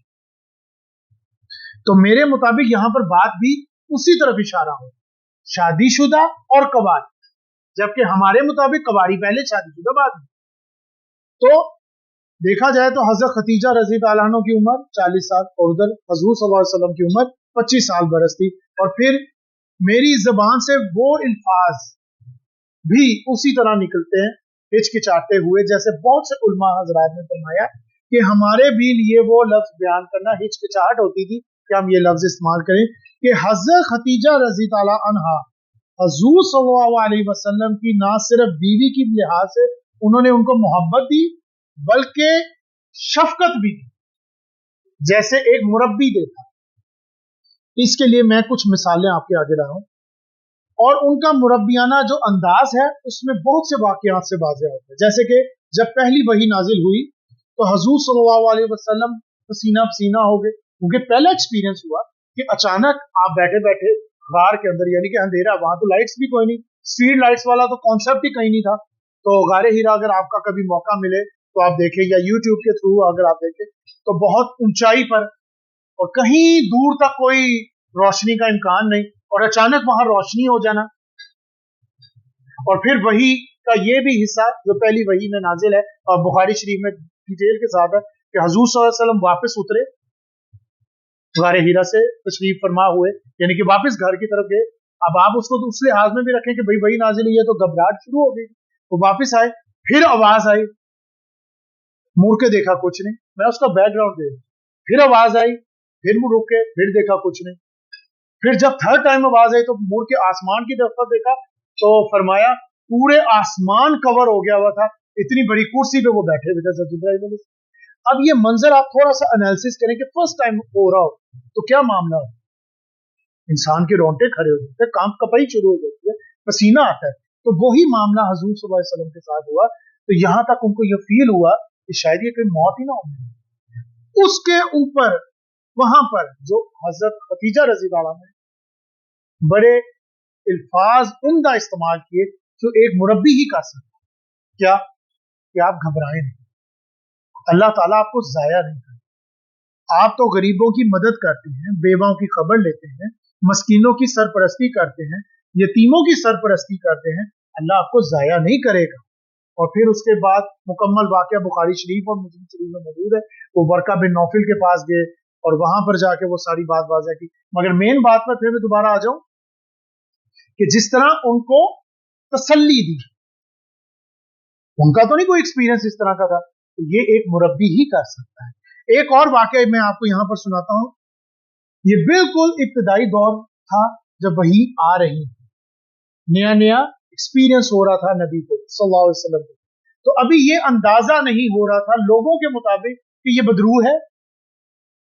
तो मेरे मुताबिक यहां पर बात भी उसी तरफ इशारा हो, शादीशुदा और कवारी, जबकि हमारे मुताबिक कवारी पहले, शादीशुदा बाद में। तो देखा जाए तो हजरत खतीजा रज़ी ताला अन्हा की उम्र 40 साल और उधर हुजूर सल्लल्लाहु अलैहि वसल्लम की उम्र 25 साल बरस थी। और फिर मेरी जबान से वो अल्फाज भी उसी तरह निकलते हैं हिचकिचाते हुए, जैसे बहुत से उलमा हजरात ने फरमाया कि हमारे भी लिए वो लफ्ज बयान करना हिचकिचाहट होती थी, कि हम ये लफ्ज इस्तेमाल करें कि हज़रत खतीजा रज़ी ताला अन्हा हुज़ूर सल्लल्लाहु अलैहि वसल्लम की ना सिर्फ बीवी की लिहाज से उन्होंने उनको मोहब्बत दी, बल्कि शफकत भी दी, जैसे एक मुरब्बी देता। इसके लिए मैं कुछ मिसालें आपके आगे ला रहा हूं, और उनका मुरब्बियाना जो अंदाज है उसमें बहुत से वाकयात से वाज़ेह होता है। जैसे कि जब पहली वही नाजिल हुई तो हुज़ूर सल्लल्लाहु अलैहि वसल्लम पसीना पसीना हो गए, क्योंकि पहला एक्सपीरियंस हुआ कि अचानक आप बैठे बैठे गार के अंदर, यानी कि अंधेरा, वहां तो लाइट्स भी कोई नहीं, स्ट्रीट लाइट्स वाला तो कॉन्सेप्ट ही कहीं नहीं था। तो गारे हीरा अगर आपका कभी मौका मिले तो आप देखें, या यूट्यूब के थ्रू अगर आप देखें, तो बहुत ऊंचाई पर और कहीं दूर तक कोई रोशनी का इम्कान नहीं, और अचानक वहां रोशनी हो जाना। और फिर वही का ये भी हिस्सा जो पहली वही में नाजिल है और बुखारी शरीफ में डिटेल के साथ है कि हुजूर सल्लल्लाहु अलैहि वसल्लम वापस उतरे गारे हीरा से तशरीफ फरमा हुए, यानी कि वापस घर की तरफ गए। अब आप उसको तो उस लिहाज में भी रखें कि भाई वही नाजिल हुई है तो घबराहट शुरू हो गई। वो वापस आए, फिर आवाज आई, मुड़ के देखा कुछ नहीं, मैं उसका बैकग्राउंड दे, फिर आवाज आई, फिर मुड़ के फिर देखा कुछ नहीं, फिर जब थर्ड टाइम आवाज आई तो मुड़ के आसमान की तरफ देखा तो फरमाया पूरे आसमान कवर हो गया हुआ था, इतनी बड़ी कुर्सी पे वो बैठे हुए थे जिब्राइल अलैहि। अब ये मंजर आप थोड़ा सा एनालिसिस करें कि फर्स्ट टाइम हो रहा हो तो क्या मामला हो, इंसान के रोंगटे खड़े हो जाते हैं, काम कपाई शुरू हो जाती है, पसीना आता है। तो वही मामला हुजूर सल्लल्लाहु अलैहि वसल्लम के साथ हुआ। तो यहां तक उनको ये फील हुआ कि शायद ये कोई मौत ही ना हो। उसके ऊपर वहां पर जो हजरत खतीजा रज़ी अल्लाह ने बड़े अल्फाज उम्दा इस्तेमाल किए जो एक मुरब्बी ही कर सकता, क्या कि आप घबराएं नहीं, अल्लाह ताला आपको जाया नहीं करता। आप तो गरीबों की मदद करते हैं, बेवाओं की खबर लेते हैं, मस्कीनों की सरपरस्ती करते हैं, यतीमों की सरपरस्ती करते हैं, अल्लाह आपको जाया नहीं करेगा। और फिर उसके बाद मुकम्मल वाकया बुखारी शरीफ और मुस्लिम शरीफ में मौजूद है। वो वर्का बिन नौफिल के पास गए और वहां पर जाके वो सारी बात वाज़ह की। मगर मेन बात पर फिर मैं दोबारा आ जाऊं कि जिस तरह उनको तसल्ली दी, उनका तो नहीं कोई एक्सपीरियंस इस तरह का था, तो ये एक मुरब्बी ही कर सकता है। एक और वाकया मैं आपको यहां पर सुनाता हूं। ये बिल्कुल इब्तिदाई दौर था जब वही आ रही, नया नया एक्सपीरियंस हो रहा था नबी को सल्लल्लाहु अलैहि वसल्लम को। तो अभी ये अंदाजा नहीं हो रहा था लोगों के मुताबिक कि ये बदरू है।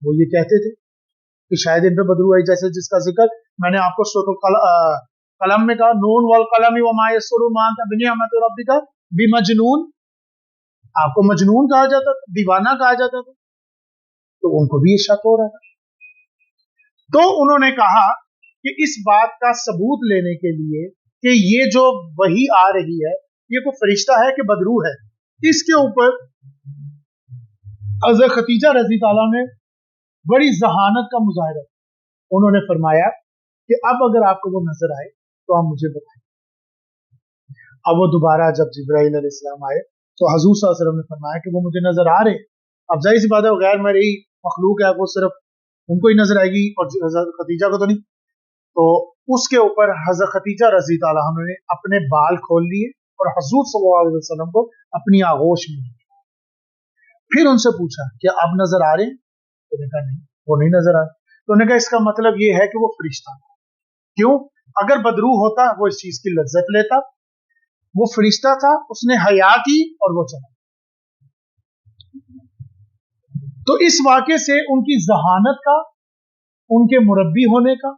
वो ये कहते थे कि शायद इन पे बदरू है, जैसे जिसका जिक्र मैंने आपको कलम में कहा, नून वल कलम व मा यसरुन मा अंता बिनिअमति रब्बिका बिमजनून, आपको मजनून कहा जाता था, दीवाना कहा जाता था। तो उनको भी ये शक हो रहा था। तो उन्होंने कहा कि इस बात का सबूत लेने के लिए कि ये जो वही आ रही है ये कोई फरिश्ता है कि बदरू है, इसके ऊपर हज़रत खतीजा रज़ी ताला ने बड़ी जहानत का मुजाहिरा। उन्होंने फरमाया कि अब अगर आपको वो नजर आए तो आप मुझे बताएं। अब वो दोबारा जब जिब्राइल अलैहिस्सलाम आए तो हुजूर सल्लल्लाहु अलैहि वसल्लम ने फरमाया कि वो मुझे नजर आ रहे। अब जाहिर सी बात है, गैर मरई मखलूक है, वो सिर्फ उनको ही नजर आएगी और हज़रत खतीजा को तो नहीं। तो उसके ऊपर हज़रत खतीजा रज़ी ताला ने अपने बाल खोल लिए और हुजूर सल्लल्लाहु अलैहि वसल्लम को अपनी आगोश में लिया। फिर उनसे पूछा क्या आप नजर आ रहे हैं? तो उन्होंने कहा नहीं, वो नहीं नजर आ रहे। तो उन्होंने कहा इसका मतलब ये है कि वो फरिश्ता। क्यों? अगर बदरू होता वो इस चीज की लज्जत लेता, वो फरिश्ता था, उसने हया की और वो चला। तो इस वाक़े से उनकी जहानत का, उनके मुरब्बी होने का,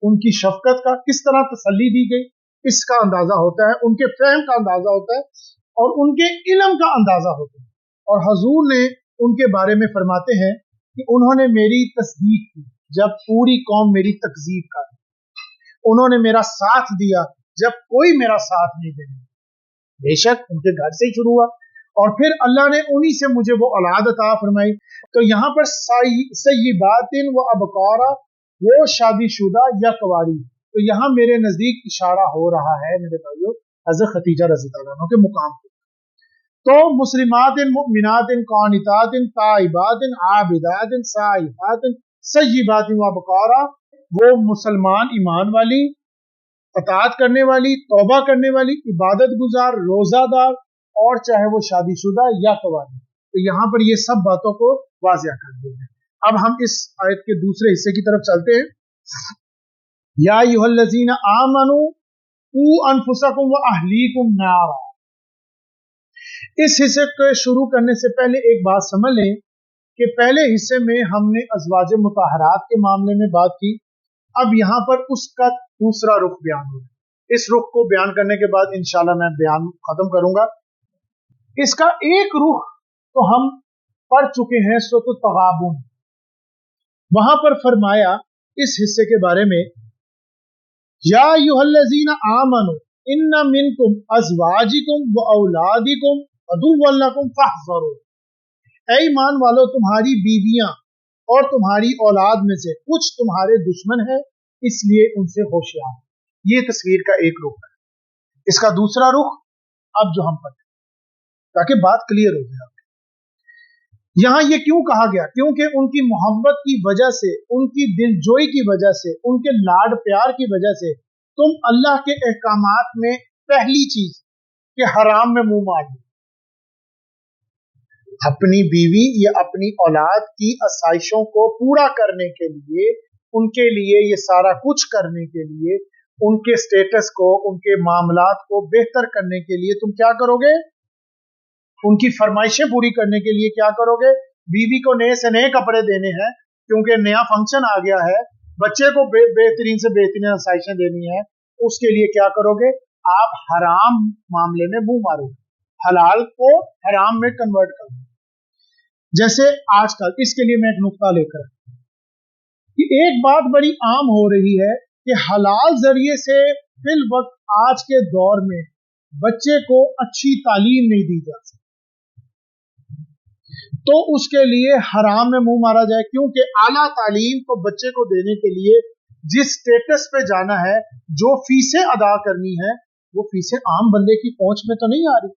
उनकी शफकत का किस तरह तसल्ली दी गई इसका अंदाजा होता है, उनके फहम का अंदाजा होता है और उनके इल्म का अंदाजा होता है। और हुजूर ने उनके बारे में फरमाते हैं कि उन्होंने मेरी तस्दीक की जब पूरी कौम मेरी तकजीब कर, उन्होंने मेरा साथ दिया जब कोई मेरा साथ नहीं देने। बेशक उनके घर से ही शुरू हुआ और फिर अल्लाह ने उन्हीं से मुझे वो औलाद अता फरमाई। तो यहाँ पर सय्यिबातिन व अबकारा, वो शादीशुदा या कवारी, तो यहाँ मेरे नजदीक इशारा हो रहा है मेरे भाइयों हज़रत खतीजा रज़ी अल्लाह अन्हा के मुकाम पर। तो मुस्लिमातिन मुमिनातिन कानितातिन ताइबातिन आबिदातिन साइहातिन सय्यिबातिन व अबकारा, वो मुसलमान ईमान वाली, अतात करने वाली, तौबा करने वाली, इबादत गुजार, रोजादार, और चाहे वो शादीशुदा या कवारी। तो यहाँ पर ये सब बातों को वाज़िया कर दिया है। अब हम इस आयत के दूसरे हिस्से की तरफ चलते हैं। या अय्युहल्लज़ीना आमनू क़ू अनफुसकुम व अहलीकुम नारा। इस हिस्से को शुरू करने से पहले एक बात समझ लें कि पहले हिस्से में हमने अज़वाज मुताहरात के मामले में बात की। अब यहाँ पर उसका दूसरा रुख बयान हो रहा है। इस रुख को बयान करने के बाद इंशाल्लाह मैं बयान खत्म करूंगा। इसका एक रुख तो हम पढ़ चुके हैं सूरह तगाबुन। वहां पर फरमाया इस हिस्से के बारे में, या अय्युहल्लज़ीना आमनू इन्ना मिनकुम अज़वाजिकुम व औलादिकुम अदुव्वन लकुम फहज़रू। ऐ ईमान वालो, तुम्हारी बीवियां और तुम्हारी औलाद में से कुछ तुम्हारे दुश्मन है, इसलिए उनसे होशियार। ये तस्वीर का एक रुख है। इसका दूसरा रुख अब जो हम पढ़ें ताकि बात क्लियर हो जाए। यहां ये क्यों कहा गया? क्योंकि उनकी मोहब्बत की वजह से, उनकी दिलजोई की वजह से, उनके लाड प्यार की वजह से तुम अल्लाह के अहकामात में पहली चीज के हराम में मुंह मार दो। अपनी बीवी या अपनी औलाद की आसाइशों को पूरा करने के लिए, उनके लिए ये सारा कुछ करने के लिए, उनके स्टेटस को, उनके मामलात को बेहतर करने के लिए तुम क्या करोगे? उनकी फरमाइशें पूरी करने के लिए क्या करोगे? बीवी को नए से नए कपड़े देने हैं क्योंकि नया फंक्शन आ गया है, बच्चे को बेहतरीन से बेहतरीन आसाइशें देनी है, उसके लिए क्या करोगे? आप हराम मामले में मुंह मारोगे, हलाल को हराम में कन्वर्ट करोगे। जैसे आजकल, इसके लिए मैं एक नुक्ता लेकर कि एक बात बड़ी आम हो रही है कि हलाल जरिए से फिल वक्त आज के दौर में बच्चे को अच्छी तालीम नहीं दी जा सकती, तो उसके लिए हराम में मुंह मारा जाए। क्योंकि आला तालीम को बच्चे को देने के लिए जिस स्टेटस पे जाना है, जो फीसें अदा करनी है, वो फीसें आम बंदे की पहुंच में तो नहीं आ रही।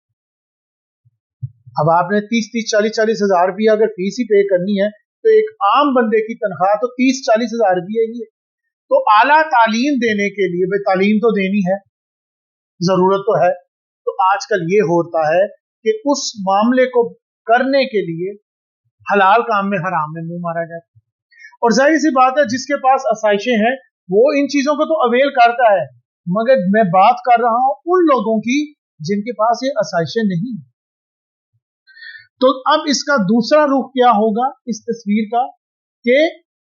अब आपने 30-40 हजार रुपया अगर फीस ही पे करनी है तो एक आम बंदे की तनख्वाह तो 30-40 हजार रुपया ही है। तो आला तालीम देने के लिए भाई तालीम तो देनी है, जरूरत तो है। तो आजकल ये होता है कि उस मामले को करने के लिए हलाल काम में हराम में मुंह मारा जाता है। और जाहिर सी बात है, जिसके पास आसाइशें हैं वो इन चीजों को तो अवेल करता है, मगर मैं बात कर रहा हूं उन लोगों की जिनके पास ये आसाइशें नहीं। तो अब इसका दूसरा रुख क्या होगा इस तस्वीर का, कि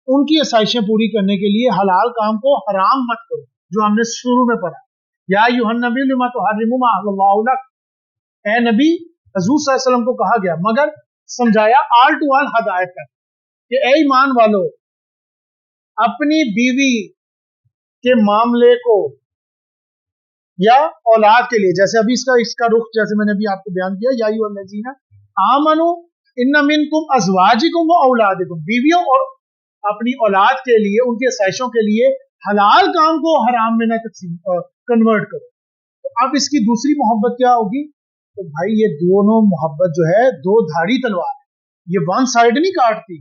उनकी आसाइशें पूरी करने के लिए हलाल काम को हराम मत करो, जो हमने शुरू में पढ़ा। या अय्युहन्नबी लिमा तुहर्रिमू मा अहल्लल्लाहु लक। ए नबी, हुजूर सल्लल्लाहु अलैहि वसल्लम को कहा गया, मगर समझाया आल टू आल हदायत है कि ए ईमान वालो, अपनी बीवी के मामले को या औलाद के लिए, जैसे अभी इसका रुख जैसे मैंने अभी आपको बयान किया, या अय्युहल्लज़ीना आमनू इन्ना मिनकुम अज़वाजिकुम व औलादिकुम, बीवियों और अपनी औलाद के लिए, उनकी आसाइशों के लिए हलाल काम को हराम में न कन्वर्ट करो। तो अब इसकी दूसरी मोहब्बत क्या होगी? तो भाई ये दोनों मोहब्बत जो है दो धारी तलवार है, ये वन साइड नहीं काटती,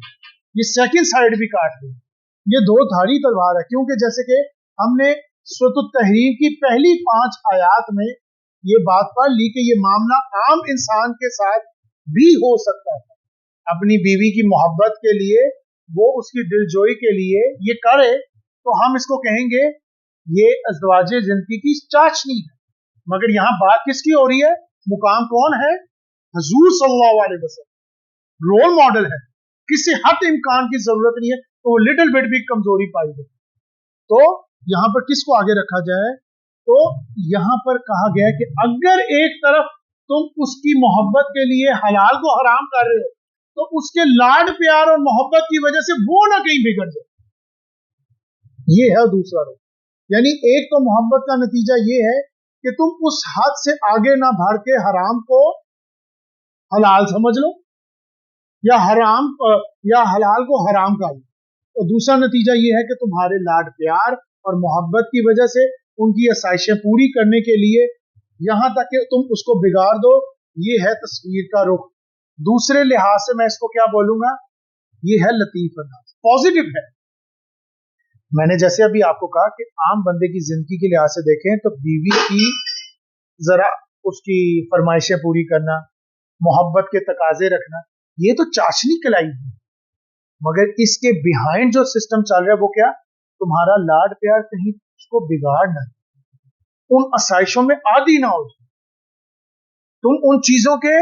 ये सेकंड साइड भी काटती है। ये दो धारी तलवार है, क्योंकि जैसे कि हमने सूरह तहरीर की पहली 5 आयात में ये बात पढ़ ली कि ये मामला आम इंसान के साथ भी हो सकता है। अपनी बीवी की मोहब्बत के लिए, वो उसकी दिलजोई के लिए ये करे तो हम इसको कहेंगे ये अज़वाजे जिंदगी की चाशनी है। मगर यहाँ बात किसकी हो रही है? मुकाम कौन है? हुजूर सल्लल्लाहु अलैहि वसल्लम रोल मॉडल है, किसी हद इम्कान की जरूरत नहीं है तो लिटिल बिट भी कमजोरी पाई गई। तो यहाँ पर किसको आगे रखा जाए? तो यहाँ पर कहा गया कि अगर एक तरफ तुम उसकी मोहब्बत के लिए हलाल को हराम कर रहे हो, तो उसके लाड प्यार और मोहब्बत की वजह से वो ना कहीं बिगड़ जाए। ये है दूसरा रुख। यानी एक तो मोहब्बत का नतीजा ये है कि तुम उस हद से आगे ना बढ़ के हराम को हलाल समझ लो, या हलाल को हराम कर लो। तो दूसरा नतीजा ये है कि तुम्हारे लाड प्यार और मोहब्बत की वजह से उनकी आसाइशें पूरी करने के लिए यहां तक कि तुम उसको बिगाड़ दो। ये है तस्वीर का रुख। दूसरे लिहाज से मैं इसको क्या बोलूंगा? ये है लतीफ अंदाज, पॉजिटिव है। मैंने जैसे अभी आपको कहा कि आम बंदे की जिंदगी के लिहाज से देखें तो बीवी की जरा उसकी फरमाइशें पूरी करना, मोहब्बत के तकाजे रखना, ये तो चाशनी कलाई है। मगर इसके बिहाइंड जो सिस्टम चल रहा है वो क्या, तुम्हारा लाड प्यार कहीं उसको बिगाड़ ना, उन आसाइशों में आदी ना हो, तुम उन चीजों के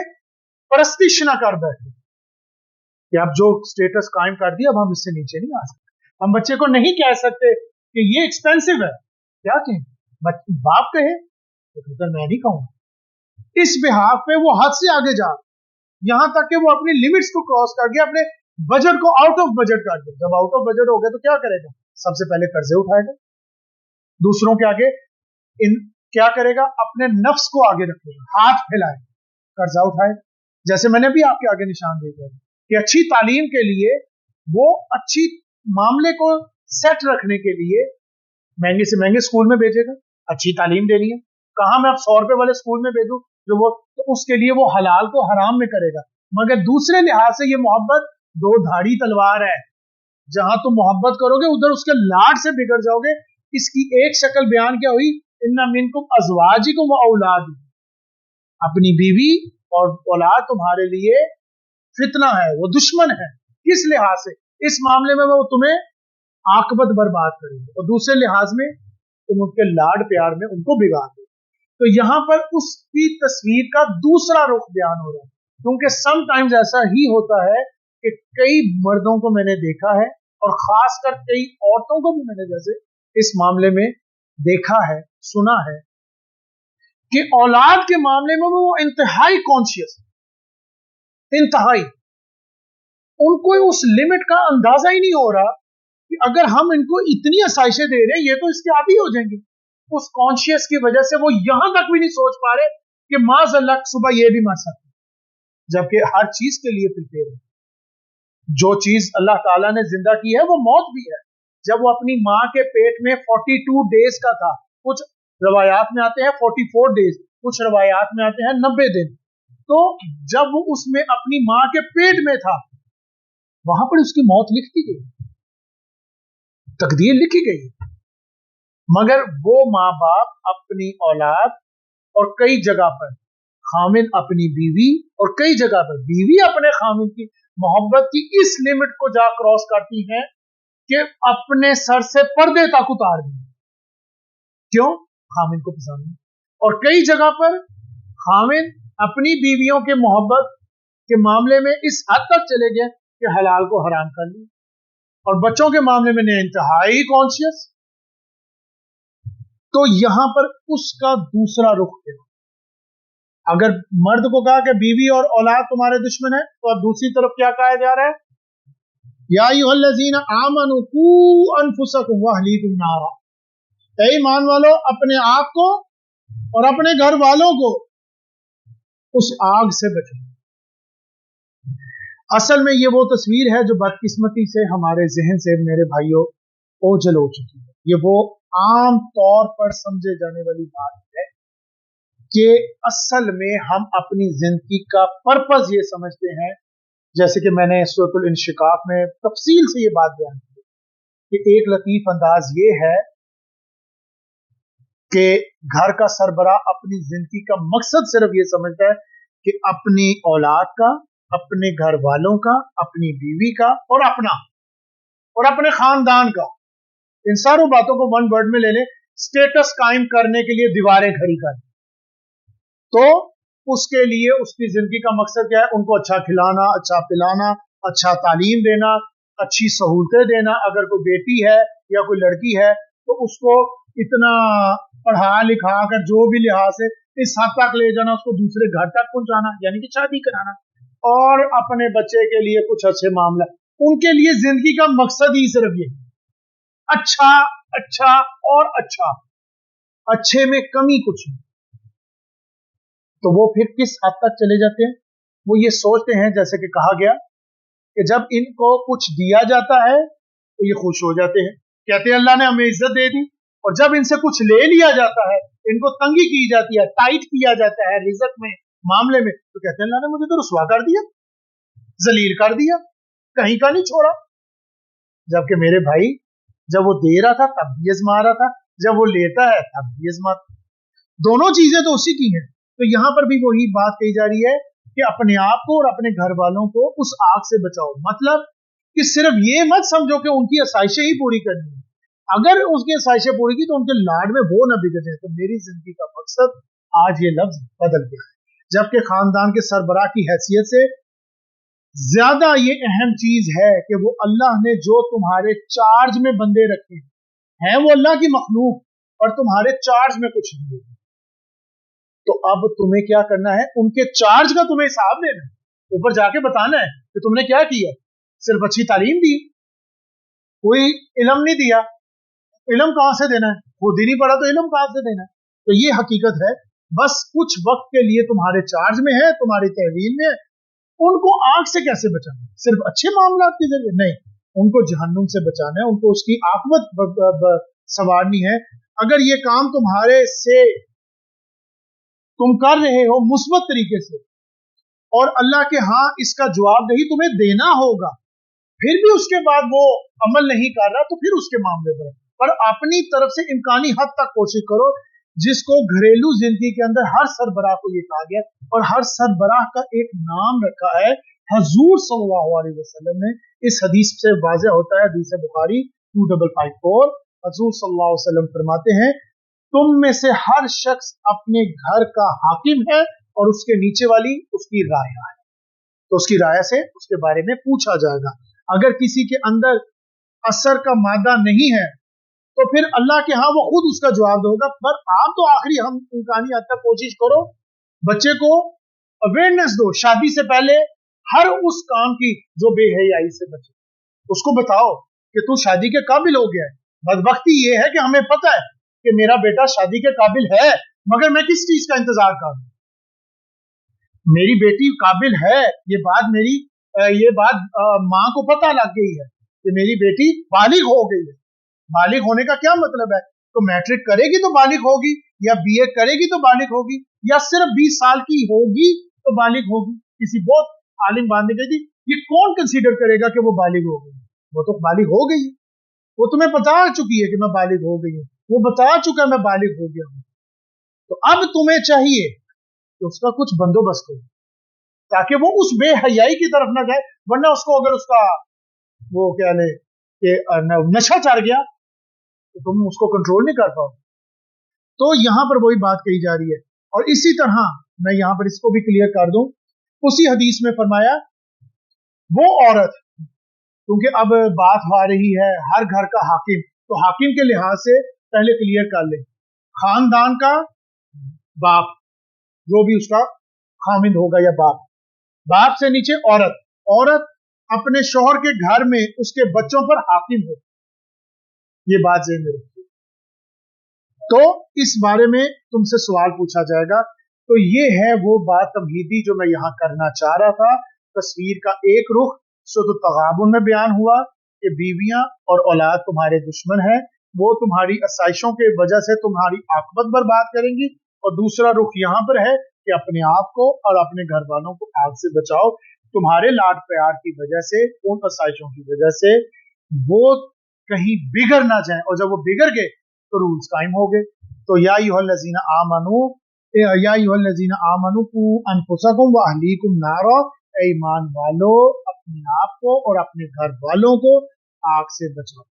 परस्तिश ना कर बैठे कि अब जो स्टेटस कायम कर दिया अब हम इससे नीचे नहीं आ सकते। हम बच्चे को नहीं कह सकते कि ये एक्सपेंसिव है, क्या कहें, बाप कहे तो मैं नहीं कहूंगा, इस बिहाफ पे वो हद से आगे जा, यहां तक कि वो अपनी लिमिट्स को क्रॉस कर गया, अपने बजट को आउट ऑफ बजट कर दिया। जब आउट ऑफ बजट हो गया तो क्या करेगा, सबसे पहले कर्जे उठाएगा, दूसरों के आगे क्या करेगा, अपने नफ्स को आगे रखेगा, हाथ फैलाएगा, कर्जा उठाए। जैसे मैंने भी आपके आगे निशान दे दिया कि अच्छी तालीम के लिए वो अच्छी मामले को सेट रखने के लिए महंगे से महंगे स्कूल में भेजेगा, अच्छी तालीम देनी है, कहां मैं अब 100 रुपए वाले स्कूल में भेजूं जो वो, तो उसके लिए वो हलाल को हराम में करेगा। मगर दूसरे लिहाज से ये मोहब्बत दो धाड़ी तलवार है, जहां तुम मोहब्बत करोगे उधर उसके लाड से बिगड़ जाओगे। इसकी एक शक्ल बयान क्या हुई, इन्ना मिनकुम अज़वाजिकुम व औलाद, अपनी बीवी और औलाद तुम्हारे लिए फितना है, वो दुश्मन है। किस लिहाज से, इस मामले में वो तुम्हें आकबत बर्बाद करेंगे, और दूसरे लिहाज में तुम उनके लाड प्यार में उनको बिगाड़ दो। तो यहां पर उसकी तस्वीर का दूसरा रुख बयान हो रहा है, क्योंकि समटाइम्स ऐसा ही होता है कि कई मर्दों को मैंने देखा है, और खासकर कई औरतों को भी मैंने जैसे इस मामले में देखा है, सुना है, कि औलाद के मामले में वो इंतहाई कॉन्शियस, इंतहाई, उनको उस लिमिट का अंदाजा ही नहीं हो रहा कि अगर हम इनको इतनी आसाइशें दे रहे हैं ये तो इसके आदी हो जाएंगे। उस कॉन्शियस की वजह से वो यहां तक भी नहीं सोच पा रहे कि माज़अल्लाह सुबह ये भी मर सकते, जबकि हर चीज के लिए प्रिपेयर है। जो चीज अल्लाह ताला ने जिंदा की है वो मौत भी है। जब वो अपनी माँ के पेट में 42 डेज का था, कुछ रवायात में आते हैं 44 डेज, कुछ रवायात में आते हैं 90 दिन, तो जब वो उसमें अपनी माँ के पेट में था वहां पर उसकी मौत लिख दी गई, तकदीर लिखी गई। मगर वो माँ बाप अपनी औलाद, और कई जगह पर खामिन अपनी बीवी, और कई जगह पर बीवी अपने खामिन की मोहब्बत की इस लिमिट को जा क्रॉस करती हैं कि अपने सर से पर्दे तक उतार दी। क्यों? खामिन को पसंद है। और कई जगह पर खामिन अपनी बीवियों के मोहब्बत के मामले में इस हद तक चले गए कि हलाल को हराम कर लिया, और बच्चों के मामले में इंतहाई कॉन्शियस। तो यहां पर उसका दूसरा रुख है। अगर मर्द को कहा कि बीवी और औलाद तुम्हारे दुश्मन है, तो अब दूसरी तरफ क्या कहा जा रहा है, या अय्युहल्लज़ीना आमनू कू अनफुसकुम व अहलीकुम नारा, ऐ ईमान वालों अपने आप को और अपने घर वालों को उस आग से बचाओ। असल में ये वो तस्वीर है जो बदकिस्मती से हमारे जहन से मेरे भाइयों ओझल हो चुकी है। ये वो आम तौर पर समझे जाने वाली बात है कि असल में हम अपनी जिंदगी का पर्पस ये समझते हैं, जैसे कि मैंने सूरतुल इंशिकाक में तफसील से ये बात बयान की कि एक लतीफ अंदाज ये है कि घर का सरबराह अपनी जिंदगी का मकसद सिर्फ ये समझता है कि अपनी औलाद का, अपने घर वालों का, अपनी बीवी का और अपने खानदान का, इन सारों बातों को वन वर्ड में ले ले, स्टेटस कायम करने के लिए दीवारें खड़ी कर। तो उसके लिए उसकी जिंदगी का मकसद क्या है, उनको अच्छा खिलाना, अच्छा पिलाना, अच्छा तालीम देना, अच्छी सहूलतें देना। अगर कोई बेटी है या कोई लड़की है तो उसको इतना पढ़ा लिखा कर जो भी लिहाज से इस हद तक ले जाना, उसको दूसरे घर तक पहुंचाना, यानी कि शादी कराना, और अपने बच्चे के लिए कुछ अच्छे मामला। उनके लिए जिंदगी का मकसद ही सिर्फ ये, अच्छा अच्छा और अच्छा, अच्छे में कमी कुछ नहीं। तो वो फिर किस हद तक चले जाते हैं, वो ये सोचते हैं जैसे कि कहा गया कि जब इनको कुछ दिया जाता है तो ये खुश हो जाते हैं, कहते हैं अल्लाह ने हमें इज्जत दे दी। और जब इनसे कुछ ले लिया जाता है, इनको तंगी की जाती है, टाइट किया जाता है रिज़्क में, मामले में, तो कहते हैं अल्लाह ने मुझे तो रुसवा कर दिया, जलील कर दिया, कहीं का नहीं छोड़ा। जबकि मेरे भाई जब वो दे रहा था तब भी आजमा रहा था, जब वो लेता है तब भी आजमा, दोनों चीजें तो उसी की हैं। तो यहां पर भी वही बात कही जा रही है कि अपने आप को और अपने घर वालों को उस आग से बचाओ। मतलब कि सिर्फ ये मत समझो कि उनकी आसाइशें ही पूरी करनी है, अगर उसकी आसाइशें पूरी की तो उनके लाड में वो न बिगड़ जाए। तो मेरी जिंदगी का मकसद आज ये लफ्ज बदल गया है, जबकि खानदान के सरबराह की हैसियत से ज्यादा ये अहम चीज है कि वो अल्लाह ने जो तुम्हारे चार्ज में बंदे रखे हैं वो अल्लाह की मखलूक और तुम्हारे चार्ज में कुछ नहीं है। तो अब तुम्हें क्या करना है, उनके चार्ज का तुम्हें हिसाब देना है, ऊपर जाके बताना है कि तुमने क्या किया। सिर्फ अच्छी तालीम दी, कोई इल्म नहीं दिया, इल्म कहां से देना है, खुद ही नहीं पढ़ा तो इल्म कहां से देना है। तो ये हकीकत है, बस कुछ वक्त के लिए तुम्हारे चार्ज में है, तुम्हारी तहवील में है, उनको आग से कैसे बचाना है, सिर्फ अच्छे मामलात के जरिए नहीं, उनको जहन्नुम से बचाना है, उनको उसकी आकबत संवारनी है। अगर ये काम तुम्हारे से तुम कर रहे हो मुस्बत तरीके से और अल्लाह के हां इसका जवाबदेही तुम्हें देना होगा, फिर भी उसके बाद वो अमल नहीं कर रहा तो फिर उसके मामले पर अपनी तरफ से इम्कानी हद तक कोशिश करो, जिसको घरेलू जिंदगी के अंदर हर सरबराह को ये कहा गया और हर सरबराह का एक नाम रखा है हजूर सल्लल्लाहु अलैहि वसल्लम ने। इस हदीस से वाज़ेह होता है, हदीस बुखारी 2554, हजूर सल्लल्लाहु अलैहि वसल्लम फरमाते हैं, तुम में से हर शख्स अपने घर का हाकिम है और उसके नीचे वाली उसकी राया है, तो उसकी राया से उसके बारे में पूछा जाएगा। अगर किसी के अंदर असर का मादा नहीं है तो फिर अल्लाह के हां वो खुद उसका जवाब देगा। पर आप तो आखिरी हम इम्कानी हद तक कोशिश करो, बच्चे को अवेयरनेस दो शादी से पहले हर उस काम की जो बेहयाई से बचे, उसको बताओ कि तू शादी के काबिल हो गया है। बदबख्ती ये है कि हमें पता है कि मेरा बेटा शादी के काबिल है, मगर मैं किस चीज का इंतजार कर रहा हूं, मेरी बेटी काबिल है, ये बात माँ को पता लग गई है कि मेरी बेटी बालिग हो गई है। बालिग होने का क्या मतलब है, तो मैट्रिक करेगी तो बालिग होगी, या बीए करेगी तो बालिग होगी, या सिर्फ 20 साल की होगी तो बालिग होगी। किसी बहुत आलिम बांधने गई थी, ये कौन कंसीडर करेगा कि वो बालिग हो गई, वो तो बालिग हो गई है, वो तुम्हें बता चुकी है कि मैं बालिग हो गई हूँ, वो बता चुका है मैं बालिग हो गया हूँ। तो अब तुम्हें चाहिए कि उसका कुछ बंदोबस्त करो ताकि वो उस बेहयाई की तरफ ना जाए, वरना उसको अगर उसका वो क्या ले कि नशा चढ़ गया तो तुम उसको कंट्रोल नहीं कर पाओ। तो यहां पर वही बात कही जा रही है। और इसी तरह मैं यहां पर इसको भी क्लियर कर दूं, उसी हदीस में फरमाया वो औरत, क्योंकि अब बात आ रही है हर घर का हाकिम, तो हाकिम के लिहाज से पहले क्लियर कर ले, खानदान का बाप जो भी उसका खामिंद होगा या बाप, बाप से नीचे औरत, औरत अपने शौहर के घर में उसके बच्चों पर हाकिम हो, ये बात ज़हन में रखिए। तो इस बारे में तुमसे सवाल पूछा जाएगा। तो ये है वो बात तमहीदी जो मैं यहां करना चाह रहा था। तस्वीर का एक रुख सूरत तगाबुन में बयान हुआ कि बीवियां और औलाद तुम्हारे दुश्मन है, वो तुम्हारी आसाइशों के वजह से तुम्हारी आकबत बर्बाद करेंगी, और दूसरा रुख यहाँ पर है कि अपने आप को और अपने घर वालों को आग से बचाओ, तुम्हारे लाड प्यार की वजह से, उन आसाइशों की वजह से वो कहीं बिगड़ ना जाए, और जब वो बिगड़ गए तो रूल्स कायम हो गए। तो या अय्युहल्लज़ीना आमनू कू अनफुसकुम व अहलीकुम नारा, ईमान वालों अपने आप को और अपने घर वालों को आग से बचाओ।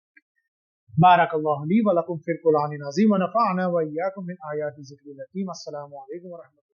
बारकल्लाहु ली व लकुम फिल कुरानिल अज़ीम व नफ़अना व इय्याकुम मिन आयाति ज़िक्रिल हकीम। अस्सलामु अलैकुम व रहमतुल्लाह।